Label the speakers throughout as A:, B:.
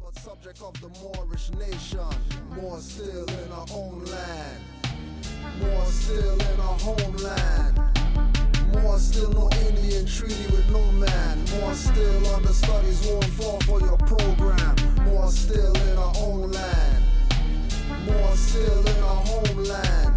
A: but subject of the Moorish nation. More still in our own land. More still in our homeland. More still no Indian treaty with no man. More still understudies won't fall for your program. More still in our own land. More still in our homeland.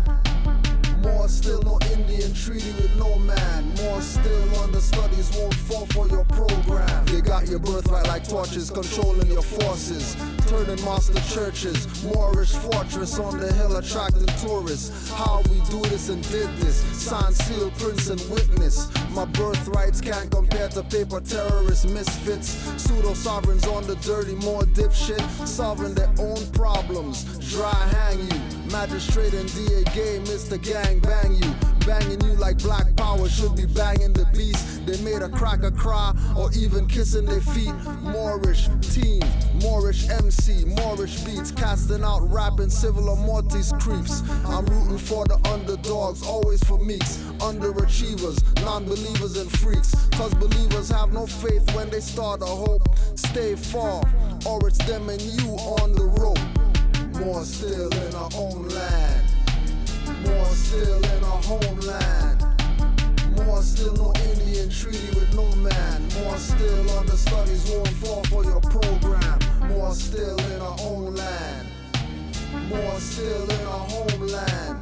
A: More still no Indian treaty with no man. More still understudies won't fall for your program. They got your birthright like torches, controlling your forces, turning master churches, Moorish fortress on the hill attracting tourists. How we do this and did this, sign, seal, prints and witness. My birthrights can't compare to paper terrorist misfits. Pseudo sovereigns on the dirty, more dipshit, solving their own problems. Dry hang you, magistrate and DA game is the gang bang you. Banging you like black power should be banging the beast. They made a cracker cry or even kissing their feet. Moorish team, Moorish MC, Moorish beats, casting out rapping civil or mortis creeps. I'm rooting for the underdogs, always for meeks, underachievers, non-believers and freaks. Cause believers have no faith when they start a hope. Stay far, or it's them and you on the rope. More still in our own land. More still in our homeland. More still no Indian treaty with no man. More still understudies won't fall for your program. More still in our own land. More still in our homeland.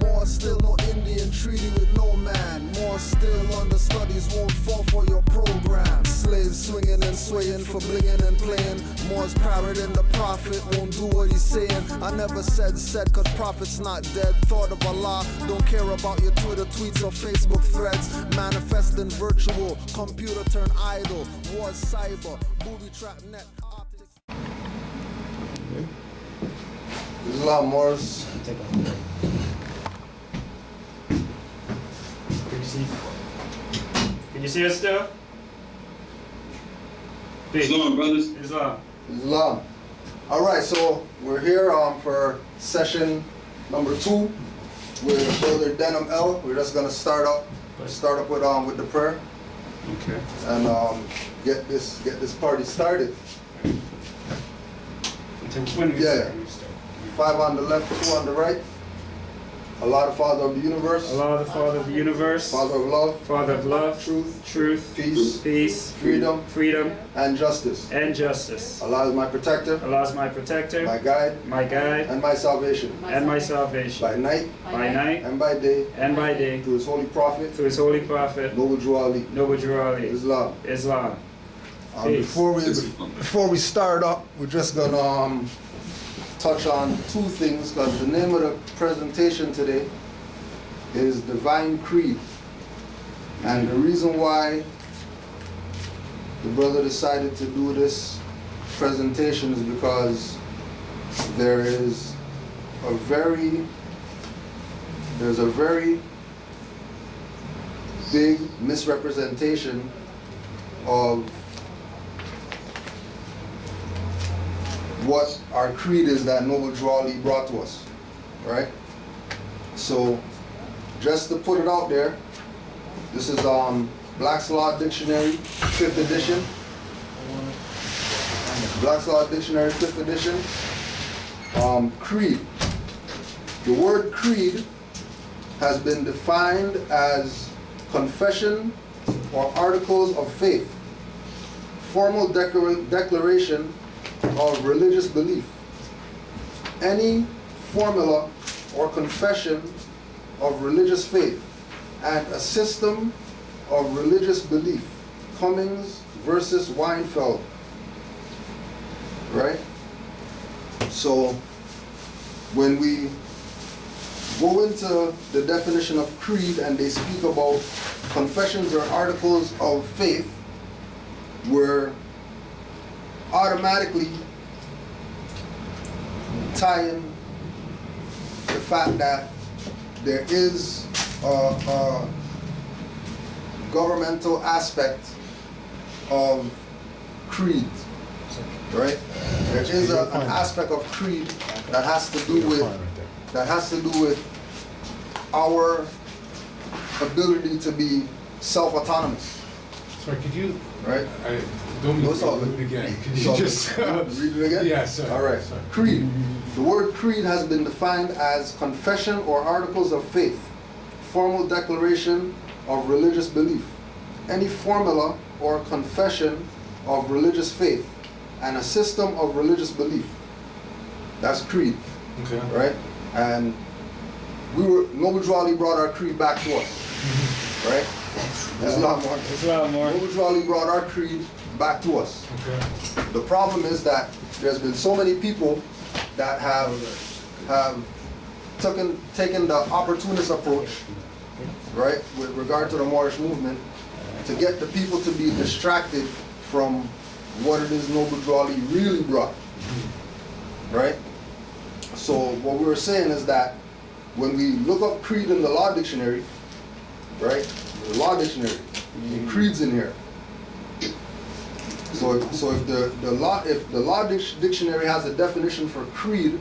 A: More still no Indian treaty with no man. More still understudies won't fall for your program. Slaves swinging and swaying for blinging and playing. More's prouder than the prophet, won't do what he's saying. I never said cause prophet's not dead. Thought of Allah, don't care about your Twitter tweets or Facebook threads. Manifesting virtual, computer turn idol. Wars cyber, booby trap net, optics. There's a lot more.
B: Can you see us still?
C: Islam, brothers.
B: Islam.
A: Islam. All right, so we're here for session number 2 with Brother Denham El. We're just gonna start up with the prayer.
B: Okay.
A: And get this party started. Yeah. 5 on the left, 2 on the right. Allah, the Father of the universe.
B: Allah, the Father of the universe.
A: Father of love.
B: Father of love.
A: Truth. Peace.
B: Freedom.
A: And justice.
B: Allah
A: is my protector.
B: Allah is my protector.
A: My guide.
B: And
A: my salvation. By night. And by day. Through His holy prophet. Noble Drew Ali.
B: Islam.
A: Before we start up, we're just gonna touch on 2 things, because the name of the presentation today is Divine Creed. And the reason why the brother decided to do this presentation is because there's a very big misrepresentation of what our creed is that Noble Drew Ali brought to us, right? So, just to put it out there, this is Black's Law Dictionary, 5th edition. Black's Law Dictionary, 5th edition. Creed. The word creed has been defined as confession or articles of faith, formal declaration of religious belief, any formula or confession of religious faith, and a system of religious belief. Cummings versus Weinfeld, right? So when we go into the definition of creed and they speak about confessions or articles of faith, we're automatically tying the fact that there is a governmental aspect of creed, right? There is an aspect of creed that has to do with our ability to be self-autonomous.
D: Sorry, could you?
A: Right.
C: Don't
A: No, it's all
C: do
A: good.
C: it again. Can
A: It's
C: you
A: all
C: just
A: good. Read it again?
C: Yeah, sorry.
A: All right.
C: Sorry.
A: Creed. The word creed has been defined as confession or articles of faith, formal declaration of religious belief, any formula or confession of religious faith, and a system of religious belief. That's creed,
C: Okay.
A: right? And Noble Drew Ali brought our creed back to us, right? There's a lot more.
B: There's a lot more.
A: Noble Drew Ali brought our creed back to us.
C: Okay.
A: The problem is that there's been so many people that have taken the opportunist approach, right, with regard to the Moorish movement, to get the people to be distracted from what it is Noble Drew Ali really brought, right? So what we were saying is that when we look up creed in the law dictionary, right, the law dictionary, the creed's in here. So if the law dictionary has a definition for creed,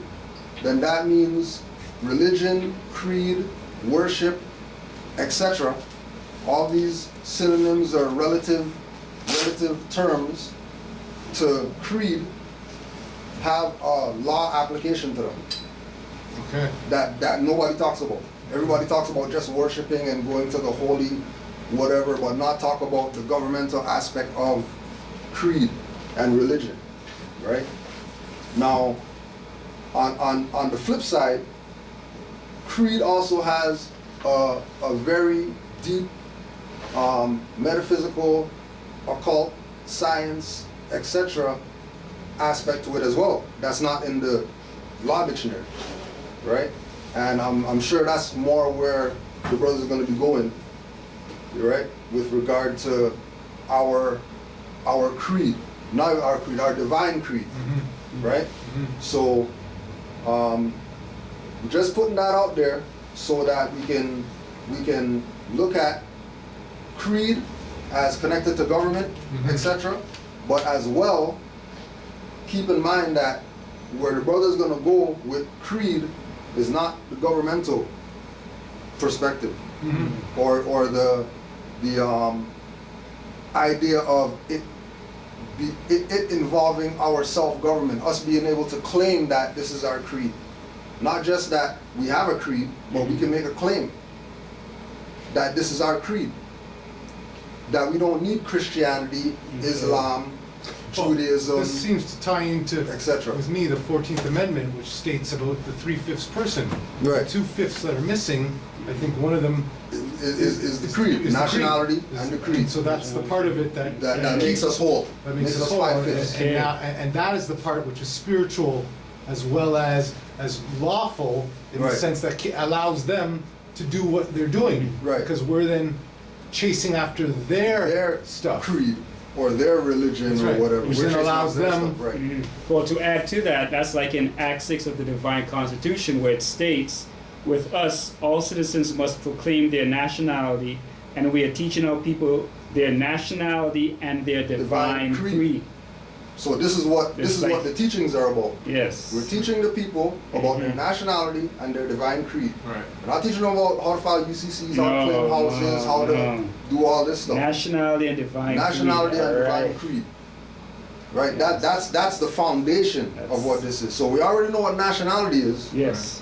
A: then that means religion, creed, worship, etc. All these synonyms or relative terms to creed have a law application to them
C: Okay.
A: that nobody talks about. Everybody talks about just worshiping and going to the holy whatever, but not talk about the governmental aspect of creed and religion, right? Now, on the flip side, creed also has a very deep metaphysical, occult, science, etc. aspect to it as well. That's not in the law dictionary, right? And I'm sure that's more where the brothers are going to be going, right, with regard to our creed, not our creed, our divine creed, right? So just putting that out there so that we can look at creed as connected to government, etc. But as well, keep in mind that where the brother's going to go with creed is not the governmental perspective, or the idea of it involving our self-government, us being able to claim that this is our creed. Not just that we have a creed, but we can make a claim that this is our creed. That we don't need Christianity, Islam, Judaism,
C: This seems to tie into,
A: etc.
C: with me, the 14th Amendment, which states about the 3/5 person.
A: Right.
C: The 2/5 that are missing, I think one of them
A: Is the creed,
C: is the
A: nationality
C: creed.
A: and the creed.
C: So that's the part of it
A: That makes us whole.
C: that makes us
A: 5/5.
C: and that is the part which is spiritual as well as lawful in the
A: Right.
C: sense that allows them to do what they're doing.
A: Right.
C: Because we're then chasing after their stuff.
A: creed or their religion
C: That's
A: or
C: right.
A: whatever.
C: Which
A: We're
C: then
A: chasing
C: allows
A: after their
C: them-
A: stuff, right.
B: Well, to add to that, that's like in Act 6 of the Divine Constitution, where it states, with us, all citizens must proclaim their nationality, and we are teaching our people their nationality and their divine creed.
A: So this is what
B: It's like-
A: the teachings are about.
B: Yes.
A: We're teaching the people about their nationality and their divine creed.
C: Right.
A: We're not teaching them about how to file UCCs, how to
B: No,
A: claim houses, how to
B: no.
A: do all this stuff.
B: Nationality and divine
A: Nationality
B: creed.
A: and divine
B: Alright.
A: creed. Right?
B: Yes.
A: That's the foundation of what this is. So we already know what nationality is.
B: Yes.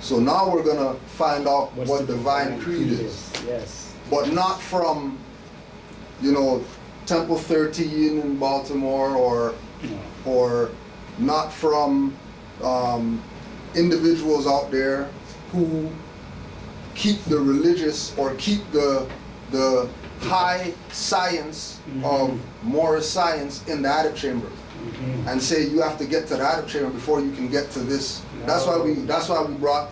A: So now we're gonna find out
B: What's
A: what
B: the
A: divine creed is.
B: Yes.
A: But not from, Temple 13 in Baltimore,
B: No.
A: or not from individuals out there who keep the religious or keep the high science of Moorish science in the Adab chamber, and say you have to get to the Adab chamber before you can get to this. That's why we brought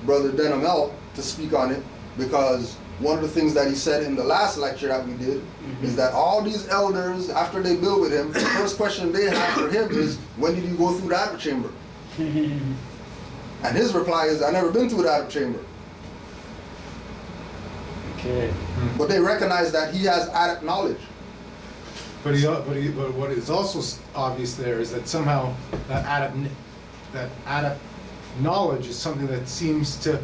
A: Brother Denham El to speak on it, because one of the things that he said in the last lecture that we did is that all these elders, after they build with him, the first question they have for him is, when did you go through the Adab chamber? And his reply is, I never been through the Adab chamber.
B: Okay.
A: But they recognize that he has Adab knowledge.
C: But what is also obvious there is that somehow that Adab knowledge is something that seems to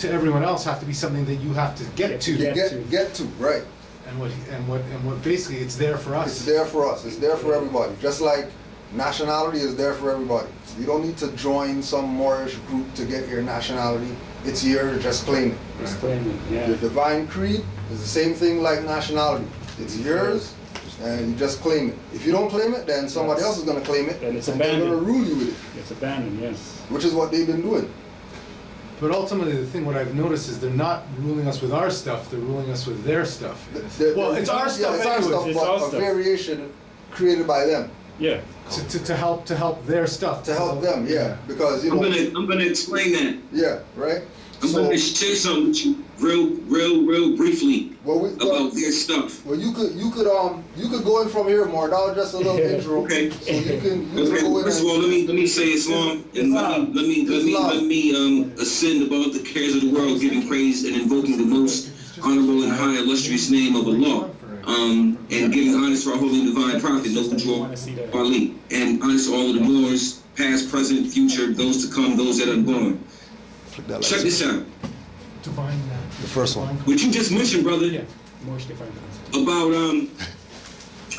C: everyone else have to be something that you have to get to.
B: Get
A: Get to, right.
C: And what basically it's there for us.
A: It's there for us. It's there for everybody. Just like nationality is there for everybody. You don't need to join some Moorish group to get your nationality. It's here, just claim it.
B: Just claim it, yeah.
A: Your divine creed is the same thing like nationality. It's yours, and you just claim it. If you don't claim it, then somebody else is going to claim it,
B: Then it's
A: and they're going to
B: abandoned.
A: rule you with it,
B: It's abandoned, yes.
A: which is what they've been doing.
C: But ultimately, the thing what I've noticed is they're not ruling us with our stuff; they're ruling us with their stuff. Well, it's our stuff
A: It's our
C: anyway.
A: stuff,
B: It's
A: but
B: our
A: a
B: stuff.
A: variation created by them.
B: Yeah.
C: To help their stuff.
A: To help them, yeah. Because, you
D: I'm
A: know,
D: gonna explain that.
A: yeah, right?
D: I'm gonna share something with you real briefly
A: well,
D: about their stuff.
A: well, you could go in from here more. That was just a little intro.
D: Okay.
A: So you can
D: Okay.
A: go in.
D: First of all, let me say Islam, and let me ascend above the cares of the world, giving praise and invoking the most honorable and high illustrious name of Allah. And giving honors to our holy and divine prophet, Noble Ali, and honors to all of the Moors, past, present, future, those to come, those that are born. Check this out.
A: The first one.
D: What you just mentioned, brother,
B: Yeah. Moorish divine concept.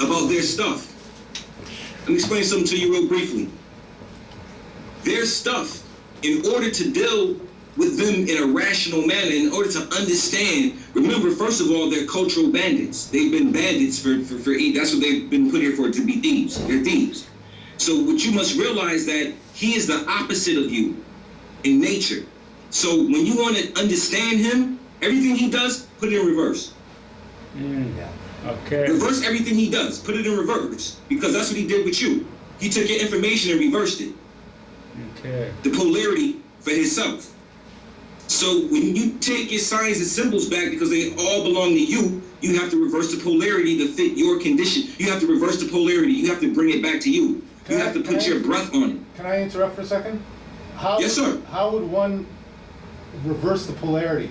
D: about their stuff. Let me explain something to you real briefly. Their stuff, in order to deal with them in a rational manner, in order to understand, remember, first of all, they're cultural bandits. They've been bandits for that's what they've been put here for, to be thieves. They're thieves. So what you must realize that he is the opposite of you in nature. So when you want to understand him, everything he does, put it in reverse.
B: Okay.
D: Reverse everything he does. Put it in reverse. Because that's what he did with you. He took your information and reversed it.
B: Okay.
D: The polarity for himself. So when you take your signs and symbols back because they all belong to you, you have to reverse the polarity to fit your condition. You have to reverse the polarity. You have to bring it back to you. You have to put your breath on it.
C: Can I interrupt for a second?
D: Yes, sir.
C: How would one reverse the polarity?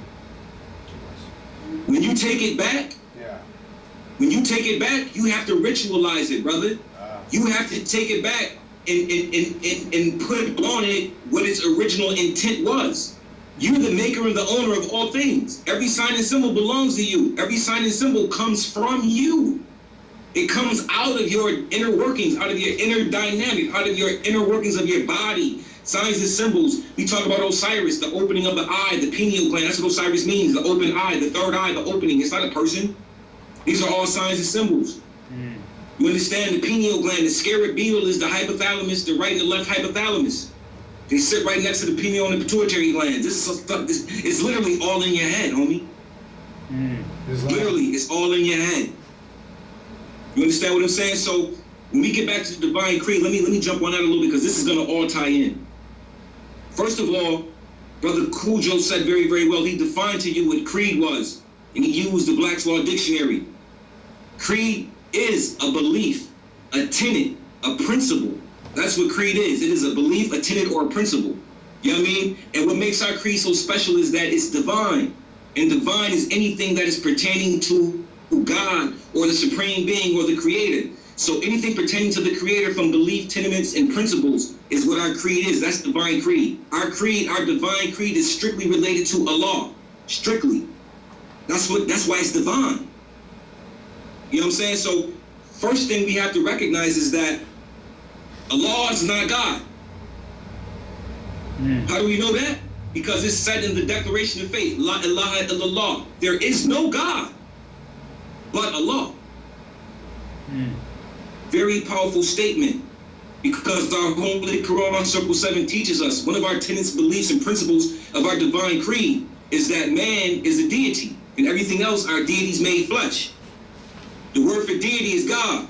D: When you take it back, you have to ritualize it, brother. You have to take it back and put on it what its original intent was. You're the maker and the owner of all things. Every sign and symbol belongs to you. Every sign and symbol comes from you. It comes out of your inner workings, out of your inner dynamic, out of your inner workings of your body. Signs and symbols. We talk about Osiris, the opening of the eye, the pineal gland. That's what Osiris means, the open eye, the third eye, the opening. It's not a person. These are all signs and symbols. You understand? The pineal gland, the scarab beetle is the hypothalamus, the right and the left hypothalamus. They sit right next to the pineal and the pituitary glands. It's literally all in your head, homie. Literally, it's all in your head. You understand what I'm saying? So when we get back to the divine creed, let me jump on that a little bit because this is gonna all tie in. First of all, Brother Kudjo said very, very well. He defined to you what creed was, and he used the Black's Law Dictionary. Creed is a belief, a tenet, a principle. That's what creed is. It is a belief, a tenet, or a principle. You know what I mean? And what makes our creed so special is that it's divine. And divine is anything that is pertaining to God or the Supreme Being or the Creator. So anything pertaining to the Creator from belief, tenements, and principles is what our creed is. That's divine creed. Our creed, our divine creed is strictly related to Allah. Strictly. That's why it's divine. You know what I'm saying? So first thing we have to recognize is that Allah is not God. How do we know that? Because it's said in the Declaration of Faith, La ilaha illallah. There is no God but Allah. Very powerful statement. Because our Holy Quran Circle 7 teaches us, one of our tenets, beliefs, and principles of our divine creed is that man is a deity, and everything else are deities made flesh. The word for deity is God.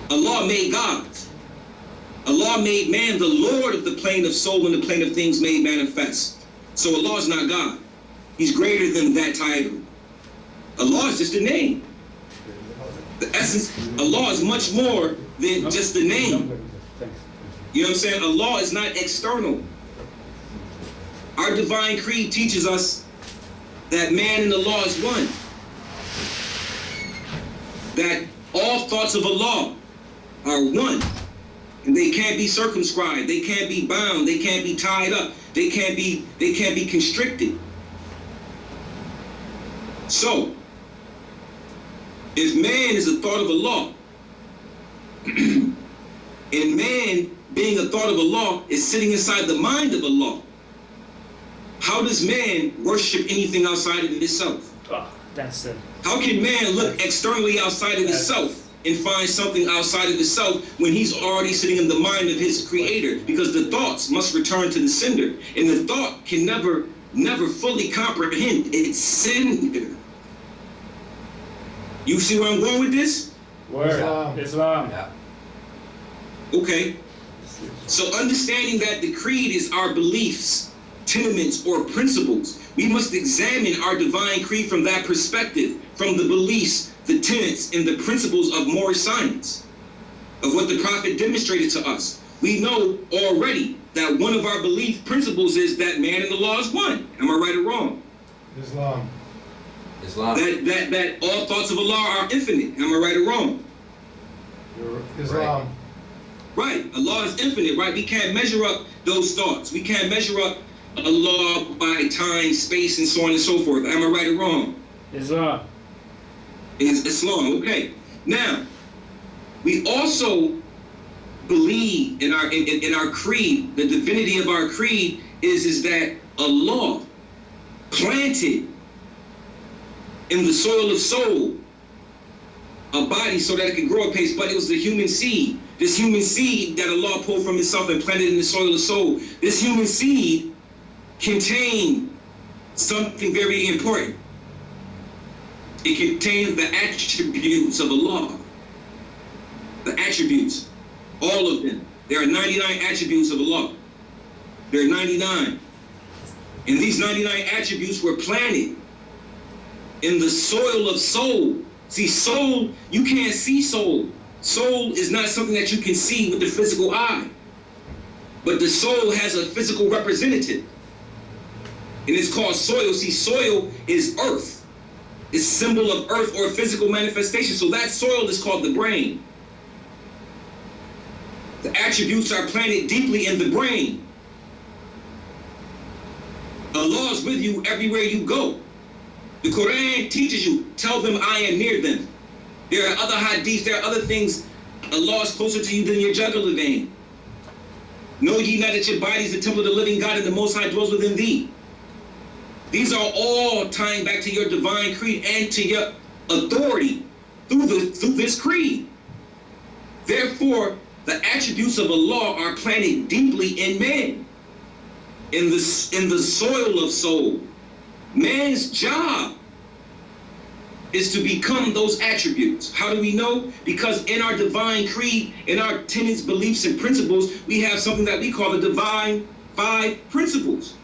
D: Allah made gods. Allah made man the Lord of the plane of soul and the plane of things made manifest. So Allah is not God. He's greater than that title. Allah is just a name. The essence, Allah is much more than just the name. You know what I'm saying? Allah is not external. Our divine creed teaches us that man and Allah is one. That all thoughts of Allah are one. And they can't be circumscribed. They can't be bound. They can't be tied up. They can't be constricted. So, if man is a thought of Allah, and man being a thought of Allah is sitting inside the mind of Allah, how does man worship anything outside of itself?
B: Oh, that's it.
D: How can man look externally outside of itself and find something outside of itself when he's already sitting in the mind of his creator? Because the thoughts must return to the sender, and the thought can never fully comprehend its sender. You see where I'm going with this?
B: Word. Islam.
E: Yeah.
D: Okay. So understanding that the creed is our beliefs, tenements, or principles, we must examine our divine creed from that perspective, from the beliefs, the tenets, and the principles of Moorish science, of what the Prophet demonstrated to us. We know already that one of our belief principles is that man and the law is one. Am I right or wrong?
C: Islam.
D: That all thoughts of Allah are infinite. Am I right or wrong?
C: Islam.
D: Right. Allah is infinite, right? We can't measure up those thoughts. We can't measure up Allah by time, space, and so on and so forth. Am I right or wrong?
B: Islam.
D: Is Islam, okay. Now, we also believe in our creed, the divinity of our creed is that Allah planted in the soil of soul a body so that it could grow apace, but it was the human seed. This human seed that Allah pulled from himself and planted in the soil of soul. This human seed contained something very important. It contains the attributes of Allah. The attributes, all of them. There are 99 attributes of Allah. There are 99. And these 99 attributes were planted in the soil of soul. See, soul, you can't see soul. Soul is not something that you can see with the physical eye. But the soul has a physical representative. And it's called soil. See, soil is earth. It's a symbol of earth or physical manifestation. So that soil is called the brain. The attributes are planted deeply in the brain. Allah is with you everywhere you go. The Quran teaches you, tell them I am near them. There are other hadiths, there are other things. Allah is closer to you than your jugular vein. Know ye not that your body is the temple of the living God and the Most High dwells within thee. These are all tying back to your divine creed and to your authority through this creed. Therefore, the attributes of Allah are planted deeply in man, in the soil of soul. Man's job is to become those attributes. How do we know? Because in our divine creed, in our tenets, beliefs, and principles, we have something that we call the divine 5 principles.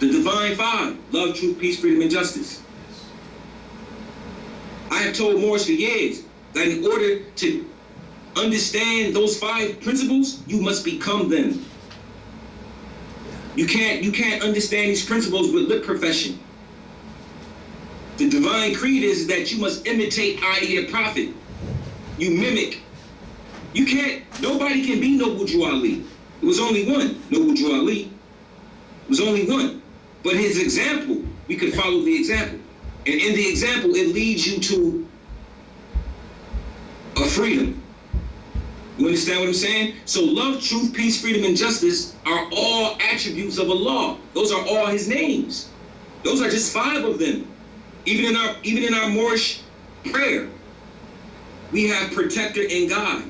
D: The divine 5, love, truth, peace, freedom, and justice. I have told Moorish for years that in order to understand those 5 principles, you must become them. You can't understand these principles with lip profession. The divine creed is that you must imitate, i.e. the prophet. You mimic. You can't, nobody can be Noble Drew Ali. It was only one, Noble Drew Ali. It was only one. But his example, we could follow the example. And in the example, it leads you to a freedom. You understand what I'm saying? So love, truth, peace, freedom, and justice are all attributes of Allah. Those are all his names. Those are just 5 of them. Even in our Moorish prayer, we have protector and God.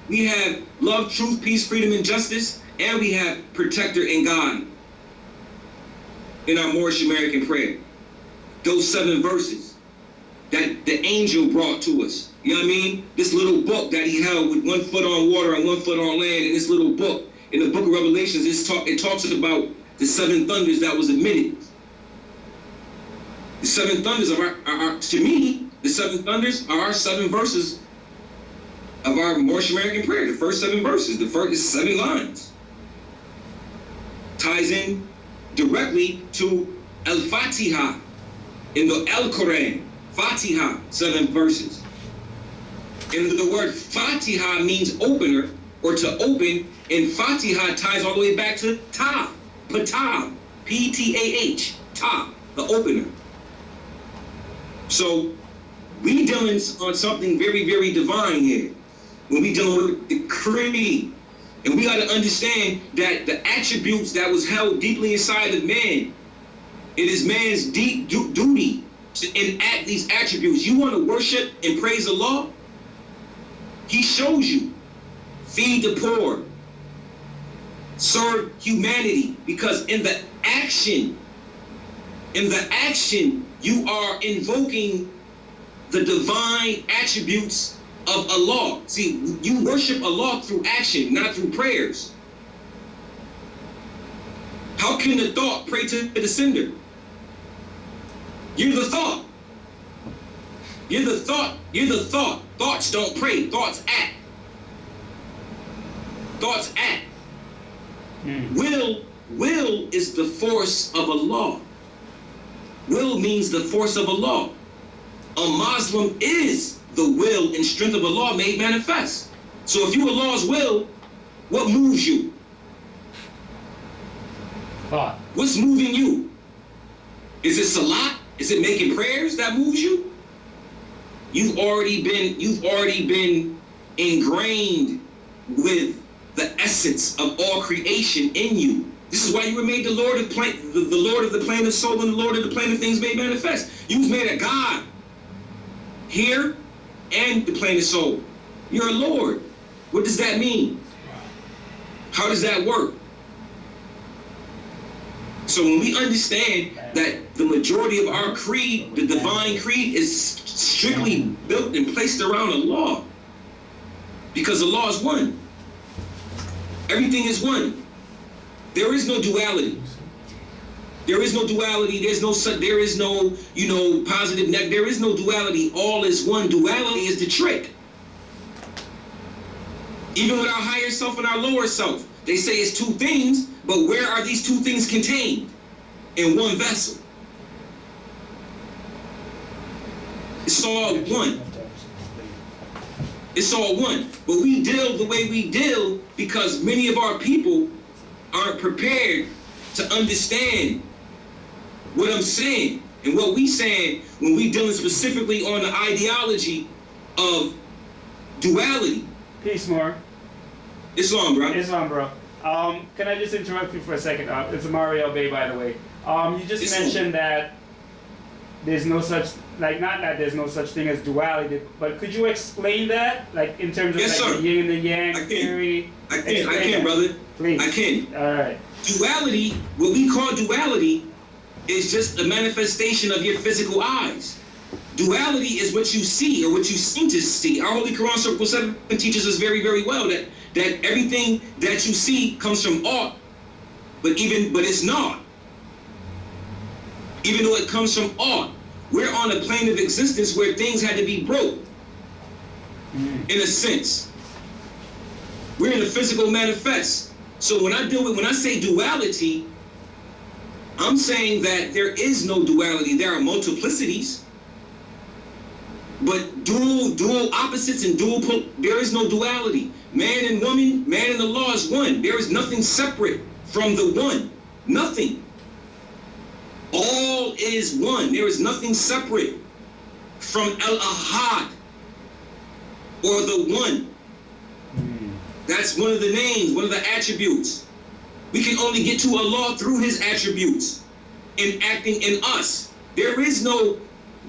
D: We have love, truth, peace, freedom, and justice, and we have protector and God in our Moorish American prayer. Those 7 verses that the angel brought to us. You know what I mean? This little book that he held with 1 foot on water and 1 foot on land, and this little book, in the book of Revelations, it talks about the 7 thunders that was emitted. The 7 thunders are to me, the 7 thunders are our 7 verses of our Moorish American prayer. The first 7 verses, the first is 7 lines. Ties in directly to Al-Fatiha in the Al-Quran. Fatiha, 7 verses. And the word Fatiha means opener, or to open, and Fatiha ties all the way back to Ta, Patah, P-T-A-H, Ta, the opener. So we dealing on something very, very divine here. When we dealing with the creed. And we got to understand that the attributes that was held deeply inside of man, it is man's deep duty to enact these attributes. You want to worship and praise the Lord? He shows you. Feed the poor. Serve humanity. Because in the action, you are invoking the divine attributes of Allah. See, you worship Allah through action, not through prayers. How can the thought pray to the sender? You're the thought. You're the thought. You're the thought. Thoughts don't pray. Thoughts act. Thoughts act. Will is the force of Allah. Will means the force of Allah. A Muslim is the will and strength of Allah made manifest. So if you Allah's will, what moves you?
C: Thought.
D: What's moving you? Is it salat? Is it making prayers that moves you? You've already been ingrained with the essence of all creation in you. This is why you were made the Lord of the Lord of the plane of soul and the Lord of the plane of things made manifest. You was made a God here and the plane of soul. You're a Lord. What does that mean? How does that work? So when we understand that the majority of our creed, the divine creed, is strictly built and placed around Allah, because Allah is one. Everything is one. There is no duality. There is no duality. There is no, positive, negative. There is no duality. All is one. Duality is the trick. Even with our higher self and our lower self, they say it's two things, but where are these two things contained? In one vessel. It's all one. It's all one. But we deal the way we deal because many of our people aren't prepared to understand what I'm saying and what we saying when we dealing specifically on the ideology of duality.
B: Peace, more.
D: Islam, bro.
B: Islam, bro. Can I just interrupt you for a second? It's Mario Bay, by the way. You just mentioned that there's no such, like, not that there's no such thing as duality, but could you explain that, like, in terms of the yin and the yang theory?
D: I can, brother.
B: Please.
D: I can.
B: All right.
D: Duality, what we call duality, is just a manifestation of your physical eyes. Duality is what you see or what you seem to see. Our Holy Quran Circle 7 teaches us very, very well that everything that you see comes from art, but it's not. Even though it comes from art, we're on a plane of existence where things had to be broke, in a sense. We're in a physical manifest. So when I say duality, I'm saying that there is no duality. There are multiplicities, but dual opposites and there is no duality. Man and woman, man and Allah is one. There is nothing separate from the one. Nothing. All is one. There is nothing separate from El-Ahad, or the one. That's one of the names, one of the attributes. We can only get to Allah through His attributes in acting in us. There is no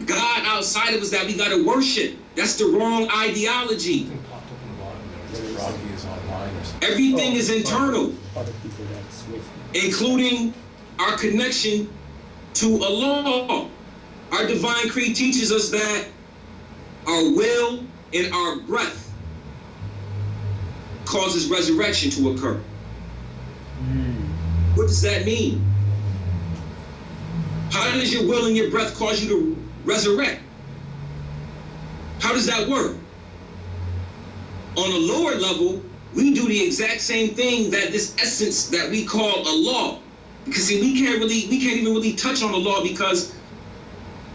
D: God outside of us that we got to worship. That's the wrong ideology. Everything is internal, including our connection to Allah. Our divine creed teaches us that our will and our breath causes resurrection to occur. What does that mean? How does your will and your breath cause you to resurrect? How does that work? On a lower level, we do the exact same thing that this essence that we call Allah. Because see, we can't even really touch on Allah because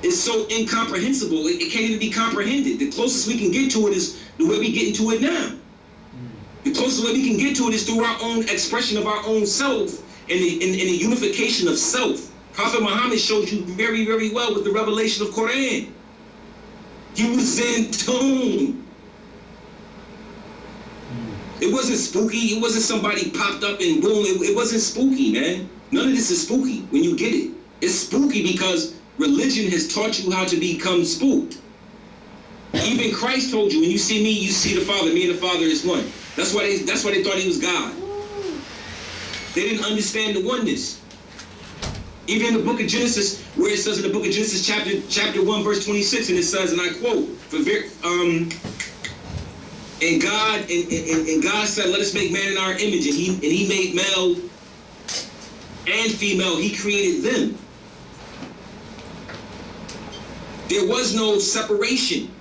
D: it's so incomprehensible. It can't even be comprehended. The closest we can get to it is the way we get into it now. The closest way we can get to it is through our own expression of our own self and the unification of self. Prophet Muhammad showed you very, very well with the revelation of Quran. He was in tune. It wasn't spooky. It wasn't somebody popped up and boom. It wasn't spooky, man. None of this is spooky when you get it. It's spooky because religion has taught you how to become spooked. Even Christ told you, when you see me, you see the Father. Me and the Father is one. That's why they thought he was God. They didn't understand the oneness. Even in the book of Genesis, where it says in the book of Genesis, chapter 1, verse 26, and it says, and I quote, and God said, let us make man in our image, and he made male and female. He created them. There was no separation.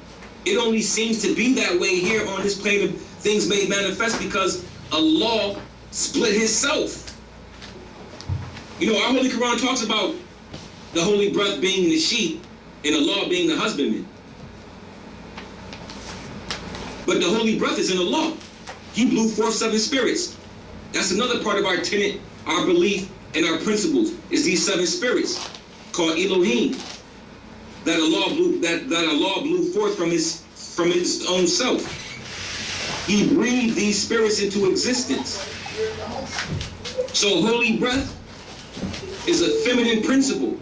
D: It only seems to be that way here on this plane of things made manifest because Allah split himself. You know, our Holy Quran talks about the holy breath being the sheep and Allah being the husbandman. But the holy breath is in Allah. He blew forth 7 spirits. That's another part of our tenet, our belief, and our principles, is these 7 spirits called Elohim that Allah blew forth from his own self. He breathed these spirits into existence. So holy breath is a feminine principle.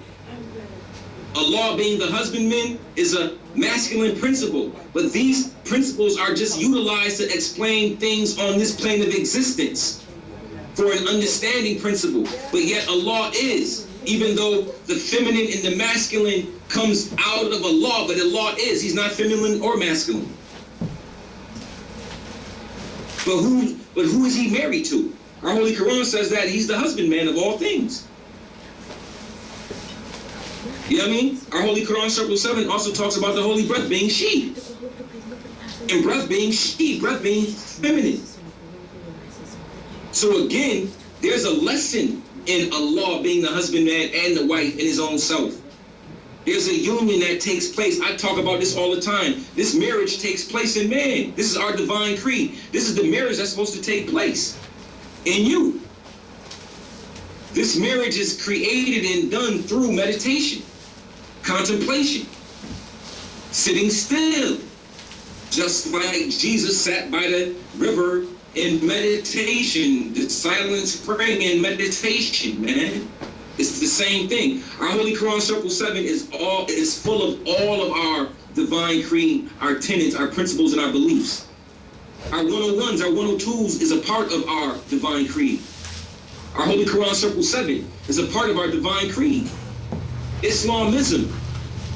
D: Allah being the husbandman is a masculine principle. But these principles are just utilized to explain things on this plane of existence for an understanding principle. But yet Allah is, even though the feminine and the masculine comes out of Allah, but Allah is. He's not feminine or masculine. But who is he married to? Our Holy Quran says that he's the husbandman of all things. You know what I mean? Our Holy Quran, Circle 7, also talks about the holy breath being she. And breath being she, breath being feminine. So again, there's a lesson in Allah being the husbandman and the wife in his own self. There's a union that takes place. I talk about this all the time. This marriage takes place in man. This is our divine creed. This is the marriage that's supposed to take place in you. This marriage is created and done through meditation, contemplation, sitting still, just like Jesus sat by the river in meditation, the silence, praying, and meditation, man. It's the same thing. Our Holy Quran Circle 7 is full of all of our divine creed, our tenets, our principles, and our beliefs. Our 101s, our 102s is a part of our divine creed. Our Holy Quran Circle 7 is a part of our divine creed. Islamism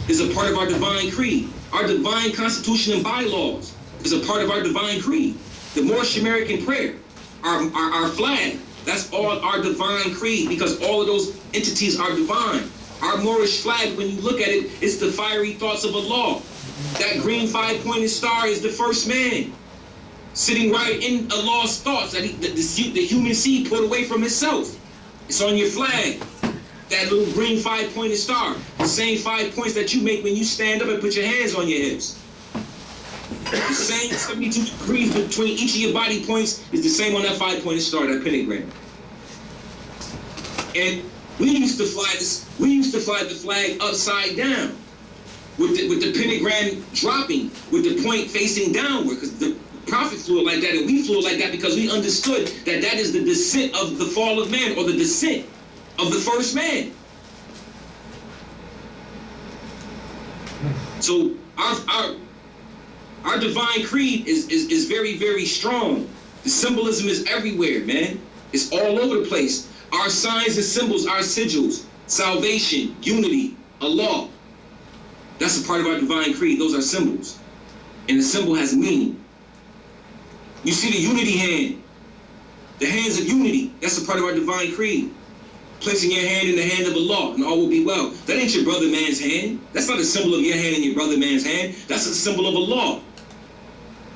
D: is a part of our divine creed. Our divine constitution and bylaws is a part of our divine creed. The Moorish American prayer, our flag, that's all our divine creed, because all of those entities are divine. Our Moorish flag, when you look at it, it's the fiery thoughts of Allah. That green 5-pointed star is the first man, sitting right in Allah's thoughts, that the human seed put away from itself. It's on your flag. That little green 5-pointed star, the same 5 points that you make when you stand up and put your hands on your hips. The same 72 degrees between each of your body points is the same on that 5-pointed star, that pentagram. And we used to fly the flag upside down, with the pentagram dropping, with the point facing downward, because the Prophet flew it like that, and we flew it like that because we understood that that is the descent of the fall of man, or the descent of the first man. So our divine creed is very, very strong. The symbolism is everywhere, man. It's all over the place. Our signs and symbols, our sigils, salvation, unity, Allah. That's a part of our divine creed. Those are symbols. And the symbol has meaning. You see the unity hand, the hands of unity. That's a part of our divine creed. Placing your hand in the hand of Allah, and all will be well. That ain't your brother man's hand. That's not a symbol of your hand in your brother man's hand. That's a symbol of Allah.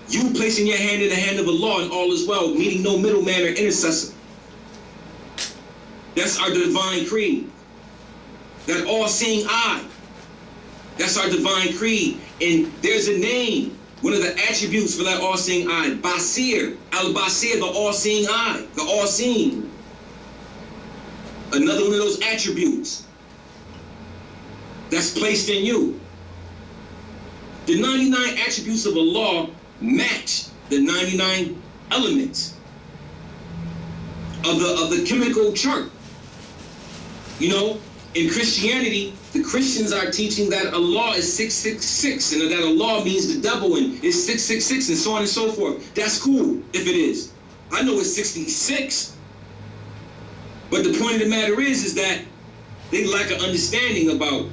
D: You placing your hand in the hand of Allah, and all is well, meaning no middleman or intercessor. That's our divine creed. That all-seeing eye. That's our divine creed. And there's a name, one of the attributes for that all-seeing eye. Basir, al-Basir, the all-seeing eye, the all-seeing. Another one of those attributes that's placed in you. The 99 attributes of Allah match the 99 elements of the chemical chart. You know, in Christianity, the Christians are teaching that Allah is 666, and that Allah means the devil, and it's 666, and so on and so forth. That's cool if it is. I know it's 66, but the point of the matter is that they lack an understanding about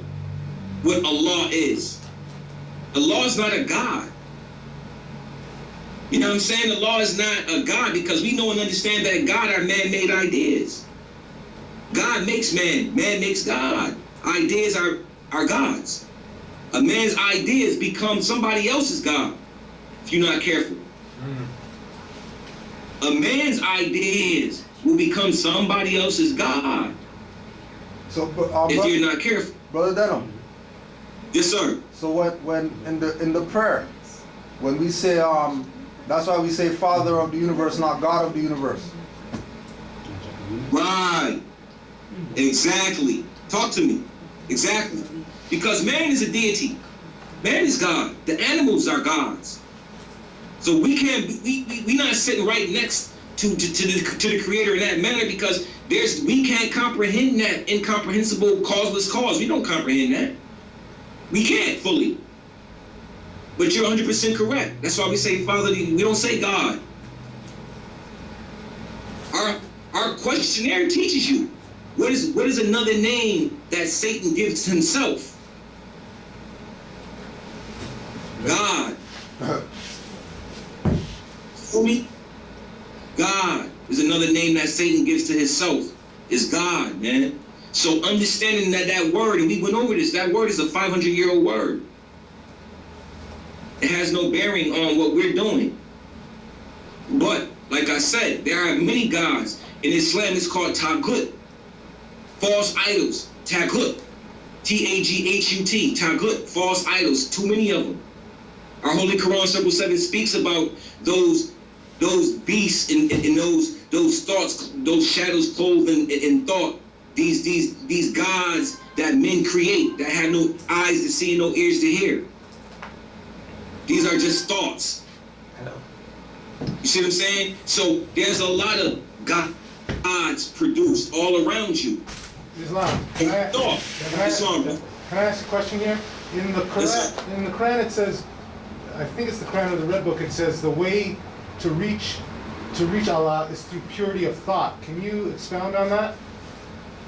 D: what Allah is. Allah is not a God. You know what I'm saying? Allah is not a God, because we know and understand that God are man-made ideas. God makes man, man makes God. Ideas are gods. A man's ideas become somebody else's God if you're not careful. A man's ideas will become somebody else's God
E: So,
D: if you're not careful.
E: Brother Denham.
D: Yes, sir.
E: So when in the prayer, when we say that's why we say Father of the universe, not God of the universe.
D: Right. Exactly. Talk to me. Exactly. Because man is a deity. Man is God. The animals are gods. So we not sitting right next to the Creator in that manner, because we can't comprehend that incomprehensible causeless cause. We don't comprehend that. We can't fully. But you're 100% correct. That's why we say Father. We don't say God. Our questionnaire teaches you what is another name that Satan gives himself. God. For me, God is another name that Satan gives to himself. Is God, man. So understanding that word, and we went over this, that word is a 500-year-old word. It has no bearing on what we're doing. But, like I said, there are many gods. In Islam, it's called Taghut. False idols. Taghut. T-A-G-H-U-T. Taghut. False idols. Too many of them. Our Holy Quran, Circle 7, speaks about those beasts and those thoughts, those shadows clothed in thought. These gods that men create, that have no eyes to see and no ears to hear. These are just thoughts. You see what I'm saying? So there's a lot of gods produced all around you.
C: Islam.
D: Can I
C: ask a question here? In the Quran, it says, I think it's the Quran or the Red Book. It says the way to reach Allah is through purity of thought. Can you expound on that?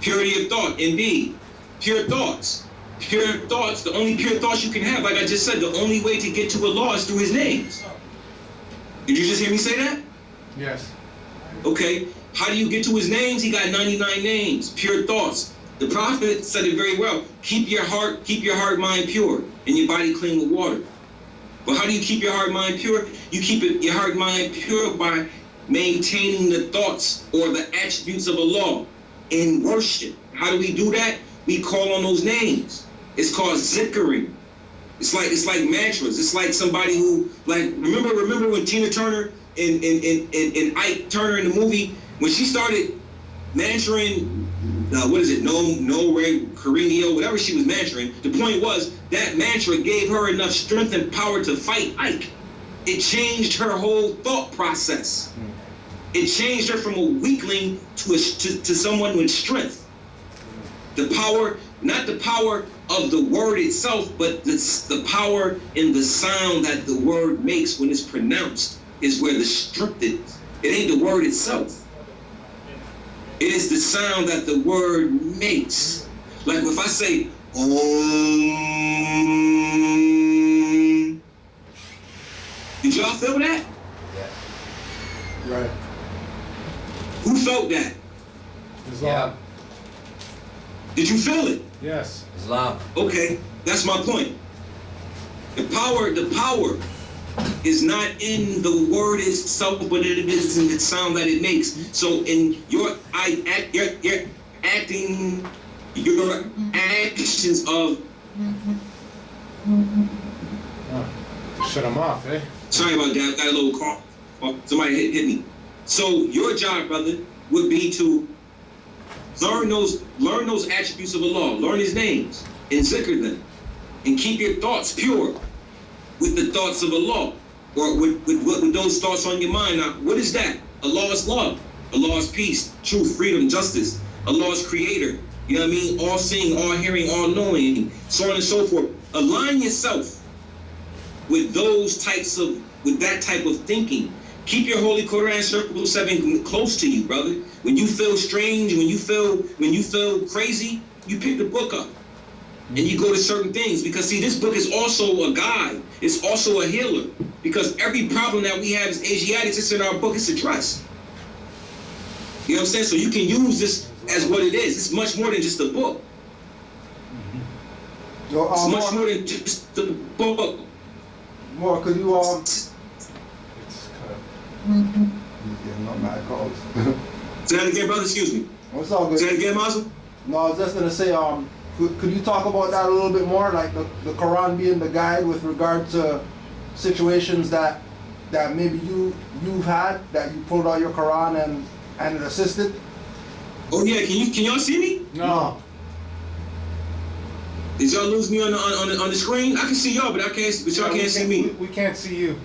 D: Purity of thought, indeed. Pure thoughts. Pure thoughts, the only pure thoughts you can have, like I just said, the only way to get to Allah is through His names. Did you just hear me say that?
C: Yes.
D: Okay. How do you get to His names? He got 99 names. Pure thoughts. The Prophet said it very well. Keep your heart, mind pure, and your body clean with water. But how do you keep your heart, mind pure? You keep your heart, mind pure by maintaining the thoughts or the attributes of Allah in worship. How do we do that? We call on those names. It's called zikring. It's like mantras. It's like somebody who, like, remember when Tina Turner and Ike Turner in the movie, when she started mantraing, no Ray Carino, whatever she was mantraing, the point was that mantra gave her enough strength and power to fight Ike. It changed her whole thought process. It changed her from a weakling to someone with strength. The power, not the power of the word itself, but the power in the sound that the word makes when it's pronounced is where the strength is. It ain't the word itself. It is the sound that the word makes. Like if I say, Om. Did y'all feel that?
E: Yeah. Right.
D: Who felt that?
C: Islam.
D: Did you feel it?
C: Yes.
F: Islam.
D: Okay, that's my point. The power is not in the word itself, but it is in the sound that it makes. So in your actions of
C: Shut them off, eh?
D: sorry about that, got a little call. Somebody hit me. So your job, brother, would be to learn those attributes of Allah, learn His names, and zikr them, and keep your thoughts pure. with the thoughts of Allah, or with those thoughts on your mind. Now, what is that? Allah is love. Allah is peace, truth, freedom, justice. Allah is creator. You know what I mean? All seeing, all hearing, all knowing, so on and so forth. Align yourself with that type of thinking. Keep your Holy Quran Circle 7 close to you, brother. When you feel strange, when you feel crazy, you pick the book up and you go to certain things. Because see, this book is also a guide. It's also a healer. Because every problem that we have as Asiatics, it's in our book, it's addressed. You know what I'm saying? So you can use this as what it is. It's much more than just a book. It's much more than just a book.
E: More, could you
C: It's
E: he's getting no mad calls.
D: Say that again, brother. Excuse me.
E: It's all good.
D: Say that again, Muslim.
E: No, I was just gonna say, could you talk about that a little bit more, like the Quran being the guide with regard to situations that maybe you've had, that you pulled out your Quran and it assisted?
D: Oh yeah, can y'all see me?
C: No.
D: Did y'all lose me on the screen? I can see y'all, but y'all can't see me.
C: We can't see you.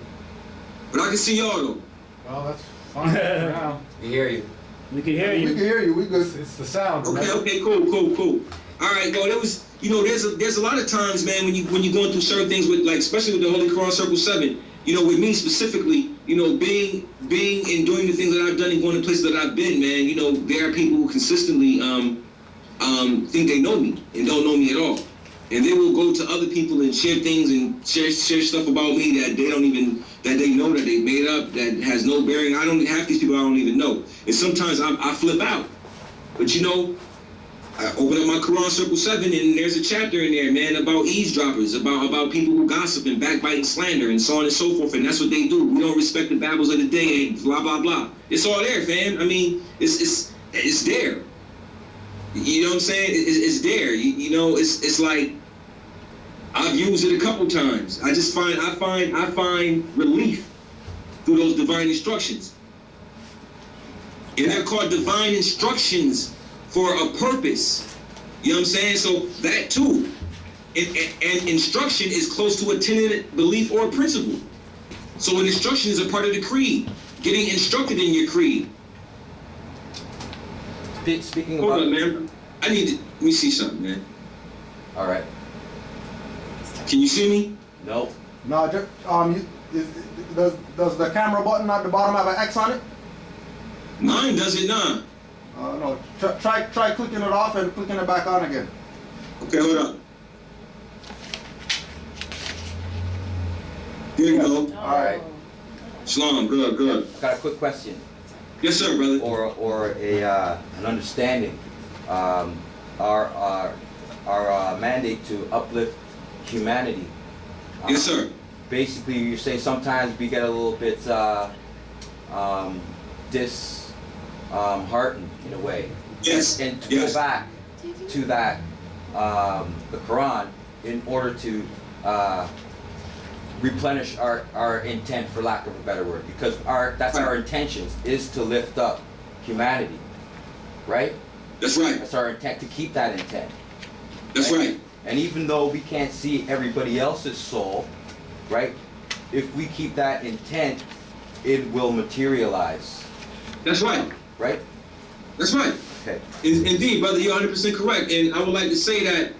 D: But I can see y'all though.
C: Well, that's fine for now.
F: We hear you.
B: We can hear
E: We
B: you.
E: can hear you. We good.
C: It's the sound.
D: Okay, cool. All right, well, there was, there's a lot of times, man, when you're going through certain things with, like, especially with the Holy Quran Circle 7, with me specifically, being and doing the things that I've done and going to places that I've been, man, there are people who consistently think they know me and don't know me at all. And they will go to other people and share things and share stuff about me that they know that they made up, that has no bearing. Half these people I don't even know. And sometimes I flip out. But I open up my Quran Circle 7 and there's a chapter in there, man, about eavesdroppers, about people who gossip and backbite and slander and so on and so forth. And that's what they do. We don't respect the babbles of the day and blah, blah, blah. It's all there, fam. I mean, it's there. You know what I'm saying? It's there. It's like, I've used it a couple times. I find relief through those divine instructions. And they're called divine instructions for a purpose. You know what I'm saying? So that too. And instruction is close to a tenet, belief, or a principle. So an instruction is a part of the creed. Getting instructed in your creed.
F: Speaking
D: Hold
F: about...
D: on, man. Let me see something, man.
F: All right.
D: Can you see me?
F: No.
E: No, does the camera button at the bottom have an X on it?
D: Mine does it not.
E: No. Try clicking it off and clicking it back on again.
D: Okay, hold up. There you go.
F: All right.
D: Shalom, good.
F: I've got a quick question.
D: Yes, sir, brother.
F: Or an understanding. Our mandate to uplift humanity.
D: Yes, sir.
F: Basically, you're saying sometimes we get a little bit disheartened in a way.
D: Yes.
F: And to
D: Yes.
F: go back to that, the Quran, in order to replenish our intent, for lack of a better word, because that's our intentions, is to lift up humanity, right?
D: That's right.
F: That's our intent, to keep that intent.
D: That's right.
F: And even though we can't see everybody else's soul, right? If we keep that intent, it will materialize.
D: That's right.
F: Right?
D: That's right.
F: Okay.
D: Indeed, brother, you're 100% correct. And I would like to say that,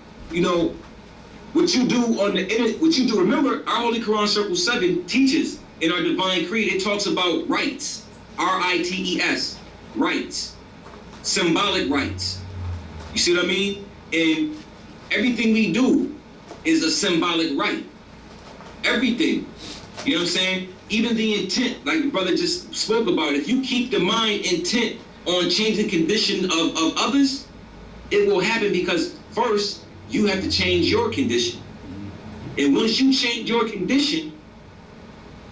D: what you do on the internet, remember, our Holy Quran Circle 7 teaches in our Divine Creed, it talks about rights. R-I-T-E-S. Rights. Symbolic rights. You see what I mean? And everything we do is a symbolic right. Everything. You know what I'm saying? Even the intent, like the brother just spoke about, if you keep the mind intent on changing condition of others, it will happen, because first, you have to change your condition. And once you change your condition,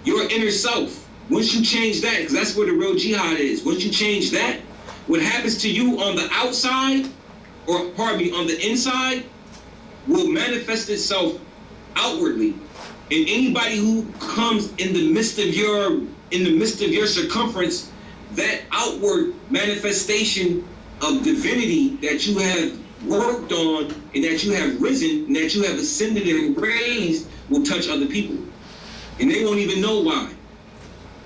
D: your inner self, once you change that, because that's where the real jihad is, once you change that, what happens to you on the outside, or pardon me, on the inside, will manifest itself outwardly. And anybody who comes in the midst of your circumference, that outward manifestation of divinity that you have worked on, and that you have risen, and that you have ascended and raised, will touch other people. And they won't even know why.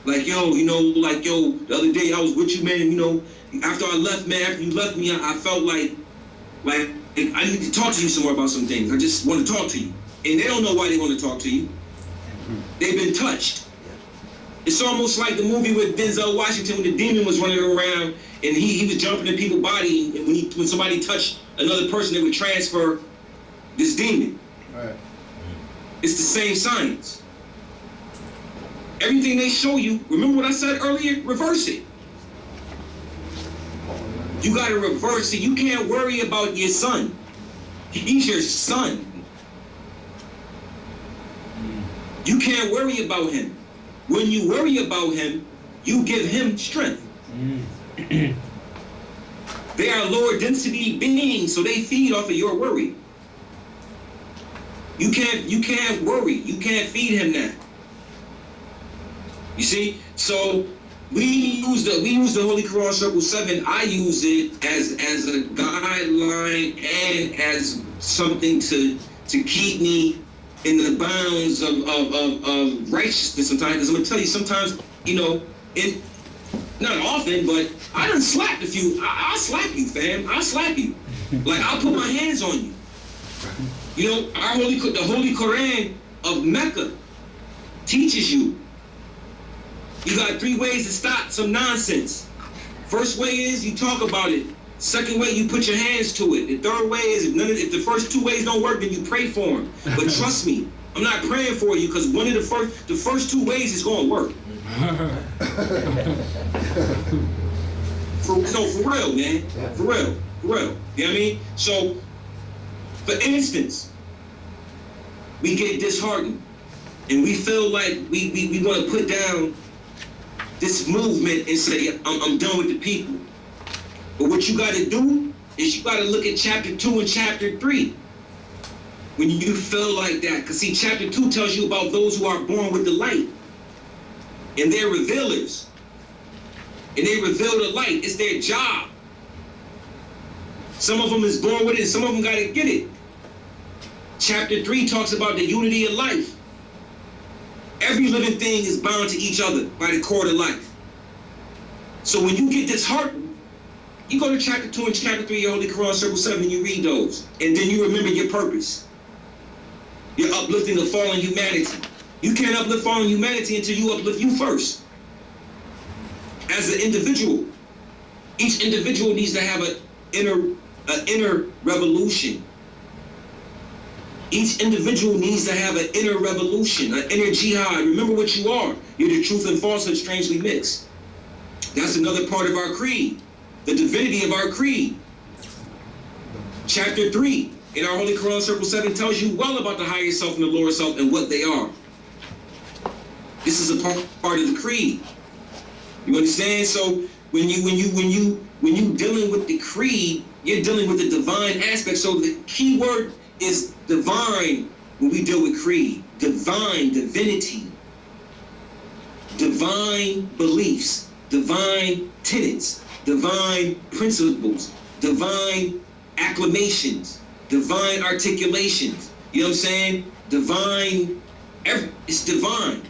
D: Like, yo, the other day I was with you, man, and after I left, man, after you left me, I felt like I need to talk to you some more about some things. I just want to talk to you. And they don't know why they want to talk to you. They've been touched. It's almost like the movie with Denzel Washington when the demon was running around and he was jumping in people's body, and when somebody touched another person, they would transfer this demon.
E: Right.
D: It's the same science. Everything they show you, remember what I said earlier? Reverse it. You gotta reverse it. You can't worry about your son. He's your son. You can't worry about him. When you worry about him, you give him strength. They are lower density beings, so they feed off of your worry. You can't worry. You can't feed him that. You see? So we use the Holy Quran Circle 7. I use it as a guideline and as something to keep me in the bounds of righteousness sometimes. Because I'm gonna tell you, sometimes, not often, but I done slapped a few. I'll slap you, fam. I'll slap you. Like, I'll put my hands on you. The Holy Quran of Mecca teaches you. You got 3 ways to stop some nonsense. First way is you talk about it. Second way, you put your hands to it. The third way is if the first 2 ways don't work, then you pray for them. But trust me, I'm not praying for you because one of the first 2 ways is going to work. For real, man. For real. You know what I mean? So, for instance, we get disheartened and we feel like we want to put down this movement and say, I'm done with the people. But what you got to do is you got to look at chapter 2 and chapter 3 when you feel like that. Because see, chapter 2 tells you about those who are born with the light. And they're revealers. And they reveal the light. It's their job. Some of them is born with it, and some of them got to get it. Chapter 3 talks about the unity of life. Every living thing is bound to each other by the cord of life. So when you get disheartened, you go to chapter 2 and chapter 3 of your Holy Quran Circle 7 and you read those. And then you remember your purpose. You're uplifting the fallen humanity. You can't uplift fallen humanity until you uplift you first. As an individual. Each individual needs to have an inner revolution. Each individual needs to have an inner revolution, an inner jihad. Remember what you are. You're the truth and falsehood strangely mixed. That's another part of our creed. The divinity of our creed. Chapter 3 in our Holy Quran Circle 7 tells you well about the higher self and the lower self and what they are. This is a part of the creed. You understand? So when you dealing with the creed, you're dealing with the divine aspect. So the key word is divine when we deal with creed. Divine, divinity, divine beliefs, divine tenets, divine principles, divine acclamations, divine articulations. You know what I'm saying? Divine, it's divine.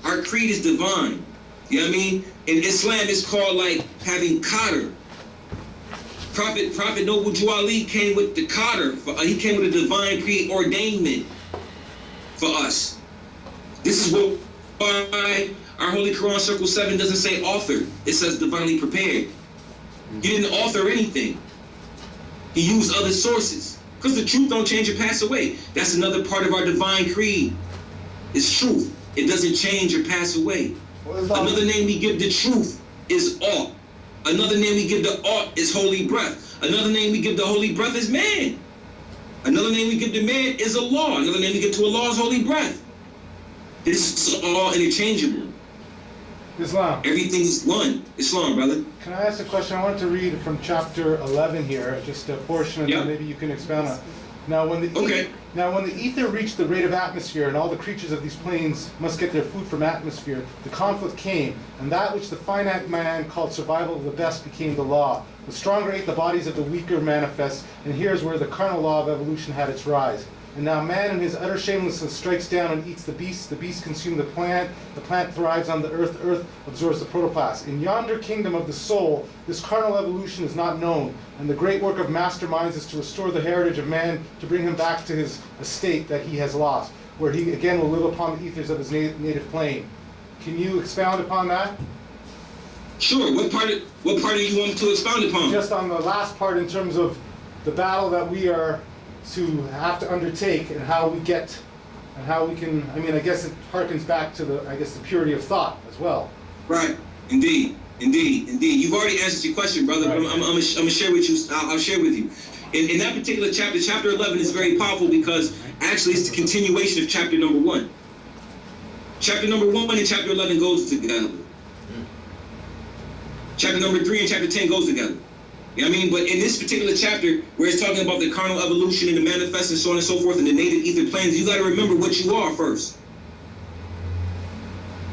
D: Our creed is divine. You know what I mean? In Islam, it's called like having qadr. Prophet Noble Jew Ali came with the qadr. He came with a divine preordainment for us. This is why our Holy Quran Circle 7 doesn't say author. It says divinely prepared. He didn't author anything. He used other sources. Because the truth don't change or pass away. That's another part of our divine creed. It's truth. It doesn't change or pass away. Another name we give the truth is Aut. Another name we give the Aut is holy breath. Another name we give the holy breath is man. Another name we give to man is Allah. Another name we give to Allah is holy breath. This is all interchangeable.
C: Islam.
D: Everything is one. Islam, brother.
C: Can I ask a question? I want to read from chapter 11 here, just a portion, and then maybe you can expound on it. Now, when the ether reached the rate of atmosphere, and all the creatures of these planes must get their food from atmosphere, the conflict came, and that which the finite man called survival of the best became the law. The stronger ate the bodies of the weaker manifest, and here's where the carnal law of evolution had its rise. And now man in his utter shamelessness strikes down and eats the beast consume the plant thrives on the earth absorbs the protoplast. In yonder kingdom of the soul, this carnal evolution is not known, and the great work of masterminds is to restore the heritage of man, to bring him back to his estate that he has lost, where he again will live upon the ethers of his native plane. Can you expound upon that?
D: Sure. What part do you want me to expound upon?
C: Just on the last part in terms of the battle that we are to have to undertake and how we get and how we can, I mean, I guess it harkens back to the purity of thought as well.
D: Right. Indeed. You've already answered your question, brother, but I'm gonna share with you. I'll share with you. In that particular chapter, chapter 11 is very powerful because actually it's the continuation of chapter number 1. Chapter number 1 and chapter 11 goes together. Chapter number 3 and chapter 10 goes together. You know what I mean? But in this particular chapter, where it's talking about the carnal evolution and the manifest and so on and so forth, and the native ether planes, you got to remember what you are first.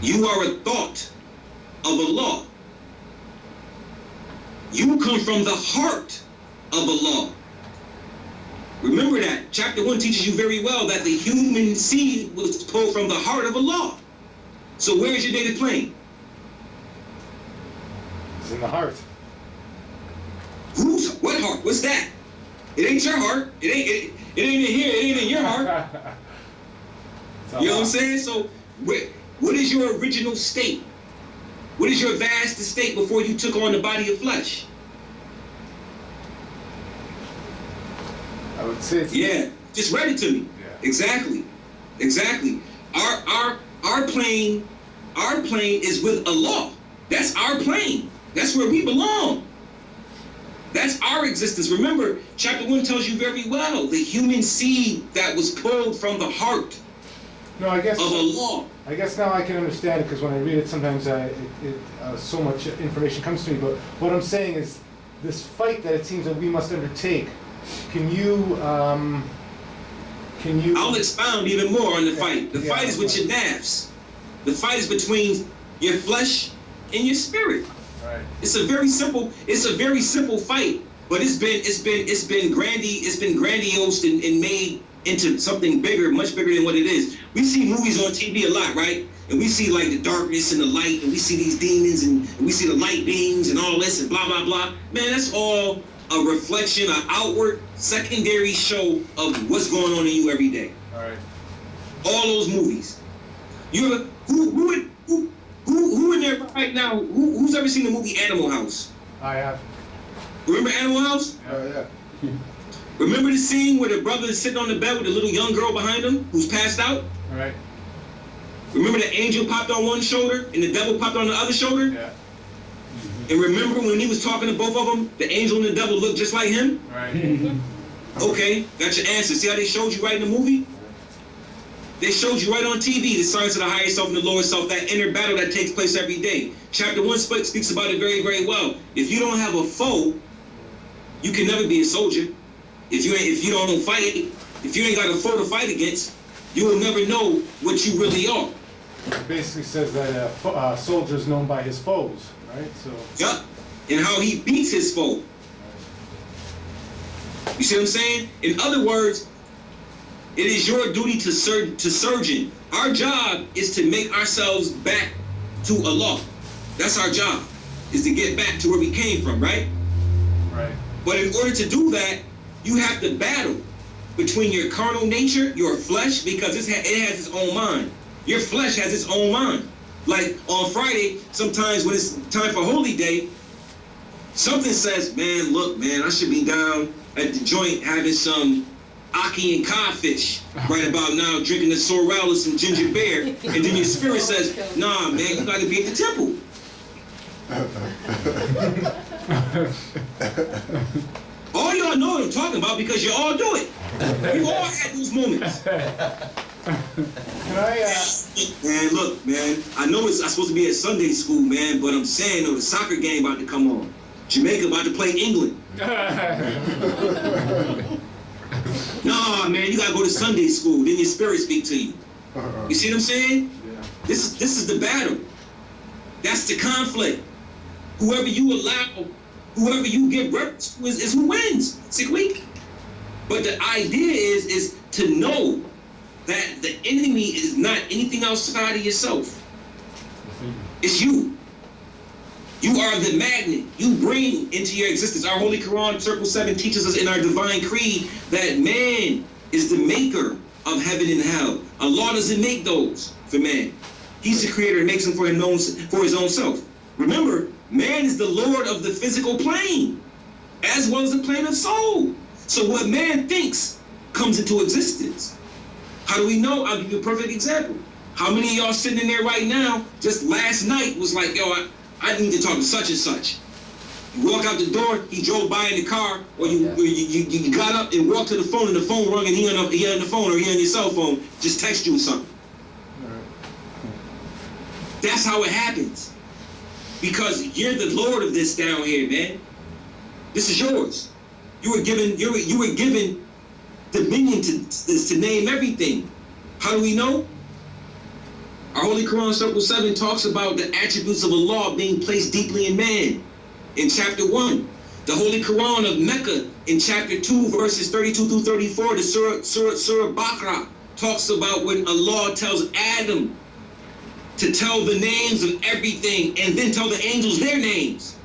D: You are a thought of Allah. You come from the heart of Allah. Remember that. Chapter 1 teaches you very well that the human seed was pulled from the heart of Allah. So where is your native plane?
C: It's in the heart.
D: What heart? What's that? It ain't your heart. It ain't in here. It ain't in your heart. You know what I'm saying? So what is your original state? What is your vast estate before you took on the body of flesh?
C: I would say it's...
D: Yeah, just read it to me.
C: Yeah.
D: Exactly. Our plane is with Allah. That's our plane. That's where we belong. That's our existence. Remember, chapter 1 tells you very well, the human seed that was pulled from the heart
C: No, I guess
D: of Allah.
C: I guess now I can understand it, because when I read it, sometimes so much information comes to me. But what I'm saying is, this fight that it seems that we must undertake. Can you?
D: I'll expound even more on the fight. The fight is with your nafs. The fight is between your flesh and your spirit.
C: Right.
D: It's a very simple fight, but it's been grandiose and made into something bigger, much bigger than what it is. We see movies on TV a lot, right? And we see like the darkness and the light, and we see these demons, and we see the light beams and all this and blah blah blah. Man, that's all a reflection, an outward, secondary show of what's going on in you every day.
C: All right.
D: All those movies. Who in there right now? Who's ever seen the movie Animal House?
C: I have.
D: Remember Animal House?
E: Yeah.
D: Remember the scene where the brother is sitting on the bed with the little young girl behind him who's passed out?
C: All right.
D: Remember the angel popped on one shoulder and the devil popped on the other shoulder?
C: Yeah.
D: And remember when he was talking to both of them, the angel and the devil looked just like him?
C: All right.
D: Okay, got your answer. See how they showed you right in the movie? They showed you right on TV, the science of the higher self and the lower self, that inner battle that takes place every day. Chapter 1 speaks about it very, very well. If you don't have a foe, you can never be a soldier. If you don't fight, if you ain't got a foe to fight against, you will never know what you really are.
C: It basically says that a soldier is known by his foes, right? So.
D: Yup. And how he beats his foe. You see what I'm saying? In other words, it is your duty to surgeon. Our job is to make ourselves back to Allah. That's our job, is to get back to where we came from, right?
C: Right.
D: But in order to do that, you have to battle between your carnal nature, your flesh, because it has its own mind. Your flesh has its own mind. Like on Friday, sometimes when it's time for Holy Day, something says, man, look, man, I should be down at the joint having some ackee and codfish right about now, drinking the sorrel and some ginger beer. And then your spirit says, nah, man, you gotta be at the temple. All y'all know what I'm talking about because you all do it. You all had those moments.
C: Can I?
D: Man, look, man. I know I'm supposed to be at Sunday school, man, but I'm saying, the soccer game about to come on. Jamaica about to play England. Nah, man, you gotta go to Sunday school. Then your spirit speak to you. You see what I'm saying?
C: Yeah.
D: This is the battle. That's the conflict. Whoever you give reference to is who wins. See, but the idea is to know that the enemy is not anything outside of yourself. It's you. You are the magnet. You bring into your existence. Our Holy Quran, Circle 7, teaches us in our divine creed that man is the maker of heaven and hell. Allah doesn't make those for man. He's the creator and makes them for his own self. Remember, man is the Lord of the physical plane, as well as the plane of soul. So what man thinks comes into existence. How do we know? I'll give you a perfect example. How many of y'all sitting in there right now, just last night was like, yo, I need to talk to such and such. You walk out the door, he drove by in the car, or you got up and walked to the phone and the phone rung and he on the phone or he on your cell phone, just text you something. That's how it happens. Because you're the Lord of this down here, man. This is yours. You were given dominion to name everything. How do we know? Our Holy Quran, Circle 7, talks about the attributes of Allah being placed deeply in man. In chapter 1, the Holy Quran of Mecca, in chapter 2, verses 32 through 34, the Surah Baqarah, talks about when Allah tells Adam to tell the names of everything and then tell the angels their names.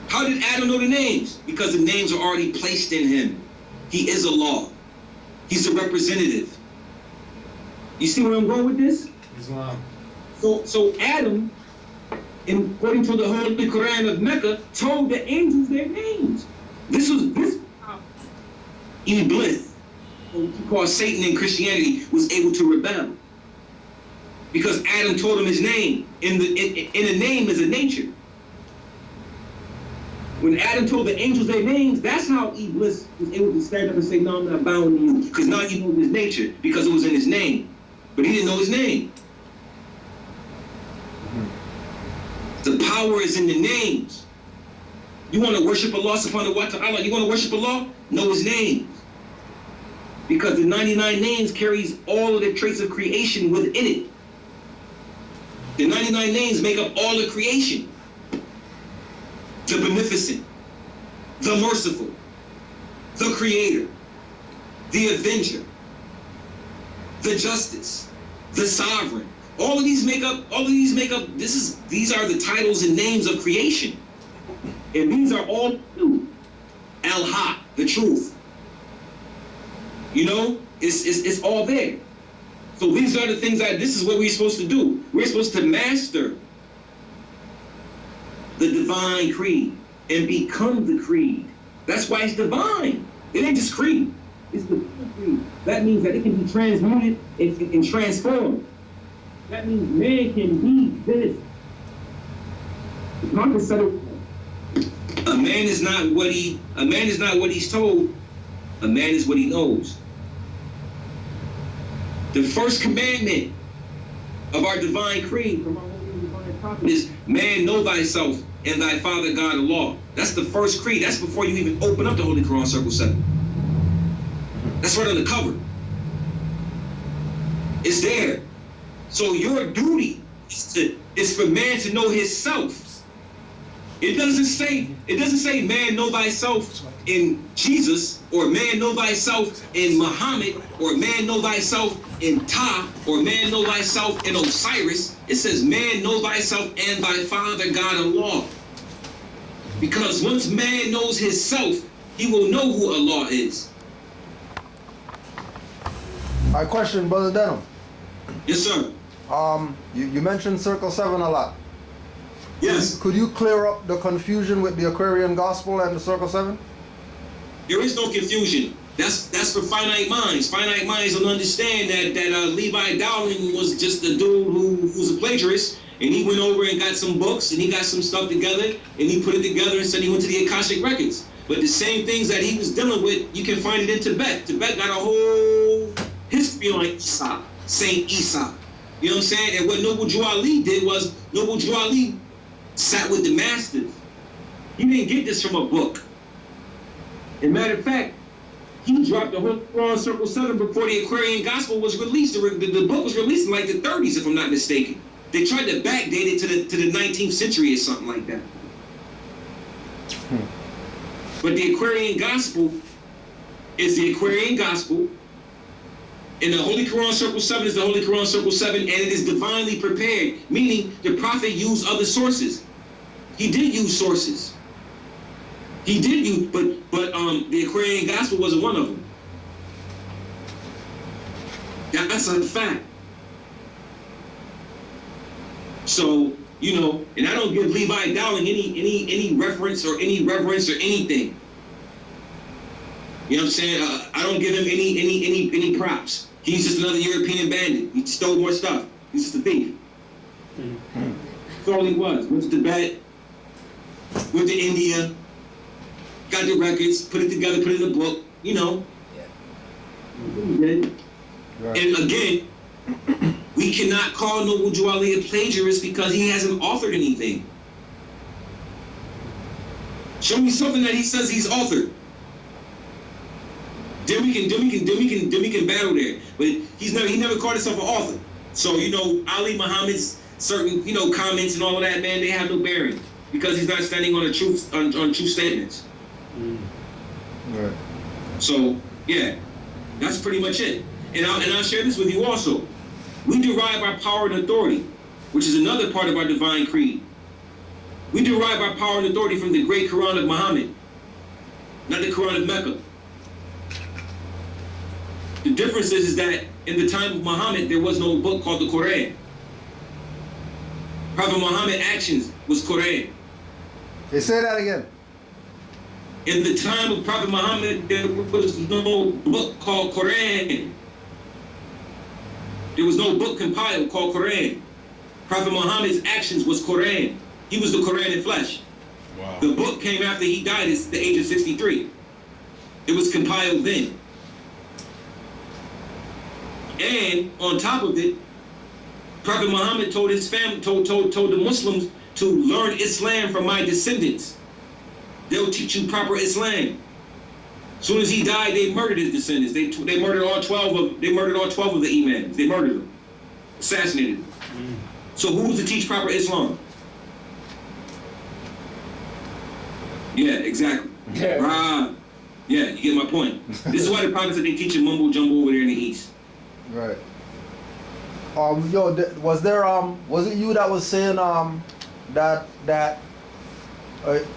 D: How did Adam know the names? Because the names are already placed in him. He is Allah. He's the representative. You see where I'm going with this?
C: Islam.
D: So Adam, according to the Holy Quran of Mecca, told the angels their names. This Iblis, what we call Satan in Christianity, was able to rebel. Because Adam told him his name. In a name is a nature. When Adam told the angels their names, that's how Iblis was able to stand up and say, no, I'm not bowing to you. Because now you know his nature, because it was in his name. But he didn't know his name. The power is in the names. You want to worship Allah subhanahu wa ta'ala? You want to worship Allah? Know his names. Because the 99 names carries all of the traits of creation within it. The 99 names make up all of creation. The beneficent, the merciful, the creator, the avenger, the justice, the sovereign. All of these make up, these are the titles and names of creation. And these are all true. Al-Haq, the truth. You know, it's all there. So these are the things this is what we're supposed to do. We're supposed to master the divine creed and become the creed. That's why it's divine. It ain't just creed. It's the creed. That means that it can be transmuted and transformed. That means man can be this. The prophet said a man is not what he's told. A man is what he knows. The first commandment of our divine creed from our holy divine prophet is, man, know thyself and thy Father God Allah. That's the first creed. That's before you even open up the Holy Quran, Circle 7. That's right on the cover. It's there. So your duty is for man to know himself. It doesn't say man know thyself in Jesus, or man know thyself in Muhammad, or man know thyself in Ta, or man know thyself in Osiris. It says man know thyself and thy Father God Allah. Because once man knows himself, he will know who Allah is.
E: My question, Brother Denham.
D: Yes, sir.
E: You mentioned Circle 7 a lot.
D: Yes.
E: Could you clear up the confusion with the Aquarian Gospel and the Circle 7?
D: There is no confusion. That's for finite minds. Finite minds don't understand that Levi Dowling was just a dude who was a plagiarist, and he went over and got some books, and he got some stuff together, and he put it together and said he went to the Akashic Records. But the same things that he was dealing with, you can find it in Tibet. Tibet got a whole history on Isa, Saint Isa. You know what I'm saying? And what Noble Drew Ali did was, Noble Drew Ali sat with the masters. He didn't get this from a book. As a matter of fact, he dropped the whole Quran Circle 7 before the Aquarian Gospel was released. The book was released in like the 30s, if I'm not mistaken. They tried to backdate it to the 19th century or something like that. But the Aquarian Gospel is the Aquarian Gospel, and the Holy Quran Circle 7 is the Holy Quran Circle 7, and it is divinely prepared, meaning the Prophet used other sources. He did use sources. He did use, but the Aquarian Gospel wasn't one of them. That's a fact. So, you know, and I don't give Levi Dowling any reference or any reverence or anything. You know what I'm saying? I don't give him any props. He's just another European bandit. He stole more stuff. He's just a thief. That's all he was. Went to Tibet, went to India, got the records, put it together, put it in a book, you know. Yeah. Right. And again, we cannot call Noble Drew Ali a plagiarist because he hasn't authored anything. Show me something that he says he's authored. Then we can battle there. But he never called himself an author. So, you know, Ali Muhammad's certain, you know, comments and all of that, man, they have no bearing because he's not standing on true statements.
E: Right.
D: So, yeah, that's pretty much it. And I'll share this with you also. We derive our power and authority, which is another part of our divine creed. We derive our power and authority from the great Quran of Muhammad, not the Quran of Mecca. The difference is that in the time of Muhammad, there was no book called the Quran. Prophet Muhammad's actions was Quran.
E: They say that again.
D: In the time of Prophet Muhammad, there was no book called Quran. There was no book compiled called Quran. Prophet Muhammad's actions was Quran. He was the Quran in flesh. Wow. The book came after he died at the age of 63. It was compiled then. And on top of it, Prophet Muhammad told his family, told the Muslims to learn Islam from my descendants. They'll teach you proper Islam. As soon as he died, they murdered his descendants. They murdered all 12 of the imams. They murdered them, assassinated them. So who was to teach proper Islam? Yeah, exactly. Yeah, you get my point. This is why the prophets that they teach mumbo jumbo over there in the East.
E: Right. Was it you that was saying that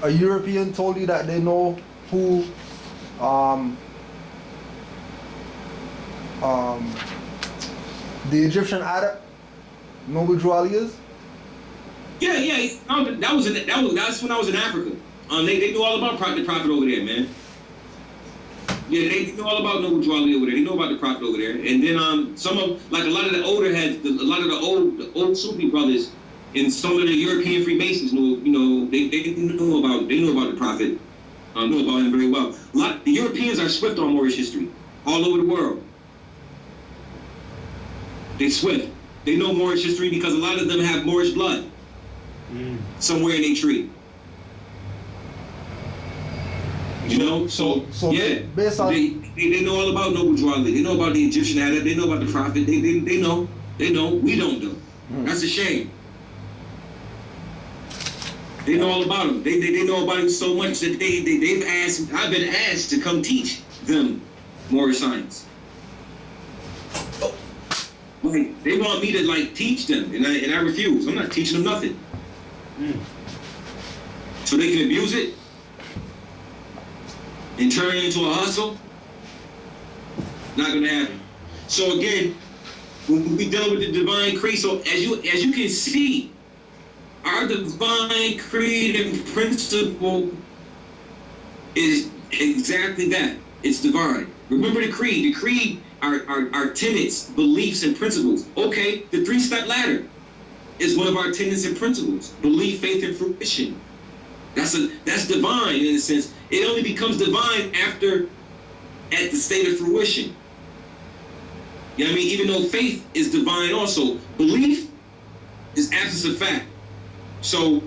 E: a European told you that they know who the Egyptian adept Noble Drew Ali is?
D: Yeah. That's when I was in Africa. They knew all about the prophet over there, man. Yeah, they know all about Noble Drew Ali over there. They know about the prophet over there. And then a lot of the older heads, a lot of the old Sufi brothers, and some of the European Freemasons knew, you know, they knew about the prophet, knew about him very well. The Europeans are swift on Moorish history, all over the world. They swift. They know Moorish history because a lot of them have Moorish blood somewhere in their tree. You know, so yeah,
E: based on
D: they know all about Noble Drew Ali. They know about the Egyptian adept. They know about the prophet. They know. We don't know. That's a shame. They know all about him. They know about him so much that they've asked. I've been asked to come teach them Moorish science. Like, they want me to teach them, and I refuse. I'm not teaching them nothing. So they can abuse it and turn it into a hustle. Not gonna happen. So again, when we dealing with the divine creed, so as you can see, our divine creed and principle is exactly that. It's divine. Remember the creed. The creed are tenets, beliefs, and principles. Okay, the 3-step ladder is one of our tenets and principles. Belief, faith, and fruition. That's divine in a sense. It only becomes divine at the state of fruition. You know what I mean? Even though faith is divine also, belief is absence of fact. So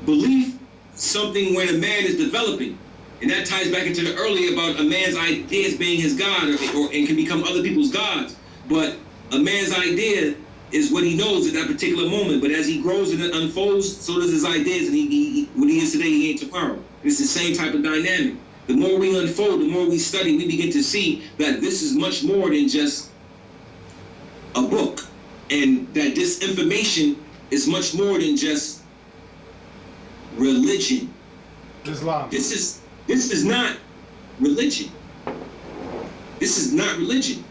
D: belief is something when a man is developing. And that ties back into the earlier about a man's ideas being his God and can become other people's gods. But a man's idea is what he knows at that particular moment. But as he grows and it unfolds, so does his ideas. And he what he is today, he ain't tomorrow. It's the same type of dynamic. The more we unfold, the more we study, we begin to see that this is much more than just a book, and that this information is much more than just religion.
C: Islam.
D: This is not religion. This is not religion.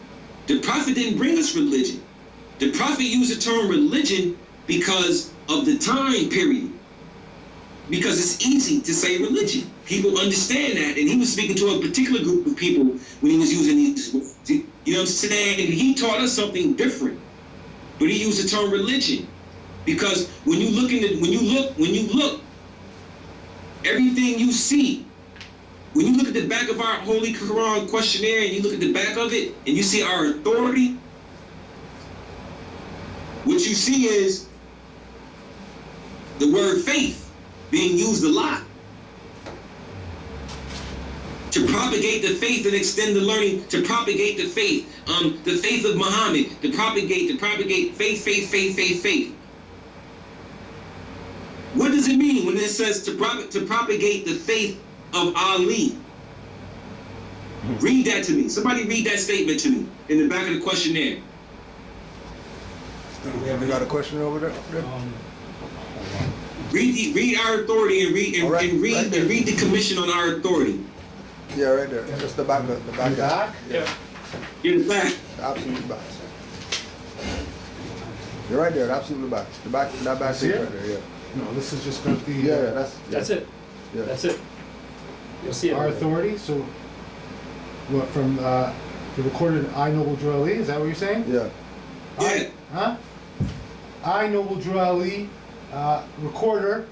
D: The Prophet didn't bring us religion. The Prophet used the term religion because of the time period. Because it's easy to say religion. People understand that. And he was speaking to a particular group of people when he was using these words. You know what I'm saying? And he taught us something different. But he used the term religion. Because when you look, everything you see, when you look at the back of our Holy Quran questionnaire and you look at the back of it and you see our authority, what you see is the word faith being used a lot to propagate the faith and extend the learning, to propagate the faith of Muhammad, to propagate faith. What does it mean when it says to propagate the faith of Ali? Read that to me. Somebody read that statement to me in the back of the questionnaire.
E: We got a question over there?
D: Read our authority and read the commission on our authority.
E: Yeah, right there. Just the back. The back.
B: Yeah.
D: In the back.
E: The absolute back. You're right there. The absolute back. The back. That back
C: See
E: is
C: it?
E: right there. Yeah.
C: No, this is just got the
E: Yeah.
B: That's it.
E: Yeah.
B: That's it. You'll see it.
C: our
B: right there.
C: authority. So, what from the recorded I Noble Drew Ali? Is that what you're saying?
E: Yeah.
D: Yeah.
C: Huh? I Noble Drew Ali, recorder.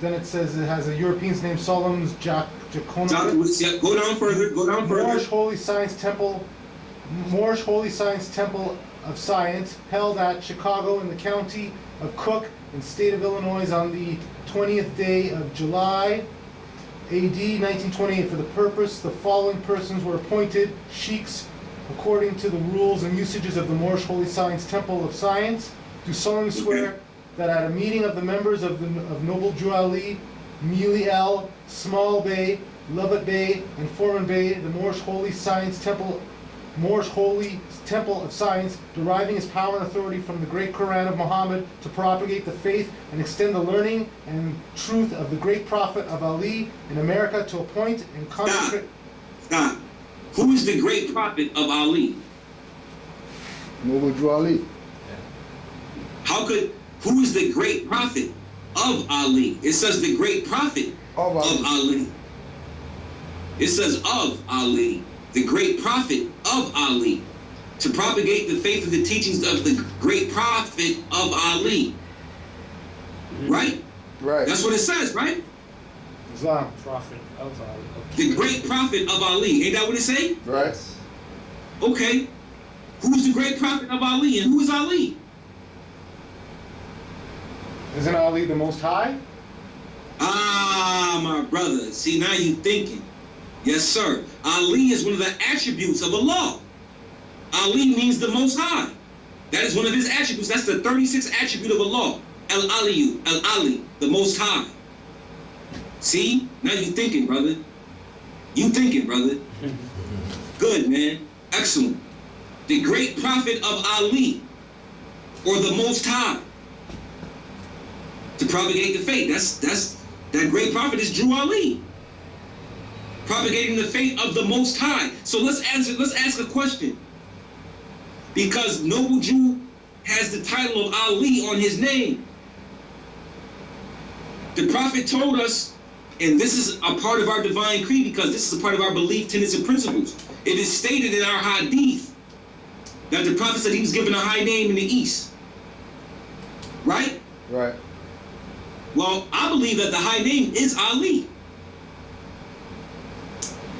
C: Then it says it has a European's name, Solom's Jacona.
D: Go down further.
C: Moorish Holy Science Temple of Science, held at Chicago in the county of Cook in state of Illinois on the 20th day of July, AD 1928. For the purpose, the following persons were appointed sheikhs according to the rules and usages of the Moorish Holy Science Temple of Science. Do solemnly swear that at a meeting of the members of Noble Drew Ali, Mealy L, Small Bay, Lovett Bay, and Foreman Bay, the Moorish Holy Temple of Science, deriving its power and authority from the great Quran of Muhammad to propagate the faith and extend the learning and truth of the great prophet of Ali in America, to appoint and consecrate.
D: Stop. Who is the great prophet of Ali?
E: Noble Drew Ali.
D: Who is the great prophet of Ali? It says the great prophet
E: Of Ali.
D: of Ali. It says of Ali, the great prophet of Ali, to propagate the faith of the teachings of the great prophet of Ali. Right?
E: Right.
D: That's what it says, right?
C: Islam.
B: Prophet of Ali.
D: The great prophet of Ali. Ain't that what it say?
E: Right.
D: Okay. Who's the great prophet of Ali and who is Ali?
C: Isn't Ali the Most High?
D: Ah, my brother. See, now you thinking. Yes, sir. Ali is one of the attributes of Allah. Ali means the Most High. That is one of his attributes. That's the 36th attribute of Allah. Al-Aliyu, Al-Ali, the Most High. See? Now you thinking, brother. You thinking, brother. Good, man. Excellent. The great prophet of Ali, or the Most High, to propagate the faith. That great prophet is Drew Ali, propagating the faith of the Most High. So let's ask a question. Because Noble Drew has the title of Ali on his name. The prophet told us, and this is a part of our divine creed, because this is a part of our belief, tenets, and principles. It is stated in our hadith that the prophet said he was given a high name in the East. Right?
E: Right.
D: Well, I believe that the high name is Ali.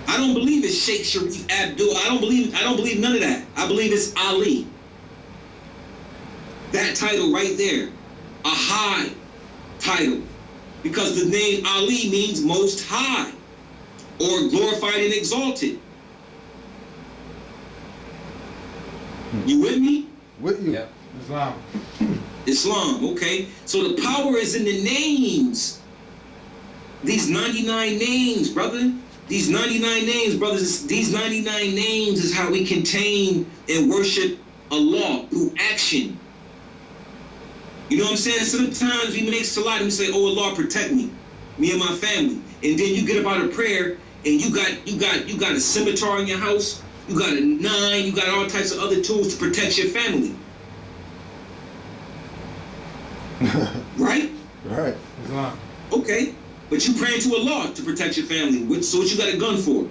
D: I don't believe it's Sheikh Sharif Abdul. I don't believe none of that. I believe it's Ali. That title right there, a high title, because the name Ali means Most High, or glorified and exalted. You with me?
E: With you.
F: Yeah.
C: Islam.
D: Islam, okay? So the power is in the names. These 99 names, brother. These 99 names, brothers, these 99 names is how we contain and worship Allah through action. You know what I'm saying? Sometimes we make salat and we say, oh Allah, protect me and my family. And then you get up out of prayer and you got a scimitar in your house, you got a 9, you got all types of other tools to protect your family. Right?
E: Right.
C: Islam.
D: Okay. But you praying to Allah to protect your family. So what you got a gun for?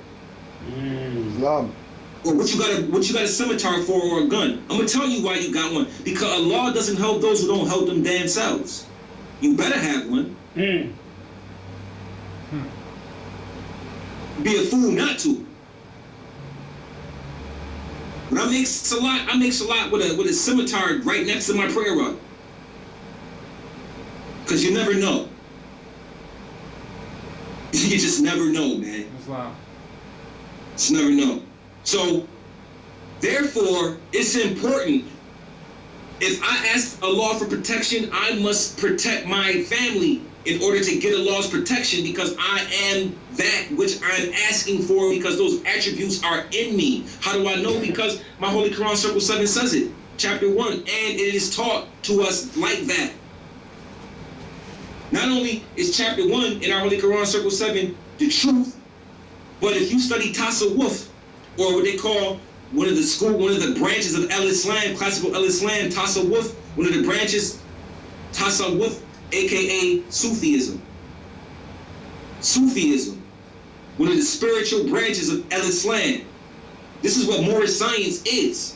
E: Islam.
D: Or what you got a scimitar for or a gun? I'm gonna tell you why you got one. Because Allah doesn't help those who don't help them damn selves. You better have one. Be a fool not to. When I make salat with a scimitar right next to my prayer rug. Cause you never know. You just never know, man.
C: Islam.
D: Just never know. So, therefore, it's important. If I ask Allah for protection, I must protect my family in order to get Allah's protection because I am that which I'm asking for because those attributes are in me. How do I know? Because my Holy Quran Circle 7 says it. Chapter 1. And it is taught to us like that. Not only is chapter 1 in our Holy Quran Circle 7 the truth, but if you study Tasawwuf, or what they call one of the branches of Al-Islam, classical Al-Islam, Tasawwuf, one of the branches, Tasawwuf, aka Sufism. Sufism, one of the spiritual branches of Al-Islam. This is what Moorish science is.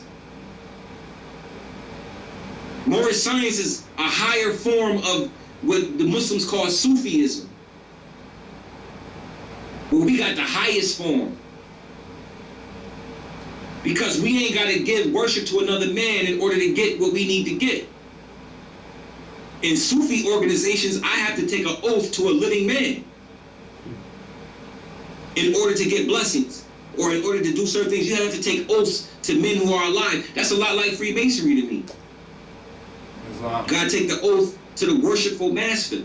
D: Moorish science is a higher form of what the Muslims call Sufism. But we got the highest form. Because we ain't got to give worship to another man in order to get what we need to get. In Sufi organizations, I have to take an oath to a living man in order to get blessings. Or in order to do certain things, you have to take oaths to men who are alive. That's a lot like Freemasonry to me.
C: Islam.
D: Gotta take the oath to the worshipful master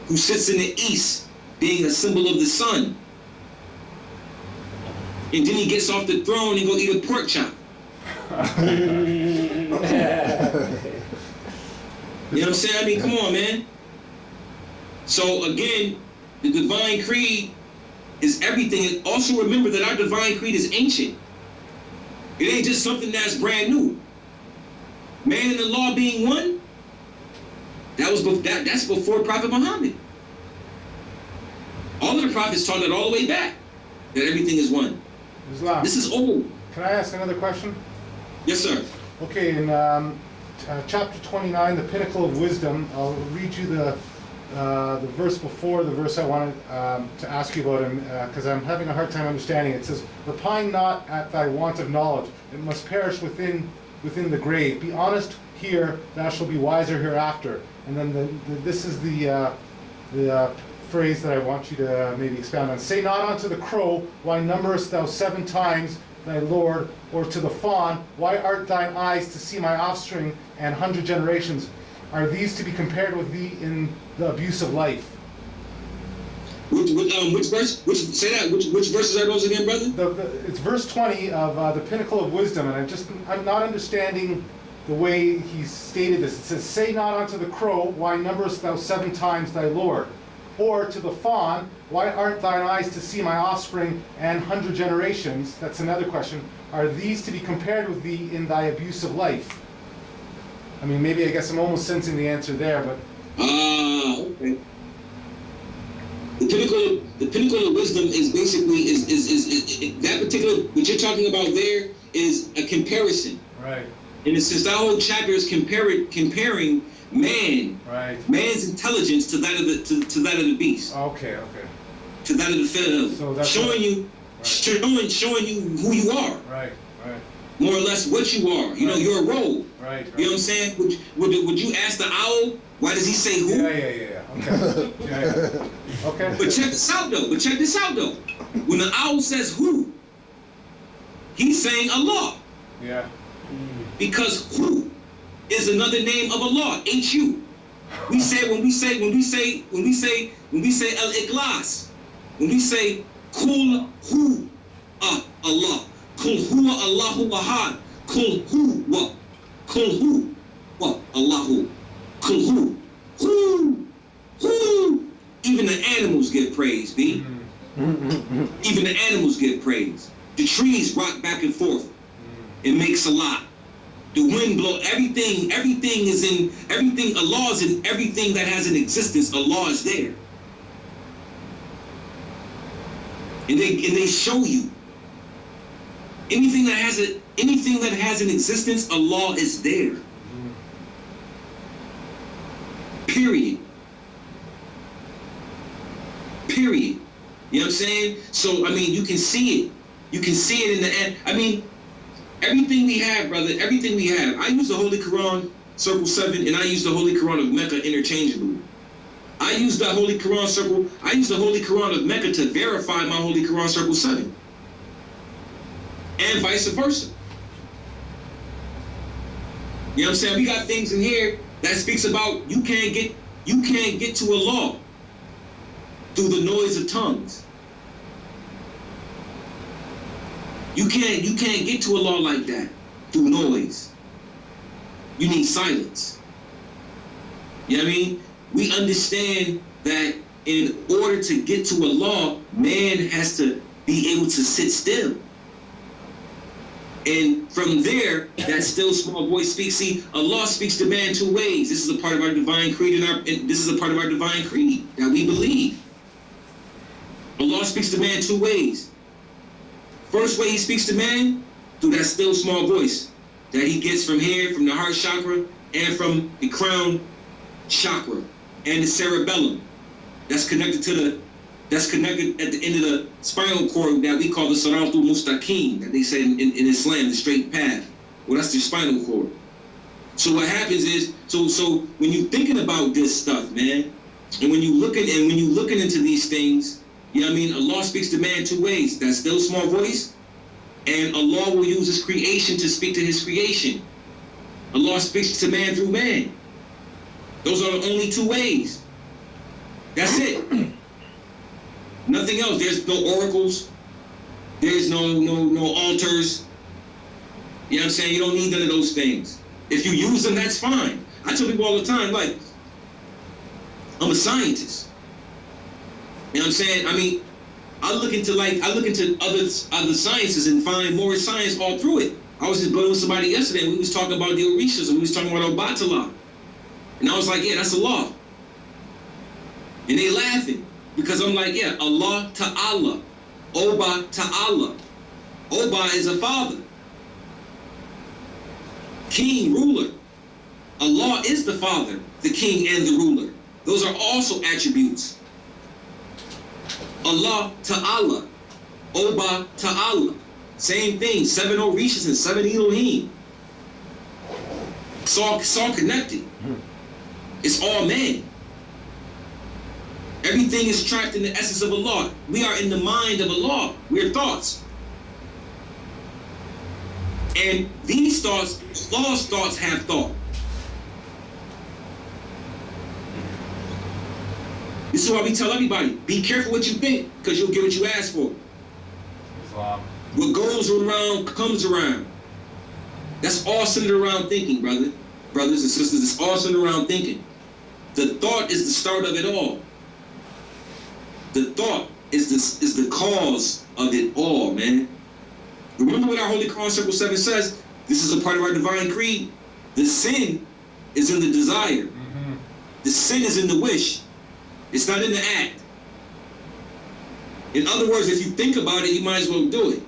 D: who sits in the east, being a symbol of the sun. And then he gets off the throne and go eat a pork chop. You know what I'm saying? I mean, come on, man. So again, the divine creed is everything. And also remember that our divine creed is ancient. It ain't just something that's brand new. Man and the law being one, that's before Prophet Muhammad. All of the prophets taught it all the way back, that everything is one.
C: Islam.
D: This is old.
C: Can I ask another question?
D: Yes, sir.
C: Okay, in chapter 29, the pinnacle of wisdom, I'll read you the verse before the verse I wanted to ask you about, because I'm having a hard time understanding. It says, "Repine not at thy want of knowledge; it must perish within the grave. Be honest here; thou shalt be wiser hereafter." And then this is the phrase that I want you to maybe expound on. "Say not unto the crow, why numberest thou 7 times thy Lord, or to the fawn, why art thine eyes to see my offspring and 100 generations? Are these to be compared with thee in the abuse of life?"
D: Which verse? Which verses are those again, brother?
C: It's verse 20 of the pinnacle of wisdom, and I'm not understanding the way he stated this. It says, "Say not unto the crow, why numberest thou 7 times thy Lord? Or to the fawn, why aren't thine eyes to see my offspring and 100 generations?" That's another question. "Are these to be compared with thee in thy abuse of life?" I mean, maybe I guess I'm almost sensing the answer there, but...
D: Okay. The pinnacle of wisdom is basically, is that particular, what you're talking about there is a comparison.
C: Right.
D: And it says that whole chapter is comparing man,
C: Right.
D: man's intelligence to that of the beast,
C: Okay.
D: to that of the feather,
C: So that's
D: showing you who you are,
C: Right.
D: more or less what you are. You know, your role.
C: Right.
D: You know what I'm saying? Would you ask the owl? Why does he say who?
C: Yeah. Okay. Yeah. Okay.
D: But check this out though. When the owl says who, he's saying Allah.
C: Yeah.
D: Because who is another name of Allah, H-U. When we say al-ikhlas, when we say Kul hu Allah. Kul huwa Allahu ahad. Kul huwa. Kul hu wa Allahu. Kul hu. Hu. Even the animals get praise, B. Even the animals get praise. The trees rock back and forth. It makes a lot. The wind blow, everything is in, everything, Allah is in everything that has an existence, Allah is there. And they show you. Anything that has an existence, Allah is there. Period. Period. You know what I'm saying? So, I mean, you can see it. You can see it in the end. I mean, everything we have, brother, everything we have. I use the Holy Quran, Circle 7, and I use the Holy Quran of Mecca interchangeably. I use the Holy Quran of Mecca to verify my Holy Quran, Circle 7. And vice versa. You know what I'm saying? We got things in here that speaks about you can't get to Allah through the noise of tongues. You can't get to Allah like that through noise. You need silence. You know what I mean? We understand that in order to get to Allah, man has to be able to sit still. And from there, that still small voice speaks. See, Allah speaks to man two ways. This is a part of our divine creed, and this is a part of our divine creed that we believe. Allah speaks to man two ways. First way he speaks to man, through that still small voice that he gets from here, from the heart chakra, and from the crown chakra, and the cerebellum. That's connected at the end of the spinal cord that we call the Siratul Mustaqim, that they say in Islam, the straight path. Well, that's the spinal cord. So what happens is, so when you're thinking about this stuff, man, and when you're looking into these things, you know what I mean? Allah speaks to man two ways. That still small voice, and Allah will use His creation to speak to His creation. Allah speaks to man through man. Those are the only two ways. That's it. Nothing else. There's no oracles. There's no altars. You know what I'm saying? You don't need none of those things. If you use them, that's fine. I tell people all the time, like, I'm a scientist. You know what I'm saying? I mean, I look into other sciences and find more science all through it. I was just building with somebody yesterday, and we was talking about the Orishas, and we was talking about Obatala. And I was like, yeah, that's a law. And they laughing, because I'm like, yeah, Allah Ta'ala, Oba Ta'ala. Oba is a father. King, ruler. Allah is the father, the king, and the ruler. Those are also attributes. Allah Ta'ala, Oba Ta'ala. Same thing, 7 Orishas and 7 Elohim. It's all connected. It's all man. Everything is trapped in the essence of Allah. We are in the mind of Allah. We are thoughts. And these thoughts, Allah's thoughts have thought. This is why we tell everybody, be careful what you think, because you'll get what you ask for.
C: Islam.
D: What goes around comes around. That's all centered around thinking, brothers and sisters. It's all centered around thinking. The thought is the start of it all. The thought is the cause of it all, man. Remember what our Holy Quran Circle 7 says? This is a part of our divine creed. The sin is in the desire. Mm-hmm. The sin is in the wish. It's not in the act. In other words, if you think about it, you might as well do it.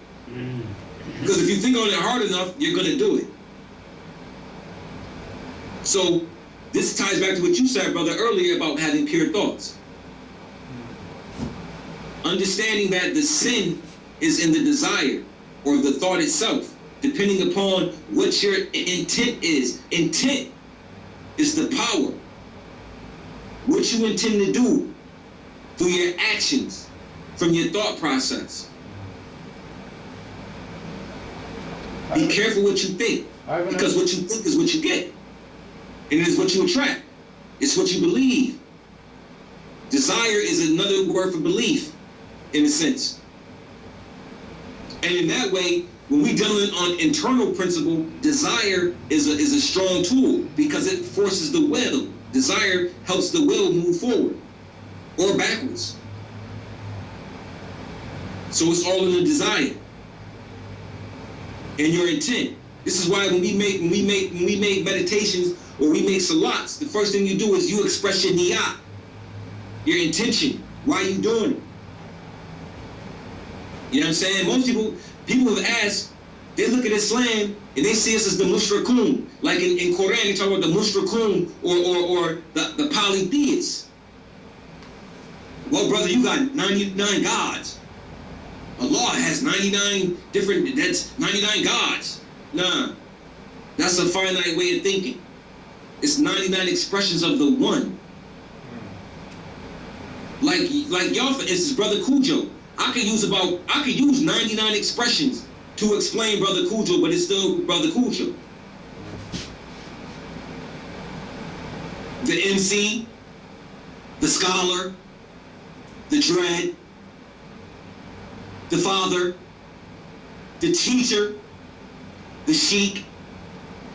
D: Because if you think on it hard enough, you're going to do it. So this ties back to what you said, brother, earlier about having pure thoughts. Understanding that the sin is in the desire or the thought itself, depending upon what your intent is. Intent is the power. What you intend to do through your actions, from your thought process. Be careful what you think, because what you think is what you get. And it is what you attract. It's what you believe. Desire is another word for belief, in a sense. And in that way, when we dealing on internal principle, desire is a strong tool because it forces the will. Desire helps the will move forward or backwards. So it's all in the desire and your intent. This is why when we make meditations or we make salats, the first thing you do is you express your niyat, your intention. Why are you doing it? You know what I'm saying? Most people have asked, they look at Islam and they see us as the mushrikun. Like in Quran, they talk about the mushrikun or the polytheists. Well, brother, you got 99 gods. Allah has 99 different, that's 99 gods. Nah, that's a finite way of thinking. It's 99 expressions of the one. Like y'all, for instance, Brother Kudjo. I could use 99 expressions to explain Brother Kudjo, but it's still Brother Kudjo. The MC, the scholar, the dread, the father, the teacher, the sheik.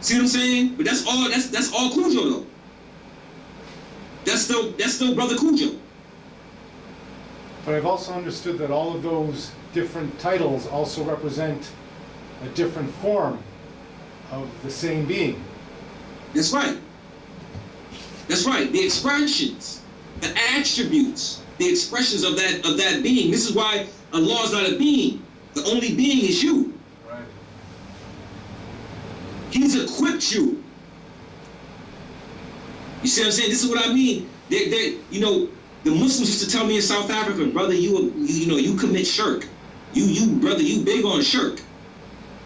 D: See what I'm saying? But that's all Kudjo though. That's still Brother Kudjo.
C: But I've also understood that all of those different titles also represent a different form of the same being.
D: That's right. That's right. The expressions, the attributes, the expressions of that being. This is why Allah is not a being. The only being is you.
C: Right.
D: He's equipped you. You see what I'm saying? This is what I mean. You know, the Muslims used to tell me in South Africa, brother, you commit shirk. Brother, you big on shirk.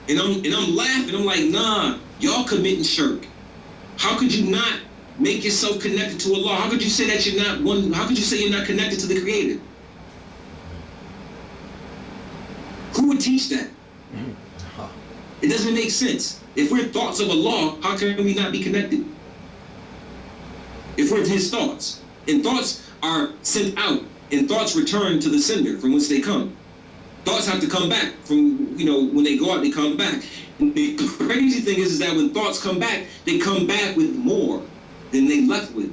D: And I'm laughing. I'm like, nah, y'all committing shirk. How could you not make yourself connected to Allah? How could you say that you're not one? How could you say you're not connected to the Creator? Who would teach that? It doesn't make sense. If we're thoughts of Allah, how can we not be connected? If we're His thoughts, and thoughts are sent out, and thoughts return to the sender from whence they come. Thoughts have to come back from, when they go out, they come back. And the crazy thing is that when thoughts come back, they come back with more than they left with.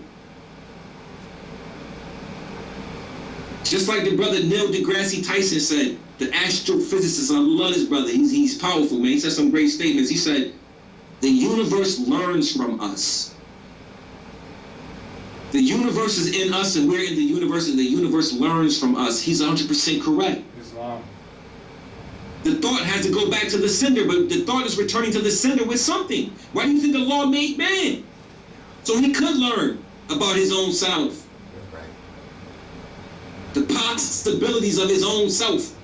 D: Just like the brother Neil deGrasse Tyson said, the astrophysicist, I love this brother, he's powerful, man. He said some great statements. He said, the universe learns from us. The universe is in us and we're in the universe and the universe learns from us. He's 100% correct.
C: Islam.
D: The thought has to go back to the sender, but the thought is returning to the sender with something. Why do you think Allah made man? So he could learn about his own self. The possibilities of his own self,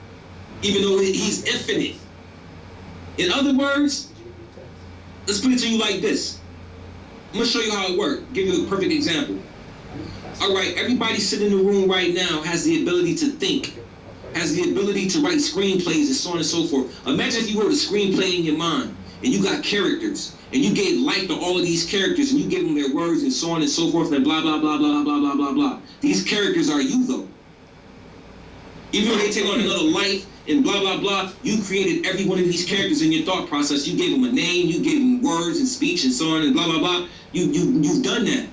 D: even though he's infinite. In other words, let's put it to you like this. I'm going to show you how it works. Give you a perfect example. All right, everybody sitting in the room right now has the ability to think, has the ability to write screenplays and so on and so forth. Imagine if you wrote a screenplay in your mind and you got characters and you gave life to all of these characters and you gave them their words and so on and so forth and blah, blah, blah, blah, blah, blah, blah, blah. These characters are you though. Even though they take on another life and blah, blah, blah, you created every one of these characters in your thought process. You gave them a name, you gave them words and speech and so on and blah, blah, blah. You've done that.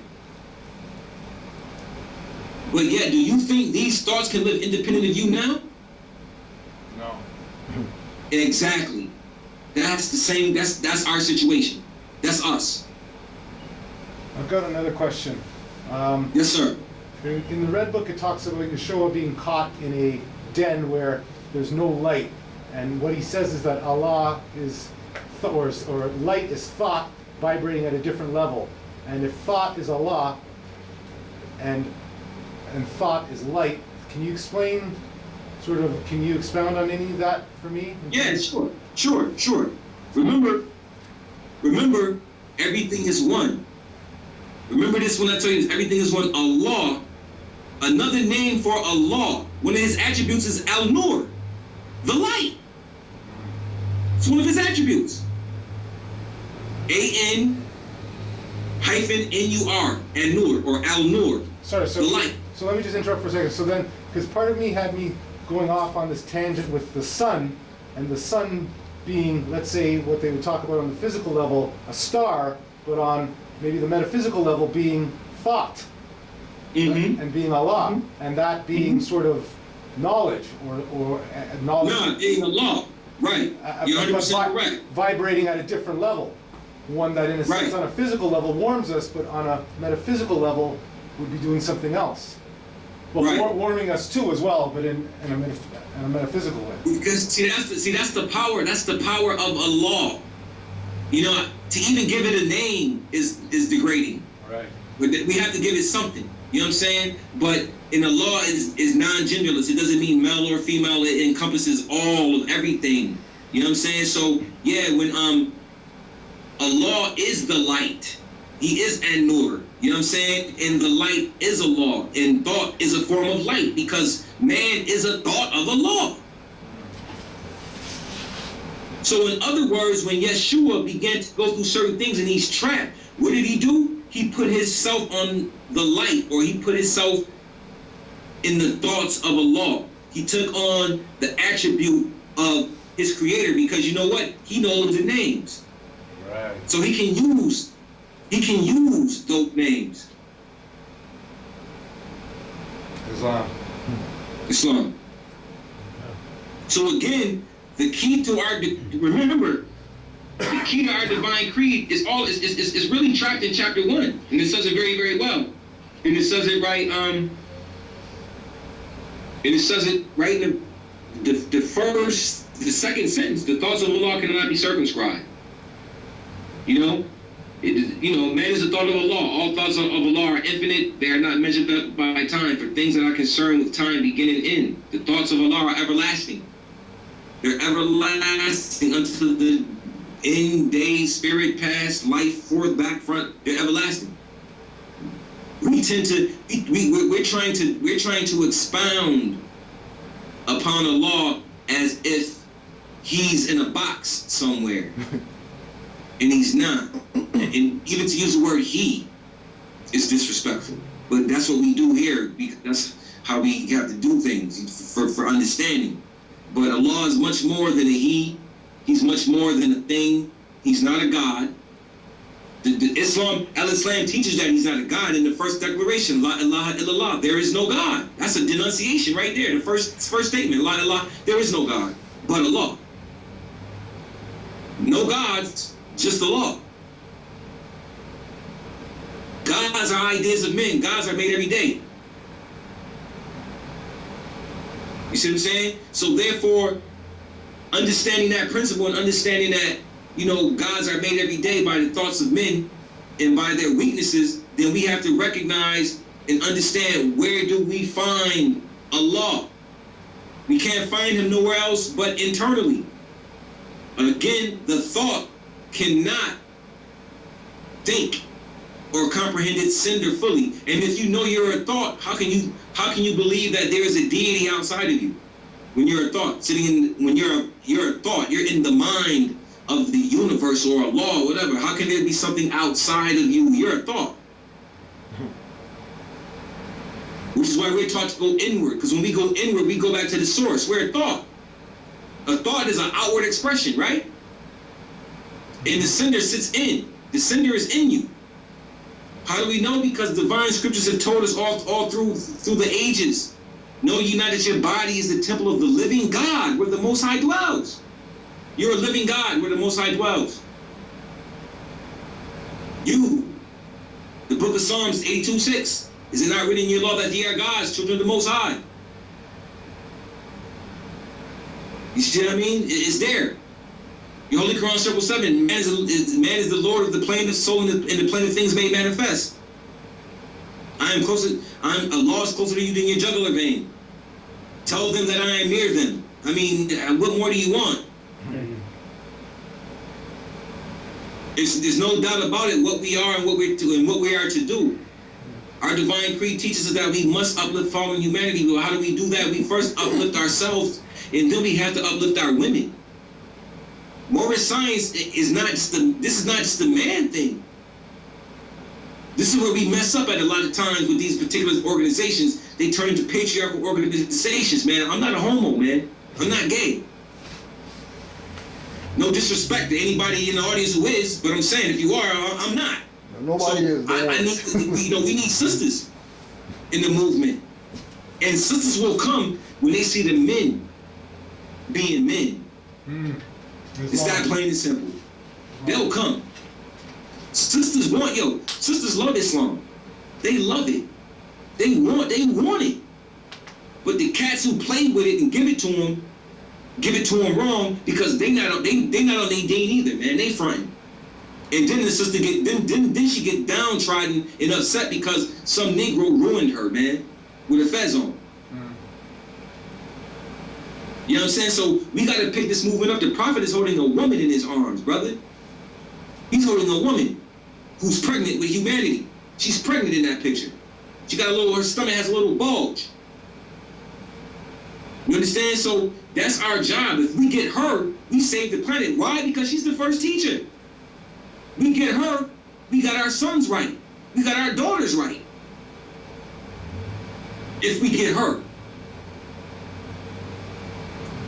D: But yet, do you think these thoughts can live independent of you now?
C: No.
D: Exactly. That's the same, that's our situation. That's us.
C: I've got another question.
D: Yes, sir.
C: In the Red Book, it talks about Yeshua being caught in a den where there's no light. And what he says is that Allah is, or light is thought vibrating at a different level. And if thought is Allah, and thought is light, can you explain, can you expound on any of that for me?
D: Yeah, sure. Remember, everything is one. Remember this when I tell you this, everything is one. Allah, another name for Allah, one of his attributes is Al-Nur, the light. It's one of his attributes. A-N-N-U-R, An-Nur, or Al-Nur, the light.
C: So let me just interrupt for a second. So then, because part of me had me going off on this tangent with the sun, and the sun being, let's say, what they would talk about on the physical level, a star, but on maybe the metaphysical level being thought, and being Allah, and that being sort of knowledge, or knowledge.
D: No, being Allah, right. You're 100% correct.
C: Vibrating at a different level. One that, in a sense, on a physical level warms us, but on a metaphysical level would be doing something else. Well, warming us too as well, but in a metaphysical way.
D: Because that's the power. That's the power of Allah. You know, to even give it a name is degrading.
C: Right.
D: We have to give it something. You know what I'm saying? But in Allah is non-genderless. It doesn't mean male or female. It encompasses all of everything. You know what I'm saying? So yeah, when Allah is the light. He is An-Nur. You know what I'm saying? And the light is Allah. And thought is a form of light because man is a thought of Allah. So in other words, when Yeshua began to go through certain things and he's trapped, what did he do? He put himself on the light, or he put himself in the thoughts of Allah. He took on the attribute of his creator because you know what? He knows the names.
C: Right.
D: So he can use those names. Islam. So again, the key to our remember, the key to our divine creed is really trapped in chapter 1, and it says it very, very well. And it says it right. And it says it right in the second sentence. The thoughts of Allah cannot be circumscribed. You know, man is the thought of Allah. All thoughts of Allah are infinite. They are not measured up by time for things that are concerned with time, beginning and end. The thoughts of Allah are everlasting. They're everlasting unto the end, day, spirit, past, life, forth, back, front. They're everlasting. We tend to we're trying to expound upon Allah as if he's in a box somewhere. And he's not. And even to use the word he is disrespectful. But that's what we do here, because that's how we have to do things for understanding. But Allah is much more than a he. He's much more than a thing. He's not a God. Islam teaches that he's not a God in the first declaration, La ilaha illallah, there is no God. That's a denunciation right there, the first statement, La ilaha, there is no God but Allah. No gods, just Allah. Gods are ideas of men. Gods are made every day. You see what I'm saying? So therefore, understanding that principle and understanding that, you know, gods are made every day by the thoughts of men and by their weaknesses, then we have to recognize and understand, where do we find Allah? We can't find him nowhere else but internally. Again, the thought cannot think or comprehend its sender fully. And if you know you're a thought, how can you believe that there is a deity outside of you? When you're a thought, when you're a thought, you're in the mind of the universe or Allah or whatever. How can there be something outside of you? You're a thought. Which is why we're taught to go inward, because when we go inward, we go back to the source. We're a thought. A thought is an outward expression, right? And the sender sits in. The sender is in you. How do we know? Because divine scriptures have told us all through the ages. Know ye not that your body is the temple of the living God, where the Most High dwells. You're a living God, where the Most High dwells. You, the book of Psalms 82:6. Is it not written in your law that ye are gods, children of the Most High? You see what I mean? It's there. Your Holy Quran, Circle 7. Man is the Lord of the plane of soul and the plane of things made manifest. Allah is closer to you than your jugular vein. Tell them that I am near them. I mean, what more do you want? There's no doubt about it, what we are and what we're doing, what we are to do. Our divine creed teaches us that we must uplift fallen humanity. Well, how do we do that? We first uplift ourselves, and then we have to uplift our women. Moorish science is not just the man thing. This is where we mess up at a lot of times with these particular organizations. They turn into patriarchal organizations, man. I'm not a homo, man. I'm not gay. No disrespect to anybody in the audience who is, but I'm saying if you are, I'm not.
E: Nobody is.
D: I need, you know, we need sisters in the movement. And sisters will come when they see the men being men. It's that plain and simple. They'll come. Sisters sisters love Islam. They love it. They want it. But the cats who play with it and give it to them wrong because they not on their deen either, man. They fronting. And then the sister then she get downtrodden and upset because some Negro ruined her, man, with a fez on. You know what I'm saying? So we got to pick this movement up. The prophet is holding a woman in his arms, brother. He's holding a woman who's pregnant with humanity. She's pregnant in that picture. She got her stomach has a little bulge. You understand? So that's our job. If we get her, we save the planet. Why? Because she's the first teacher. We get her, we got our sons right. We got our daughters right. If we get her.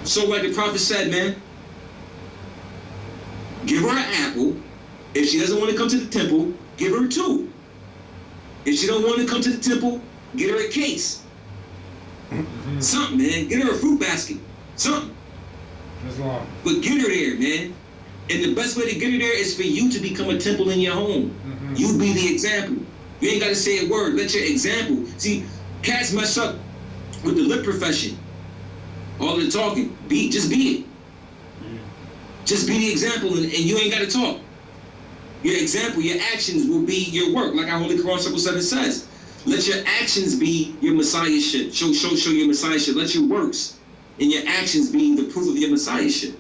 D: So like the prophet said, man, give her an apple. If she doesn't want to come to the temple, give her 2. If she don't want to come to the temple, get her a case. Something, man. Get her a fruit basket. Something.
C: Islam.
D: But get her there, man. And the best way to get her there is for you to become a temple in your home. You be the example. You ain't got to say a word. Let your example. See, cats mess up with the lip profession. All the talking. Just be it. Just be the example and you ain't got to talk. Your example, your actions will be your work. Like our Holy Quran Circle 7 says. Let your actions be your messiahship. Show your messiahship. Let your works and your actions be the proof of your messiahship.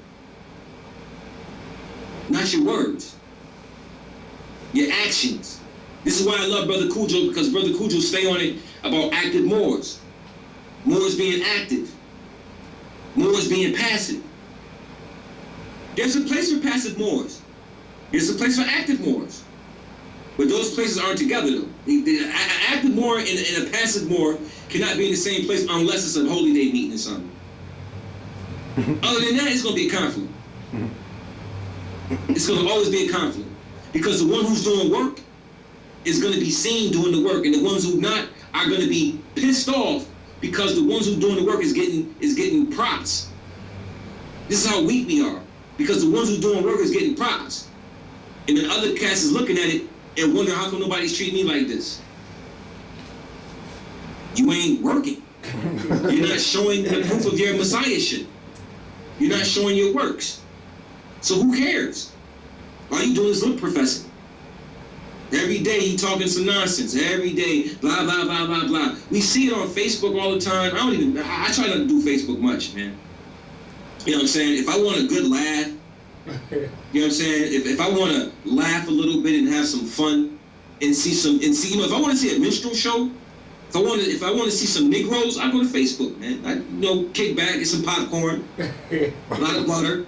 D: Not your words. Your actions. This is why I love Brother Kudjo, because Brother Kudjo stay on it about active Moors. Moors being active. Moors being passive. There's a place for passive Moors. There's a place for active Moors. But those places aren't together though. The active Moor and a passive Moor cannot be in the same place unless it's a holy day meeting or something. Other than that, it's going to be a conflict. It's going to always be a conflict. Because the one who's doing work is going to be seen doing the work, and the ones who not are going to be pissed off because the ones who doing the work is getting props. This is how weak we are. Because the ones who doing work is getting props. And then other cats is looking at it and wonder how come nobody's treating me like this. You ain't working. You're not showing the proof of your messiahship. You're not showing your works. So who cares? All you doing is lip professing. Every day you talking some nonsense. Every day, blah, blah, blah, blah, blah. We see it on Facebook all the time. I try not to do Facebook much, man. You know what I'm saying? If I want a good laugh, you know what I'm saying? If I want to laugh a little bit and have some fun and see, you know, if I want to see a minstrel show, if I want to see some Negroes, I go to Facebook, man. I kick back, get some popcorn, a lot of butter,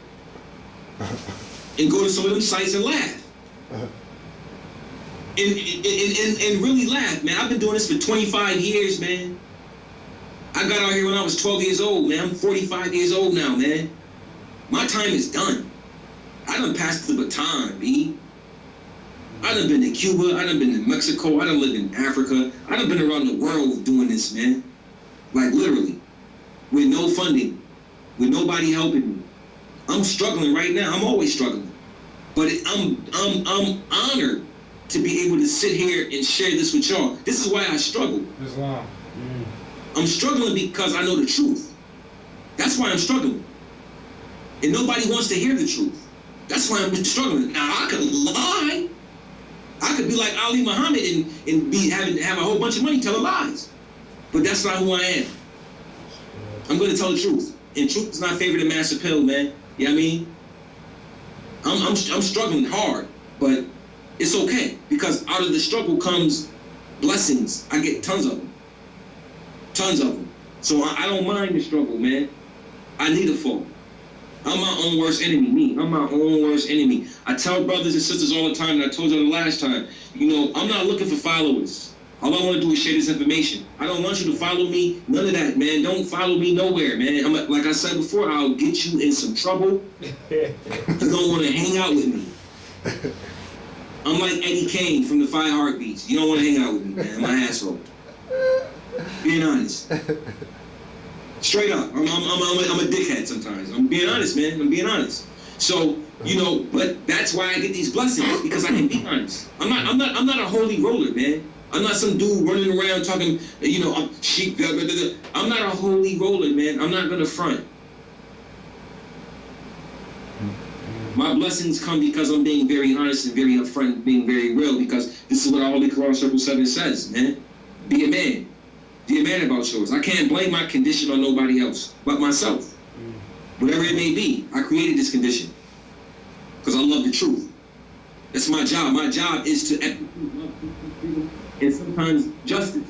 D: and go to some of them sites and laugh. And really laugh, man. I've been doing this for 25 years, man. I got out here when I was 12 years old, man. I'm 45 years old now, man. My time is done. I done passed the baton, B. I done been to Cuba, I done been to Mexico, I done lived in Africa. I done been around the world doing this, man. Like literally. With no funding. With nobody helping me. I'm struggling right now. I'm always struggling. But I'm honored to be able to sit here and share this with y'all. This is why I struggle.
C: Islam.
D: I'm struggling because I know the truth. That's why I'm struggling. And nobody wants to hear the truth. That's why I'm struggling. Now I could lie. I could be like Ali Muhammad and have a whole bunch of money telling lies. But that's not who I am. I'm going to tell the truth. And truth is not favorite of master pill, man. You know what I mean? I'm struggling hard, but it's okay because out of the struggle comes blessings. I get tons of them. Tons of them. So I don't mind the struggle, man. I need a fall. I'm my own worst enemy, me. I'm my own worst enemy. I tell brothers and sisters all the time, and I told you the last time, you know, I'm not looking for followers. All I want to do is share this information. I don't want you to follow me. None of that, man. Don't follow me nowhere, man. Like I said before, I'll get you in some trouble. You don't want to hang out with me. I'm like Eddie Kane from the 5 Heartbeats. You don't want to hang out with me, man. I'm an asshole. Being honest. Straight up. I'm a dickhead sometimes. I'm being honest, man. I'm being honest. So, you know, but that's why I get these blessings, because I can be honest. I'm not a holy roller, man. I'm not some dude running around talking, you know, I'm sheep. Blah, blah, blah, blah. I'm not a holy roller, man. I'm not gonna front. My blessings come because I'm being very honest and very upfront, being very real, because this is what all the Quran Circle 7 says, man. Be a man. Be a man about yours. I can't blame my condition on nobody else but myself. Whatever it may be, I created this condition because I love the truth. That's my job. My job is to execute love, freedom, and sometimes justice.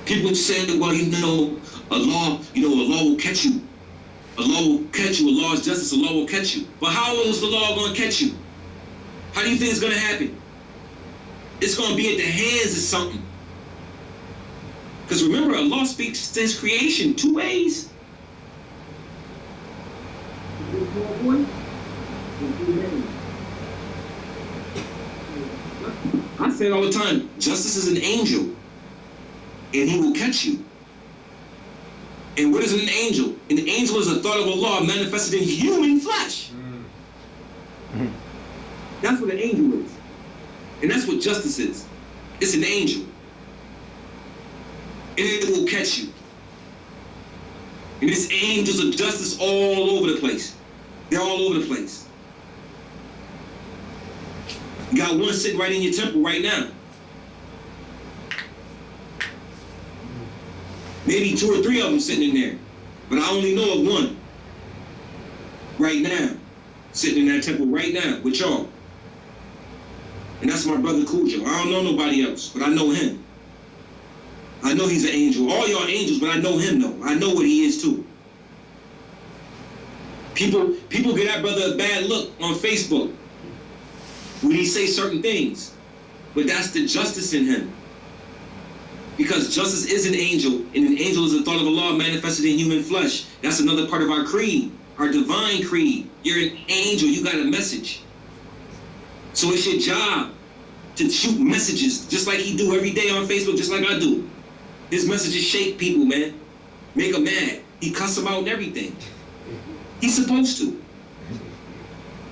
D: People say, well, you know, Allah will catch you. Allah will catch you. Allah is justice. Allah will catch you. But how is the law going to catch you? How do you think it's going to happen? It's going to be at the hands of something. Because remember, Allah speaks to His creation 2 ways. I say it all the time, justice is an angel, and he will catch you. And what is an angel? An angel is a thought of Allah manifested in human flesh. That's what an angel is. And that's what justice is. It's an angel. And it will catch you. And there's angels of justice all over the place. They're all over the place. You got one sitting right in your temple right now. Maybe 2 or 3 of them sitting in there. But I only know of one. Right now. Sitting in that temple right now with y'all. And that's my brother Kudjo. I don't know nobody else, but I know him. I know he's an angel. All y'all angels, but I know him though. I know what he is too. People get that brother a bad look on Facebook when he say certain things. But that's the justice in him. Because justice is an angel, and an angel is a thought of Allah manifested in human flesh. That's another part of our creed, our divine creed. You're an angel, you got a message. So it's your job to shoot messages, just like he do every day on Facebook, just like I do. His messages shake people, man. Make them mad. He cuss them out and everything. He's supposed to.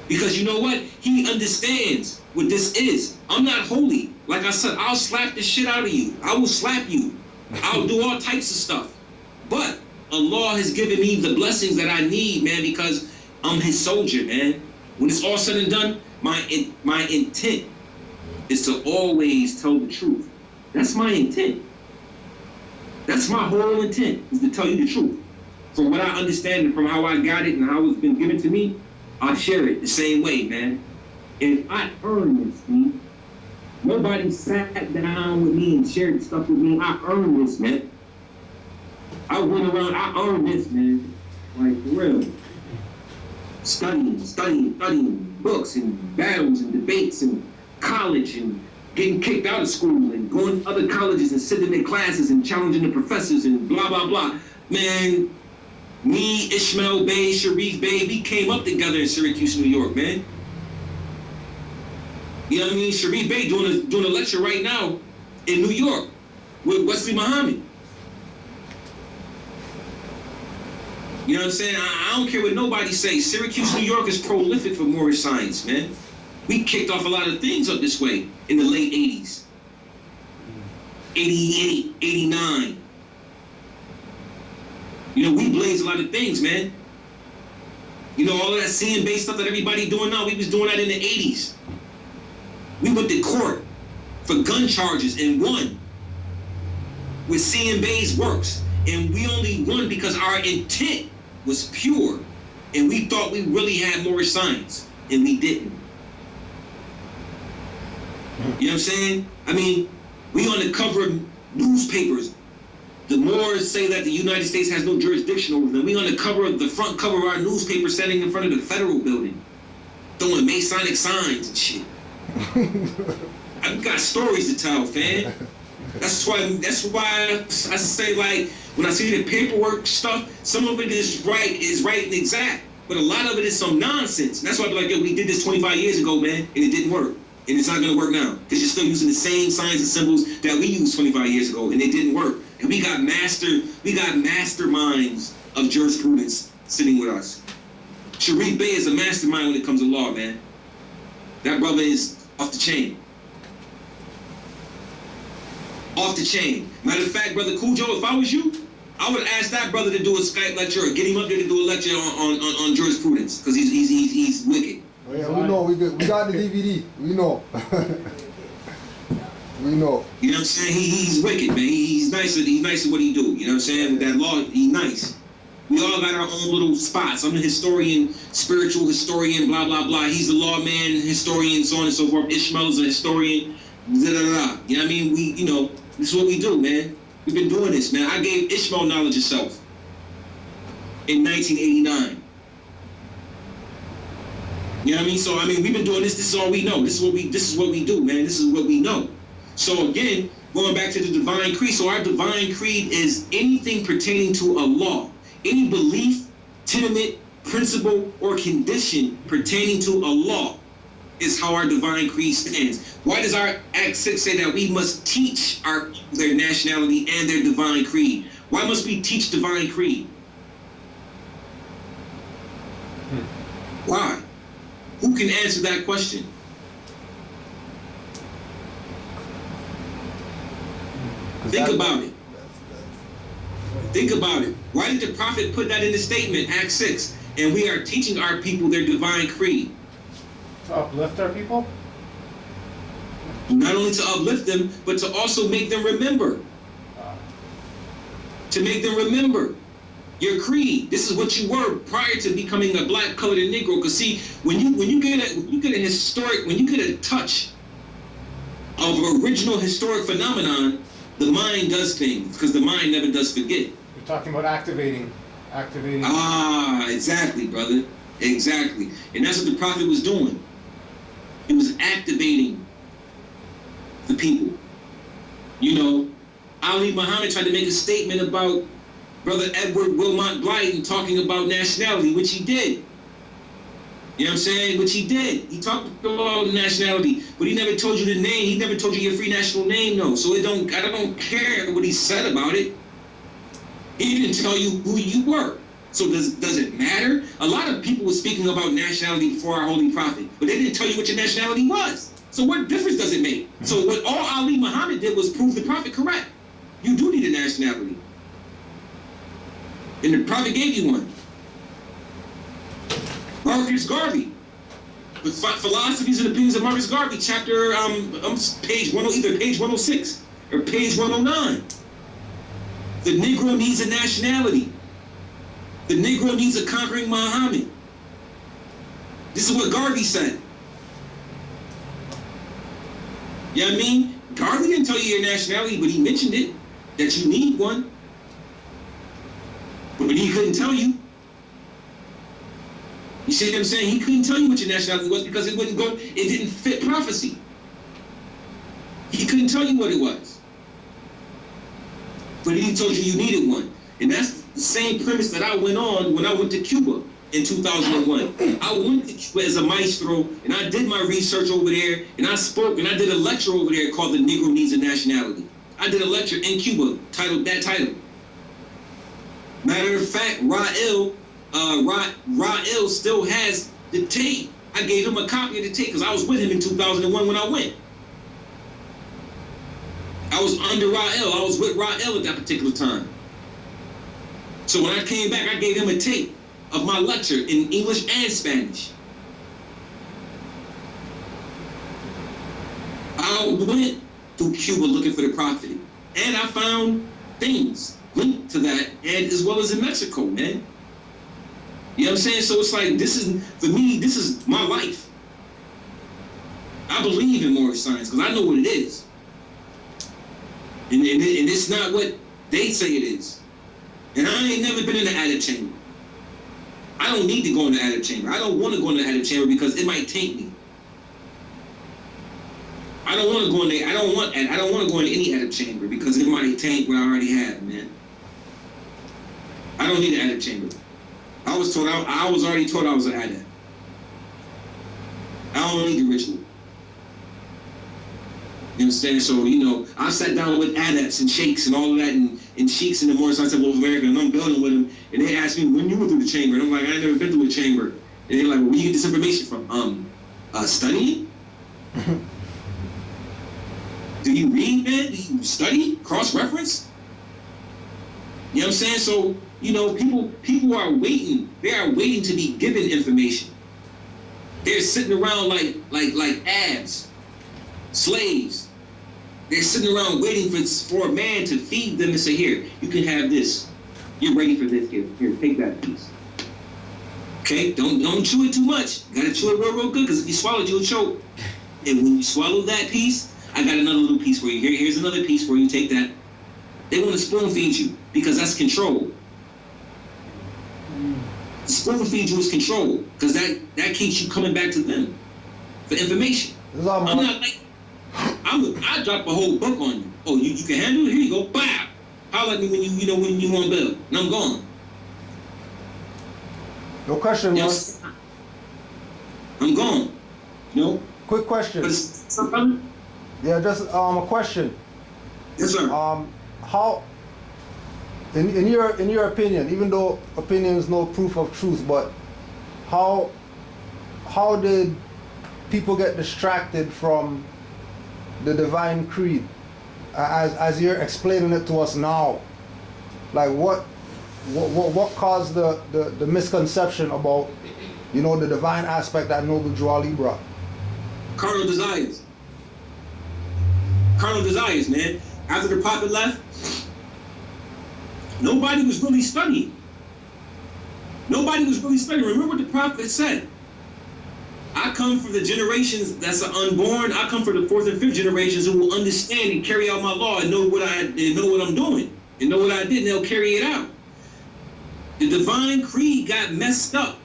D: Because you know what? He understands what this is. I'm not holy. Like I said, I'll slap the shit out of you. I will slap you. I'll do all types of stuff. But Allah has given me the blessings that I need, man, because I'm His soldier, man. When it's all said and done, my intent is to always tell the truth. That's my intent. That's my whole intent, is to tell you the truth. From what I understand and from how I got it and how it's been given to me, I share it the same way, man. And I earned this, man. Nobody sat down with me and shared stuff with me. I earned this, man. I went around, I earned this, man. Like, for real. Studying books and battles and debates and college and getting kicked out of school and going to other colleges and sitting in classes and challenging the professors and blah, blah, blah. Man, me, Ishmael Bey, Sharif Bey, we came up together in Syracuse, New York, man. You know what I mean? Sharif Bey doing a lecture right now in New York with Wesley Muhammad. You know what I'm saying? I don't care what nobody says. Syracuse, New York is prolific for Moorish science, man. We kicked off a lot of things up this way in the late 80s. 88, 89. You know, we blazed a lot of things, man. You know, all of that CN-based stuff that everybody doing now, we was doing that in the 80s. We went to court for gun charges and won with CN-based works. And we only won because our intent was pure. And we thought we really had Moorish science. And we didn't. You know what I'm saying? I mean, we on the cover of newspapers. The Moors say that the United States has no jurisdiction over them. We on the front cover of our newspaper standing in front of the federal building. Throwing Masonic signs and shit. I've got stories to tell, fam. That's why I say, like, when I see the paperwork stuff, some of it is right and exact, but a lot of it is some nonsense. And that's why I be like, yo, we did this 25 years ago, man, and it didn't work. And it's not gonna work now, because you're still using the same signs and symbols that we used 25 years ago, and it didn't work. And we got masterminds of jurisprudence sitting with us. Sharif Bey is a mastermind when it comes to law, man. That brother is off the chain. Off the chain. Matter of fact, Brother Kudjo, if I was you, I would ask that brother to do a Skype lecture or get him up there to do a lecture on jurisprudence, because he's wicked.
A: Oh yeah, we know. We got the DVD. We know. We know.
D: You know what I'm saying? He's wicked, man. He's nice at what he do. You know what I'm saying? That law, he's nice. We all got our own little spots. I'm a historian, spiritual historian, blah, blah, blah. He's a lawman, historian, so on and so forth. Ishmael's a historian, da, da, da. You know what I mean? This is what we do, man. We've been doing this, man. I gave Ishmael knowledge of self in 1989. You know what I mean? So, we've been doing this. This is all we know. This is what we do, man. This is what we know. So, again, going back to the divine creed. So, our divine creed is anything pertaining to a law. Any belief, tenement, principle, or condition pertaining to a law is how our divine creed stands. Why does our Act 6 say that we must teach their nationality and their divine creed? Why must we teach divine creed? Why? Who can answer that question? Think about it. Think about it. Why did the prophet put that in the statement, Act 6? And we are teaching our people their divine creed.
C: To uplift our people?
D: Not only to uplift them, but to also make them remember. To make them remember your creed. This is what you were prior to becoming a black, colored, and Negro. Because see, when you get a touch of original historic phenomenon, the mind does things, because the mind never does forget.
C: You're talking about activating.
D: Ah, exactly, brother. Exactly. And that's what the prophet was doing. He was activating the people. You know, Ali Muhammad tried to make a statement about Brother Edward Wilmot Blyton talking about nationality, which he did. You know what I'm saying? Which he did. He talked about nationality, but he never told you the name. He never told you your free national name, though. So I don't care what he said about it. He didn't tell you who you were. So does it matter? A lot of people were speaking about nationality before our Holy Prophet, but they didn't tell you what your nationality was. So what difference does it make? So what all Ali Muhammad did was prove the Prophet correct. You do need a nationality. And the Prophet gave you one. Marcus Garvey, with Philosophies and Opinions of Marcus Garvey, chapter page 106 or page 109. The Negro needs a nationality. The Negro needs a conquering Muhammad. This is what Garvey said. You know what I mean? Garvey didn't tell you your nationality, but he mentioned it, that you need one. But he couldn't tell you. You see what I'm saying? He couldn't tell you what your nationality was because it didn't fit prophecy. He couldn't tell you what it was. But he told you needed one. And that's the same premise that I went on when I went to Cuba in 2001. I went to Cuba as a maestro, and I did my research over there, and I spoke, and I did a lecture over there called The Negro Needs a Nationality. I did a lecture in Cuba titled that title. Matter of fact, Rael still has the tape. I gave him a copy of the tape because I was with him in 2001 when I went. I was under Rael. I was with Rael at that particular time. So when I came back, I gave him a tape of my lecture in English and Spanish. I went to Cuba looking for the prophet, and I found things linked to that, and as well as in Mexico, man. You know what I'm saying? So it's like, for me, this is my life. I believe in Moorish science because I know what it is. And it's not what they say it is. And I ain't never been in the attic chamber. I don't need to go in the attic chamber. I don't want to go in the attic chamber because it might taint me. I don't want to go in there. I don't want to go in any edit chamber because it might taint what I already have, man. I don't need an edit chamber. I was already told I was an adept. I don't need the ritual. You understand? So, I sat down with adepts and sheikhs and all of that and sheikhs in the Moorish Movement of America, and I'm building with them, and they asked me, when you went through the chamber? And I'm like, I ain't never been through a chamber. And they're like, well, where you get this information from? Studying? Do you read, man? Do you study? Cross-reference? You know what I'm saying? So, people are waiting. They are waiting to be given information. They're sitting around like abs, slaves. They're sitting around waiting for a man to feed them and say, here, you can have this. You're ready for this. Here, take that piece. Okay, don't chew it too much. You gotta chew it real good, because if you swallow it, you'll choke. And when you swallow that piece, I got another little piece for you. Here's another piece for you. Take that. They want to spoon feed you because that's control. Spoon feed you is control, because that keeps you coming back to them for information. I'm not like I drop a whole book on you. Oh, you can handle it? Here you go. Bam! Holler at me when you want to build, and I'm gone.
E: No question,
D: yes. I'm gone.
E: Quick question. Yeah, just a question.
D: Yes, sir.
E: How, in your opinion, even though opinion is no proof of truth, but how did people get distracted from the divine creed as you're explaining it to us now? Like what caused the misconception about the divine aspect that Noble Drew Ali brought?
D: Carnal desires. Carnal desires, man. After the prophet left, nobody was really studying. Nobody was really studying. Remember what the prophet said. I come from the generations that's unborn. I come from the fourth and fifth generations who will understand and carry out my law and know what I'm doing and know what I did, and they'll carry it out. The divine creed got messed up.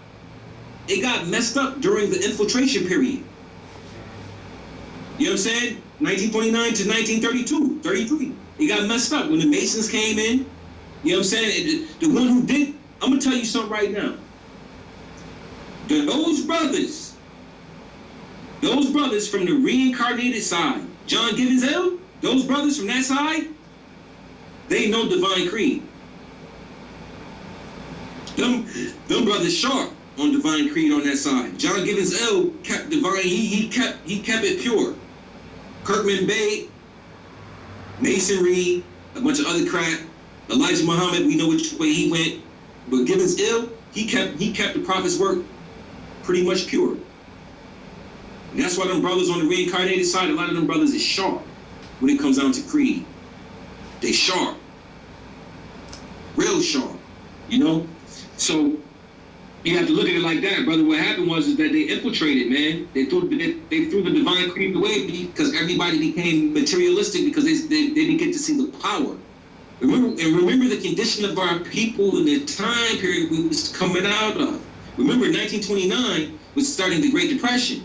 D: It got messed up during the infiltration period. You know what I'm saying? 1929 to 1932, 33. It got messed up when the Masons came in. You know what I'm saying? The one who did, I'm going to tell you something right now. Those brothers from the reincarnated side, John Gibbons L, those brothers from that side, they know divine creed. Them brothers sharp on divine creed on that side. John Gibbons L kept divine, he kept it pure. Kirkman Bey, Masonry, a bunch of other crap. Elijah Muhammad, we know which way he went. But Gibbons L, he kept the prophet's work pretty much pure. And that's why them brothers on the reincarnated side, a lot of them brothers is sharp when it comes down to creed. They sharp. Real sharp. So you have to look at it like that, brother. What happened was that they infiltrated, man. They threw the divine creed away because everybody became materialistic because they didn't get to see the power. Remember the condition of our people in the time period we was coming out of. Remember, 1929 was starting the Great Depression.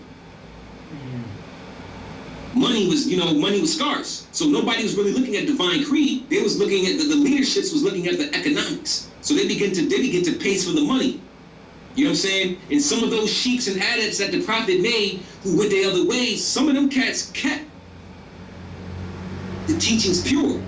D: Money was scarce. So nobody was really looking at divine creed. They was looking at the leaderships was looking at the economics. So they begin to pace for the money. You know what I'm saying? And some of those sheiks and adepts that the prophet made who went the other way, some of them cats kept the teachings pure.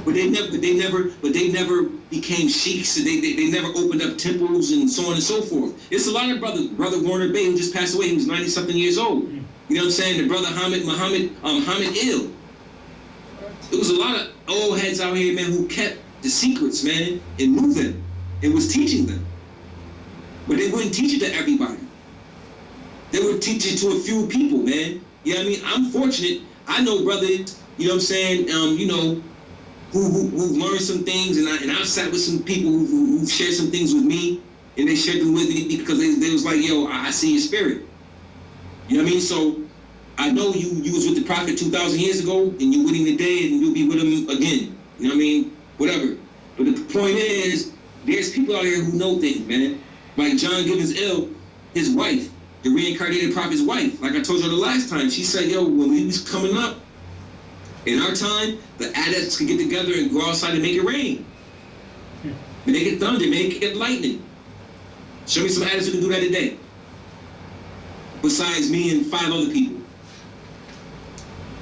D: But they never became sheiks, and they never opened up temples and so on and so forth. It's a lot of brothers. Brother Warner Bey, who just passed away, he was 90-something years old. You know what I'm saying? The brother Hamid Il. There was a lot of old heads out here, man, who kept the secrets, man, and knew them, and was teaching them. But they wouldn't teach it to everybody. They would teach it to a few people, man. You know what I mean? I'm fortunate. I know brothers, you know what I'm saying, who learned some things, and I've sat with some people who shared some things with me, and they shared them with me because they was like, yo, I see your spirit. You know what I mean? So I know you was with the prophet 2,000 years ago, and you're with him today, and you'll be with him again. You know what I mean? Whatever. But the point is, there's people out here who know things, man. Like John Gibbons L, his wife, the reincarnated prophet's wife. Like I told you the last time, she said, yo, when we was coming up, in our time, the adepts could get together and go outside and make it rain. Make it thunder, make it lightning. Show me some adepts who can do that today. Besides me and 5 other people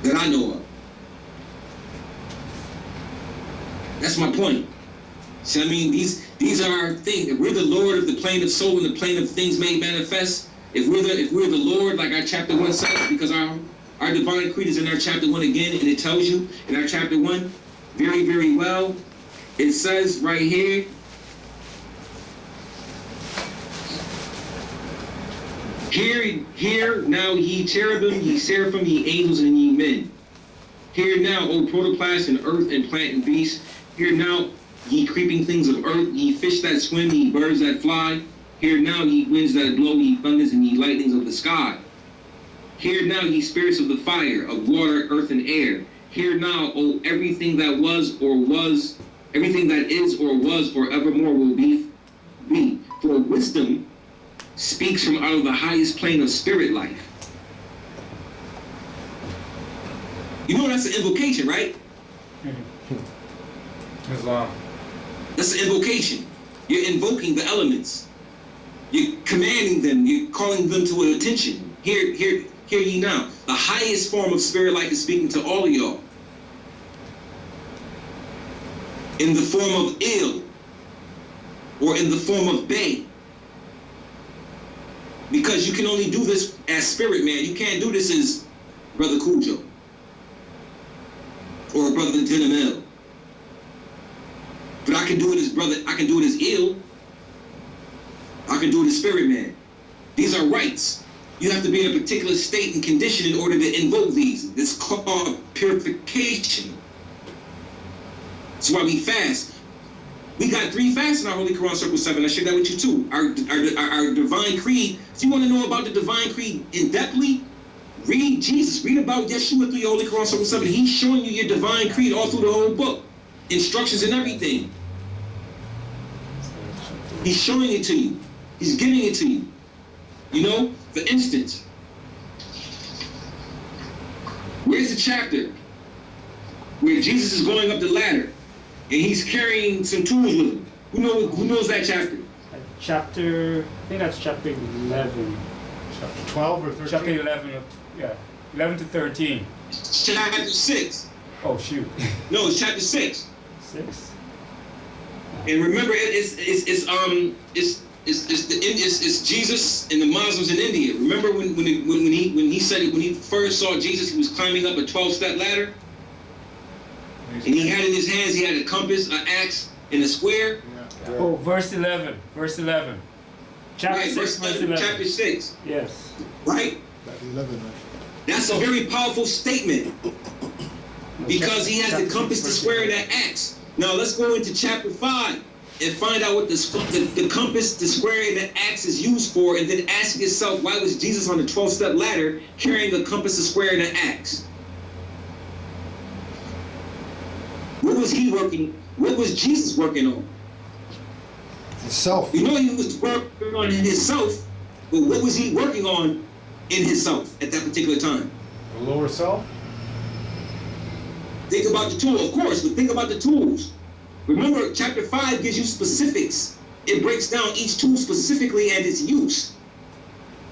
D: that I know of. That's my point. See, I mean, these are our things. If we're the Lord of the plane of soul and the plane of things made manifest, if we're the Lord, like our chapter 1 says, because our divine creed is in our chapter 1 again, and it tells you in our chapter 1 very, very well. It says right here, Hear now ye cherubim, ye seraphim, ye angels, and ye men. Hear now, O protoplasm and earth and plant and beast. Hear now, ye creeping things of earth, ye fish that swim, ye birds that fly. Hear now, ye winds that blow, ye thunders, and ye lightnings of the sky. Hear now, ye spirits of the fire, of water, earth, and air. Hear now, O everything that was, everything that is or was or evermore will be. For wisdom speaks from out of the highest plane of spirit life. You know that's an invocation, right?
C: Islam.
D: That's an invocation. You're invoking the elements. You're commanding them. You're calling them to attention. Hear ye now. The highest form of spirit life is speaking to all of y'all. In the form of ill, or in the form of bay. Because you can only do this as spirit man. You can't do this as Brother Kudjo. Or Brother Denham El. But I can do it as brother, I can do it as ill. I can do it as spirit man. These are rights. You have to be in a particular state and condition in order to invoke these. It's called purification. That's why we fast. We got 3 fasts in our Holy Quran Circle 7. I shared that with you too. Our divine creed. If you want to know about the divine creed in depthly, read Jesus. Read about Yeshua through your Holy Quran Circle 7. He's showing you your divine creed all through the whole book. Instructions and everything. He's showing it to you. He's giving it to you. You know, for instance, where's the chapter where Jesus is going up the ladder and he's carrying some tools with him? Who knows that chapter?
B: Chapter, I think that's chapter 11.
C: Chapter 12 or 13?
B: Chapter 11, yeah. 11 to 13.
D: Chapter 6.
B: Oh, shoot.
D: No, it's chapter 6.
B: 6?
D: And remember, it's Jesus and the Muslims in India. Remember when he said it, when he first saw Jesus, he was climbing up a 12-step ladder, and he had in his hands, he had a compass, an axe, and a square.
C: Yeah.
B: Oh, verse 11. Verse 11. Chapter
D: Right,
B: 6, verse 11.
D: Chapter 6.
B: Yes.
D: Right?
A: Chapter 11, right?
D: That's a very powerful statement because he has the
B: Chapter
D: compass,
B: 6,
D: the
B: verse
D: square, and
B: 11.
D: the axe. Now let's go into chapter 5 and find out what the compass, the square, and the axe is used for, and then ask yourself, why was Jesus on the 12-step ladder carrying the compass, the square, and the axe? What was he working? What was Jesus working on?
A: Himself.
D: You know he was working on himself, but what was he working on in himself at that particular time?
C: The lower self?
D: Think about the tool, of course, but think about the tools. Remember, chapter 5 gives you specifics. It breaks down each tool specifically and its use.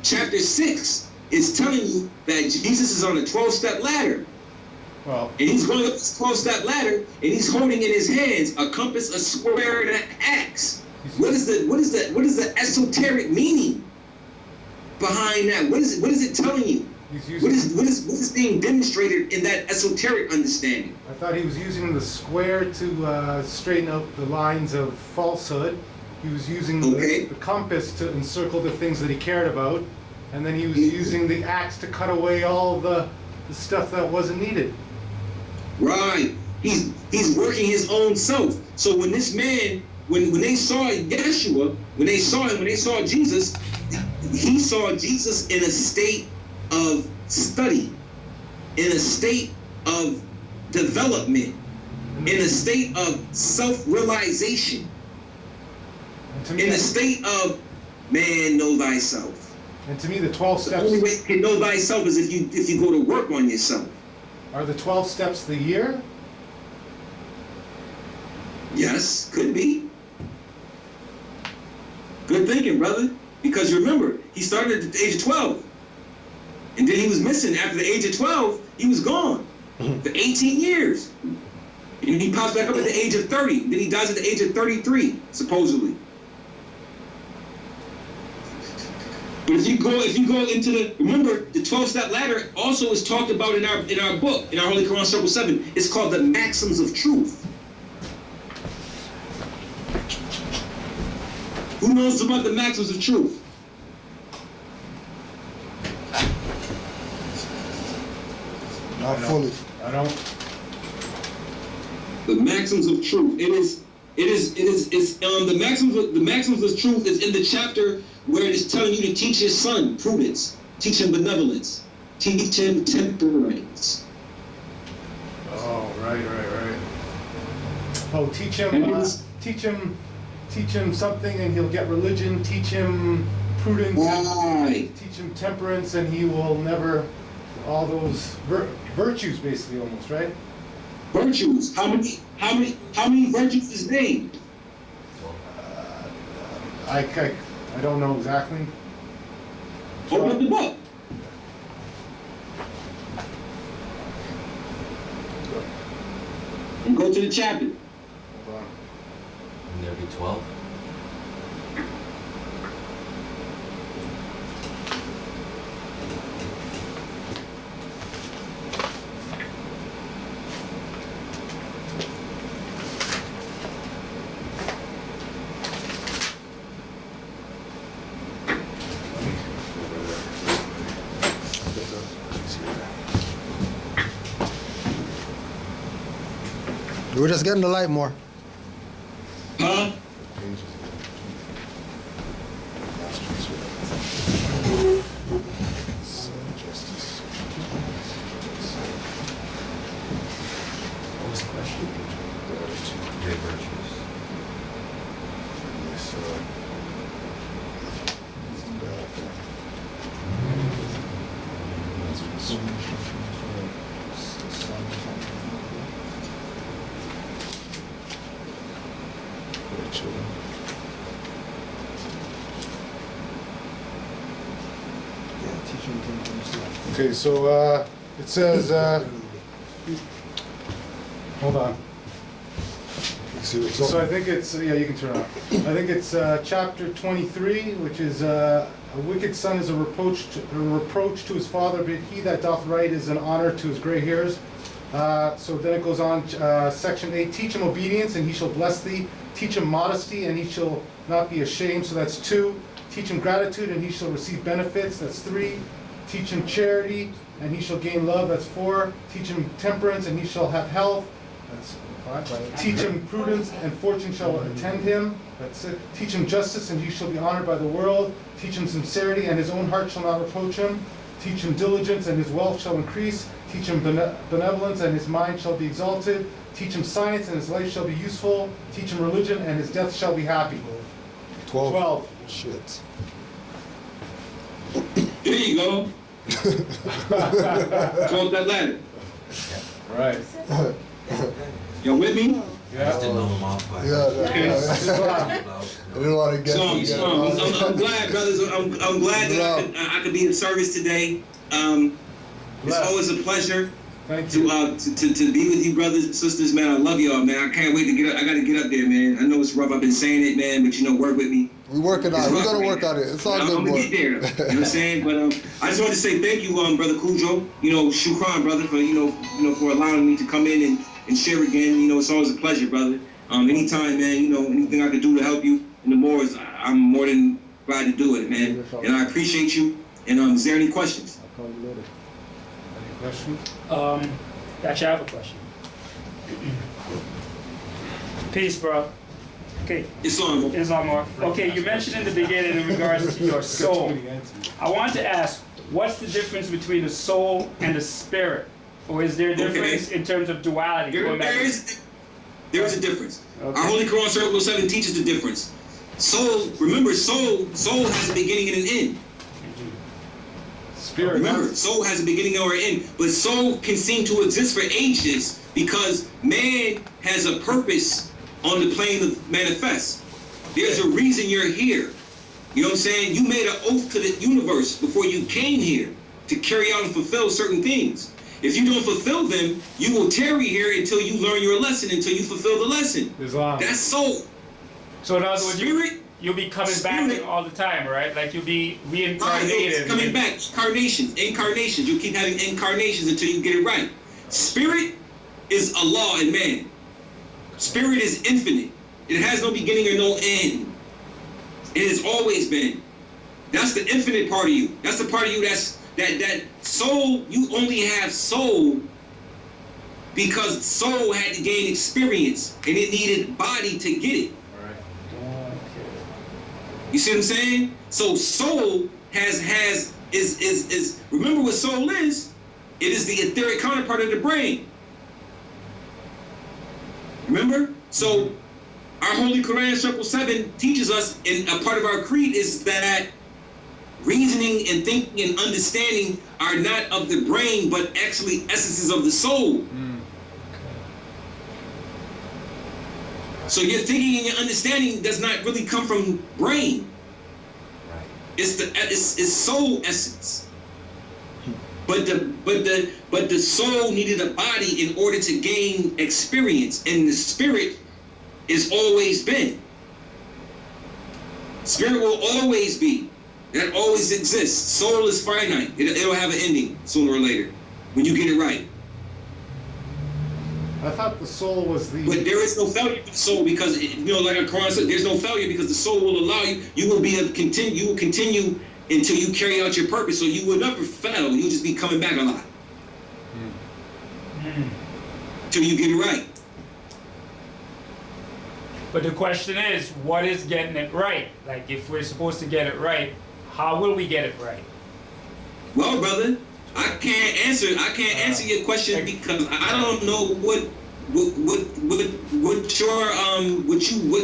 D: Chapter 6 is telling you that Jesus is on a 12-step ladder.
C: Well,
D: And he's going up this 12-step ladder, and he's holding in his hands a compass, a square, and an axe. What is the esoteric meaning behind that? What is it telling you?
C: he's
D: What
C: using,
D: is being demonstrated in that esoteric understanding?
C: I thought he was using the square to straighten out the lines of falsehood. He was using
D: Okay.
C: the compass to encircle the things that he cared about. And then he was using the axe to cut away all the stuff that wasn't needed.
D: Right. He's working his own self. So when this man, when they saw Yeshua, when they saw him, when they saw Jesus, he saw Jesus in a state of study, in a state of development, in a state of self-realization,
C: And to me,
D: in a state of man, know thyself.
C: And to me, the 12
D: The only way
C: steps
D: you can know thyself is if you go to work on yourself.
C: are the 12 steps the year.
D: Yes, could be. Good thinking, brother. Because remember, he started at the age of 12. And then he was missing after the age of 12, he was gone for 18 years. And he pops back up at the age of 30. Then he dies at the age of 33, supposedly. But if you go into the, remember, the 12-step ladder also is talked about in our book, in our Holy Quran Circle 7. It's called the Maxims of Truth. Who knows about the Maxims of Truth?
A: Not fully.
C: I don't.
D: The Maxims of Truth. The Maxims of Truth is in the chapter where it is telling you to teach your son prudence, teach him benevolence, teach him temperance.
C: Oh, right. Oh, teach him something and he'll get religion. Teach him prudence.
D: Right.
C: Teach him temperance and he will never. All those virtues, basically, almost, right?
D: Virtues. How many virtues is named?
C: I don't know exactly.
D: Open up the book. And go to the chapter.
C: Hold on.
F: And there'll be 12.
A: We're just getting the light more.
D: Huh?
F: What was the question? Great virtues.
C: Okay, so it says, hold on. So I think it's, yeah, you can turn it on. I think it's chapter 23, which is a wicked son is a reproach to his father, but he that doth right is an honor to his gray hairs. So then it goes on, section 8, teach him obedience and he shall bless thee. Teach him modesty and he shall not be ashamed. So that's 2. Teach him gratitude and he shall receive benefits. That's 3. Teach him charity and he shall gain love. That's 4. Teach him temperance and he shall have health. That's 5. Teach him prudence and fortune shall attend him. That's 6. Teach him justice and he shall be honored by the world. Teach him sincerity and his own heart shall not reproach him. Teach him diligence and his wealth shall increase. Teach him benevolence and his mind shall be exalted. Teach him science and his life shall be useful. Teach him religion and his death shall be happy. 12.
A: Shit.
D: There you go. 12 that ladder.
C: Right.
D: Y'all with me?
F: Just didn't know them off by
A: I didn't want to get.
D: I'm glad, brothers. I'm glad that I could be in service today. It's always a pleasure to be with you, brothers and sisters, man. I love y'all, man. I can't wait to get up. I gotta get up there, man. I know it's rough. I've been saying it, man, but work with me.
A: We're working on it. We're gonna work on it. It's all good,
D: I'm gonna get there. You know what I'm saying? But I just want to say thank you, brother Kudjo. Shukran, brother, for for allowing me to come in and share again. It's always a pleasure, brother. Anytime, man. Anything I can do to help you in the Moors, I'm more than glad to do it, man. And I appreciate you. And is there any questions?
C: I'll call you later. Any questions?
B: Actually, I have a question. Peace, bro. Okay. Islam. Okay, you mentioned in the beginning in regards to your soul. I want to ask, what's the difference between the soul and the spirit? Or is there a difference in terms of duality?
D: There is a difference. Okay. Our Holy Quran Circle 7 teaches the difference. Soul, remember, soul has a beginning and an end.
C: Spirit.
D: Remember, soul has a beginning or an end, but soul can seem to exist for ages because man has a purpose on the plane of manifest. There's a reason you're here. You know what I'm saying? You made an oath to the universe before you came here to carry out and fulfill certain things. If you don't fulfill them, you will tarry here until you learn your lesson, until you fulfill the lesson.
C: Islam.
D: That's soul.
B: So in other words,
D: Spirit,
B: you'll be coming back all the time, right? Like you'll be reincarnated.
D: coming back, incarnations. You keep having incarnations until you get it right. Spirit is Allah and man. Spirit is infinite. It has no beginning or no end. It has always been. That's the infinite part of you. That's the part of you that soul. You only have soul because soul had to gain experience and it needed body to get it. You see what I'm saying? So soul is remember what soul is? It is the etheric counterpart of the brain. Remember? So our Holy Quran Circle 7 teaches us, and a part of our creed is that reasoning and thinking and understanding are not of the brain, but actually essences of the soul. So your thinking and your understanding does not really come from brain. It's soul essence. But the soul needed a body in order to gain experience, and the spirit is always been. Spirit will always be. That always exists. Soul is finite. It'll have an ending sooner or later when you get it right.
C: I thought the soul was the...
D: But there is no failure for the soul because, like a Quran said, there's no failure because the soul will allow you. You will continue until you carry out your purpose. So you will never fail. You'll just be coming back a lot. Till you get it right.
B: But the question is, what is getting it right? Like, if we're supposed to get it right, how will we get it right?
D: Well, brother, I can't answer your question because I don't know what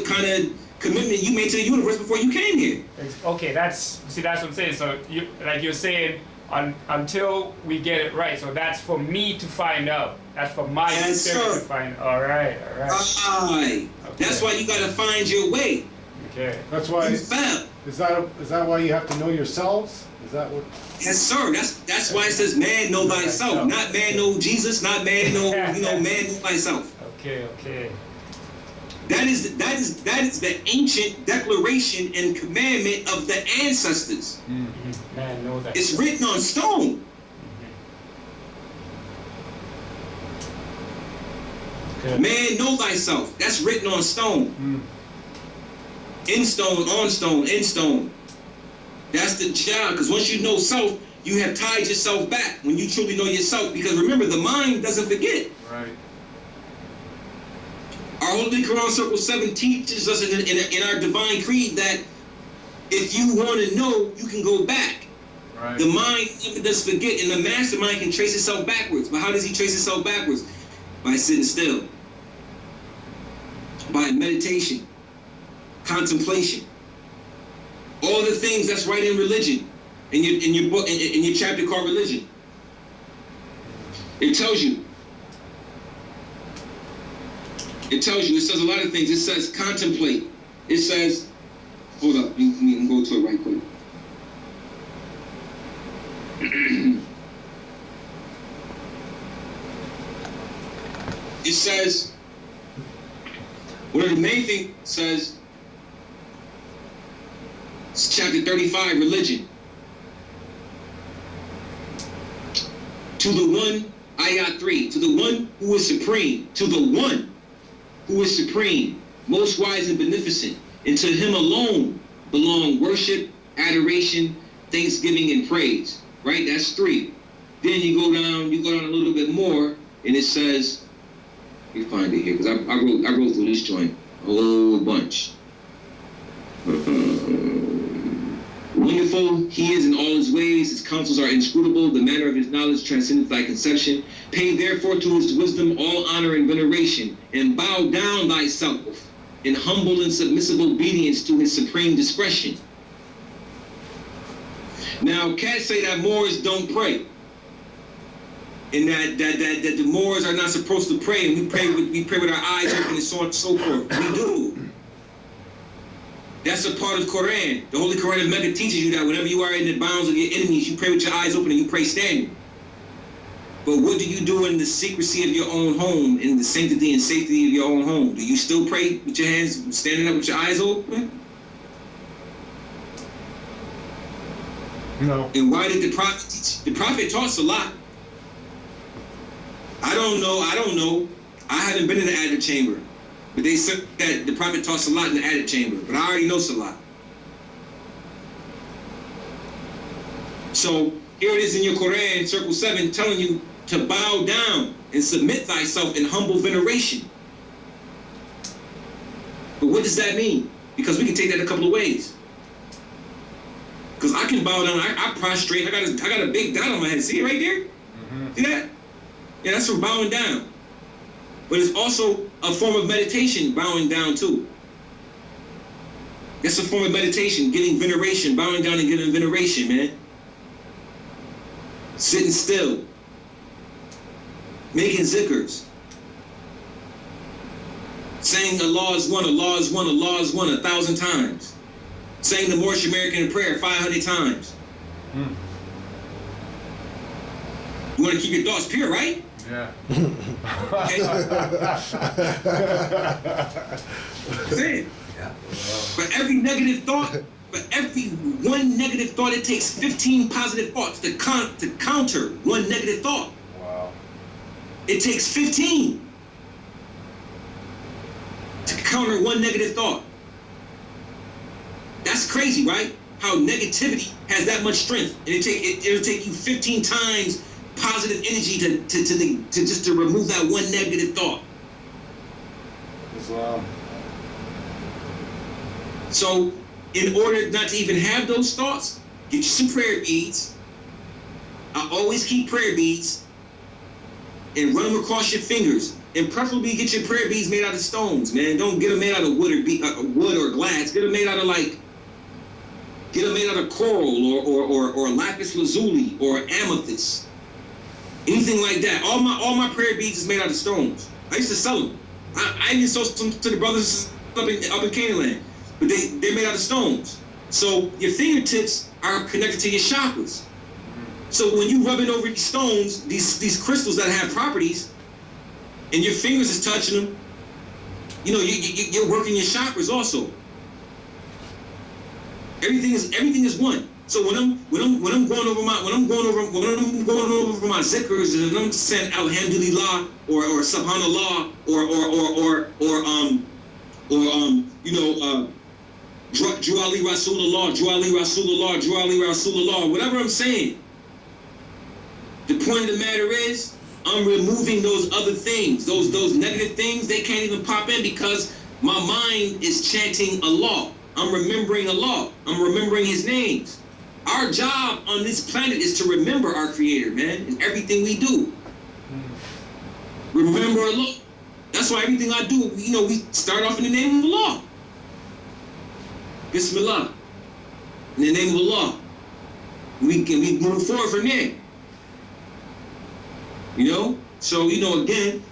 D: kind of commitment you made to the universe before you came here.
B: Okay, that's what I'm saying. So you're saying until we get it right. So that's for me to find out. That's for my spirit to find. All right.
D: Okay. That's why you gotta find your way.
B: Okay.
C: That's why.
D: You fell.
C: Is that why you have to know yourselves? Is that what?
D: Yes, sir. That's why it says, "Man, know thyself." Not man, know Jesus. Not man, know man, know thyself.
B: Okay.
D: That is the ancient declaration and commandment of the ancestors.
B: Mm-hmm. Man, know that.
D: It's written on stone.
B: Okay.
D: Man, know thyself. That's written on stone. In stone, on stone, in stone. That's the job. Because once you know self, you have tied yourself back when you truly know yourself. Because remember, the mind doesn't forget.
C: Right.
D: Our Holy Quran Circle 7 teaches us in our divine creed that if you want to know, you can go back.
C: Right.
D: The mind never does forget, and the mastermind can trace itself backwards. But how does he trace itself backwards? By sitting still. By meditation. Contemplation. All the things that's right in religion. In your book, in your chapter called Religion. It tells you. It says a lot of things. It says contemplate. It says, hold up, you can go to it right quick. It says, one of the main things says, it's chapter 35, Religion. To the one, ayat 3, to the one who is supreme, to the one who is supreme, most wise and beneficent, and to him alone belong worship, adoration, thanksgiving, and praise. Right? That's 3. Then you go down a little bit more, and it says, you find it here, because I wrote through this joint a whole bunch. Wonderful he is in all his ways, his counsels are inscrutable, the manner of his knowledge transcendeth thy conception. Pay therefore to his wisdom all honor and veneration, and bow down thyself in humble and submissive obedience to his supreme discretion. Now, cats say that Moors don't pray, and that the Moors are not supposed to pray, and we pray with our eyes open and so on and so forth. We do. That's a part of the Quran. The Holy Quran of Mecca teaches you that whenever you are in the bounds of your enemies, you pray with your eyes open and you pray standing. But what do you do in the secrecy of your own home, in the sanctity and safety of your own home? Do you still pray with your hands standing up with your eyes open?
C: No.
D: And why did the Prophet teach? The Prophet taught Salat. I don't know. I haven't been in the Adder chamber. But they said that the Prophet taught Salat in the Adder chamber. But I already know Salat. So here it is in your Quran, Circle 7, telling you to bow down and submit thyself in humble veneration. But what does that mean? Because we can take that a couple of ways. Because I can bow down, I prostrate, I got a big dot on my head. See it right there? Mm-hmm. See that? Yeah, that's from bowing down. But it's also a form of meditation, bowing down too. That's a form of meditation, getting veneration, bowing down and getting veneration, man. Sitting still. Making zikrs. Saying Allah is one, Allah is one, Allah is one 1,000 times. Saying the Moorish American prayer 500 times. You want to keep your thoughts pure, right?
C: Yeah.
D: Okay. For every negative thought, for every one negative thought, it takes 15 positive thoughts to counter one negative thought.
C: Wow.
D: It takes 15 to counter one negative thought. That's crazy, right? How negativity has that much strength, and it'll take you 15 times positive energy to remove that one negative thought.
C: Wow.
D: So, in order not to even have those thoughts, get you some prayer beads. I always keep prayer beads and run them across your fingers. And preferably get your prayer beads made out of stones, man. Don't get them made out of wood or glass. Get them made out of coral or lapis lazuli or amethyst. Anything like that. All my prayer beads is made out of stones. I used to sell them. I even sold some to the brothers up in Canaaland, but they're made out of stones. So your fingertips are connected to your chakras. So when you rubbing over these stones, these crystals that have properties, and your fingers is touching them, you know, you're working your chakras also. Everything is one. So when I'm going over my zikrs and I'm saying Alhamdulillah or Subhanallah or Dru Ali Rasulullah, Dru Ali Rasulullah, Dru Ali Rasulullah, whatever I'm saying. The point of the matter is, I'm removing those other things, those negative things. They can't even pop in because my mind is chanting Allah. I'm remembering Allah. I'm remembering His names. Our job on this planet is to remember our Creator, man, in everything we do. Remember Allah. That's why everything I do, you know, we start off in the name of Allah. Bismillah. In the name of Allah. We move forward from there. You know? So, you know, again,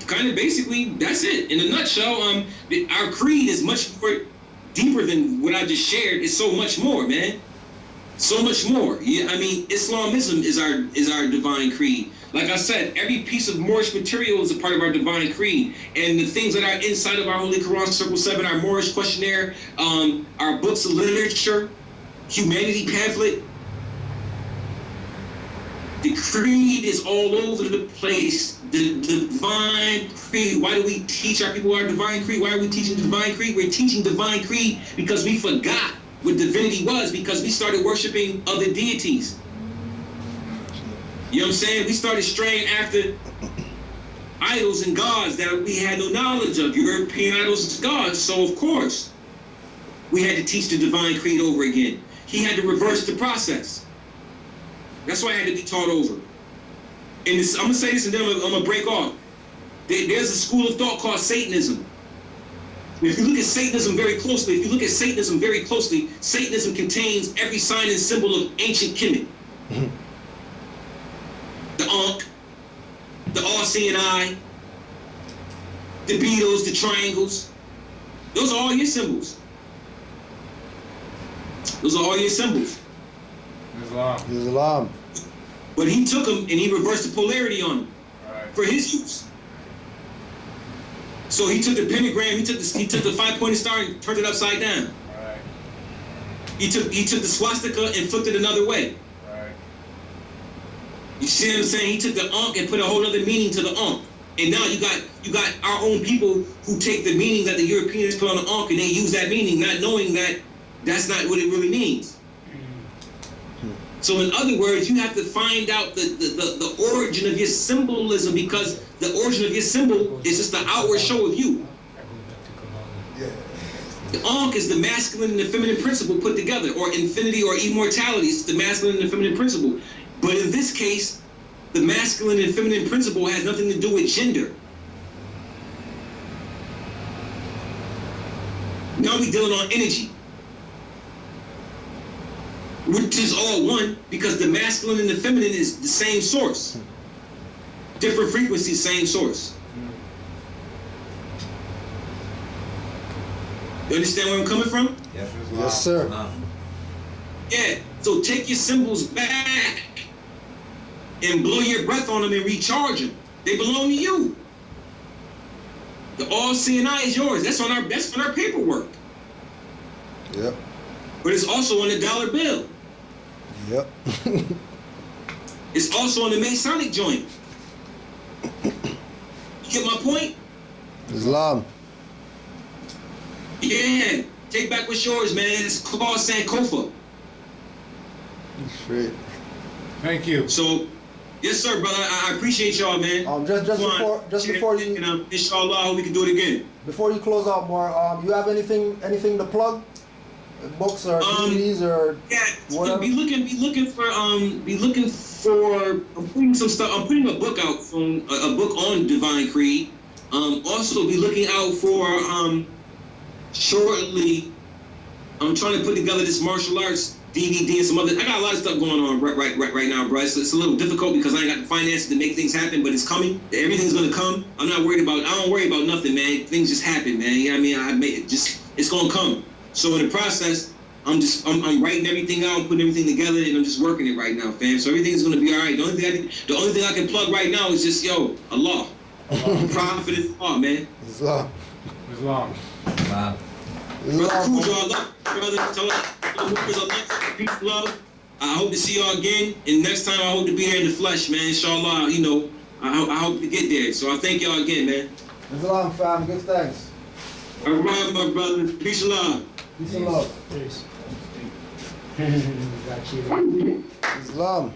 D: kind of basically, that's it. In a nutshell, our creed is much more deeper than what I just shared. It's so much more, man. So much more. Yeah, I mean, Islamism is our divine creed. Like I said, every piece of Moorish material is a part of our divine creed. And the things that are inside of our Holy Quran, Circle 7, our Moorish questionnaire, our books of literature, humanity pamphlet, the creed is all over the place. The divine creed. Why do we teach our people our divine creed? Why are we teaching the divine creed? We're teaching divine creed because we forgot what divinity was, because we started worshiping other deities. You know what I'm saying? We started straying after idols and gods that we had no knowledge of, European idols and gods. So of course, we had to teach the divine creed over again. He had to reverse the process. That's why I had to be taught over. And this, I'm gonna say this and then I'm gonna break off. There's a school of thought called Satanism, If you look at Satanism very closely, Satanism contains every sign and symbol of ancient Kemet. The Ankh, the all-seeing eye, the beetles, the triangles. Those are all your symbols.
C: Islam.
D: But he took them and he reversed the polarity on them for his use. So he took the pentagram, he took the 5-pointed star and turned it upside down. He took the swastika and flipped it another way. You see what I'm saying? He took the Ankh and put a whole other meaning to the Ankh. And now you got our own people who take the meaning that the Europeans put on the Ankh and they use that meaning, not knowing that that's not what it really means. So in other words, you have to find out the origin of your symbolism, because the origin of your symbol is just the outward show of you. The Ankh is the masculine and the feminine principle put together, or infinity or immortality. It's the masculine and the feminine principle. But in this case, the masculine and feminine principle has nothing to do with gender. Now we're dealing on energy, which is all one, because the masculine and the feminine is the same source. Different frequencies, same source. You understand where I'm coming from?
F: Yeah.
C: Yes, sir.
D: Yeah, so take your symbols back and blow your breath on them and recharge them. They belong to you. The all-seeing eye is yours. That's on our paperwork.
C: Yep.
D: But it's also on the dollar bill.
C: Yep.
D: It's also on the Masonic joint. You get my point?
C: Islam.
D: Yeah. Take back what's yours, man. It's called Sankofa.
C: Straight. Thank you.
D: So, yes, sir, brother. I appreciate y'all, man.
E: Just before you,
D: And inshallah, I hope we can do it again.
E: before you close out more, you have anything to plug? Books or DVDs or
D: Yeah,
E: whatever?
D: be looking for. I'm putting some stuff. I'm putting a book out from a book on Divine Creed. Also be looking out for shortly. I'm trying to put together this martial arts DVD and some other. I got a lot of stuff going on right now, bro. It's a little difficult because I ain't got the finances to make things happen, but it's coming. Everything's gonna come. I don't worry about nothing, man. Things just happen, man. You know what I mean? It's gonna come. So in the process, I'm writing everything out, putting everything together, and I'm just working it right now, fam. So everything's gonna be all right. The only thing I can plug right now is just Allah. Prophet is Allah, man.
C: Islam.
D: Brother Kudjo, I love you, brother. Tell us, I love you. Peace, love. I hope to see y'all again, and next time I hope to be here in the flesh, man. Inshallah, I hope to get there. So I thank y'all again, man.
E: Islam, fam. Good thanks.
D: All right, my brother. Peace and love.
E: Peace and love.
B: Peace.
C: Islam.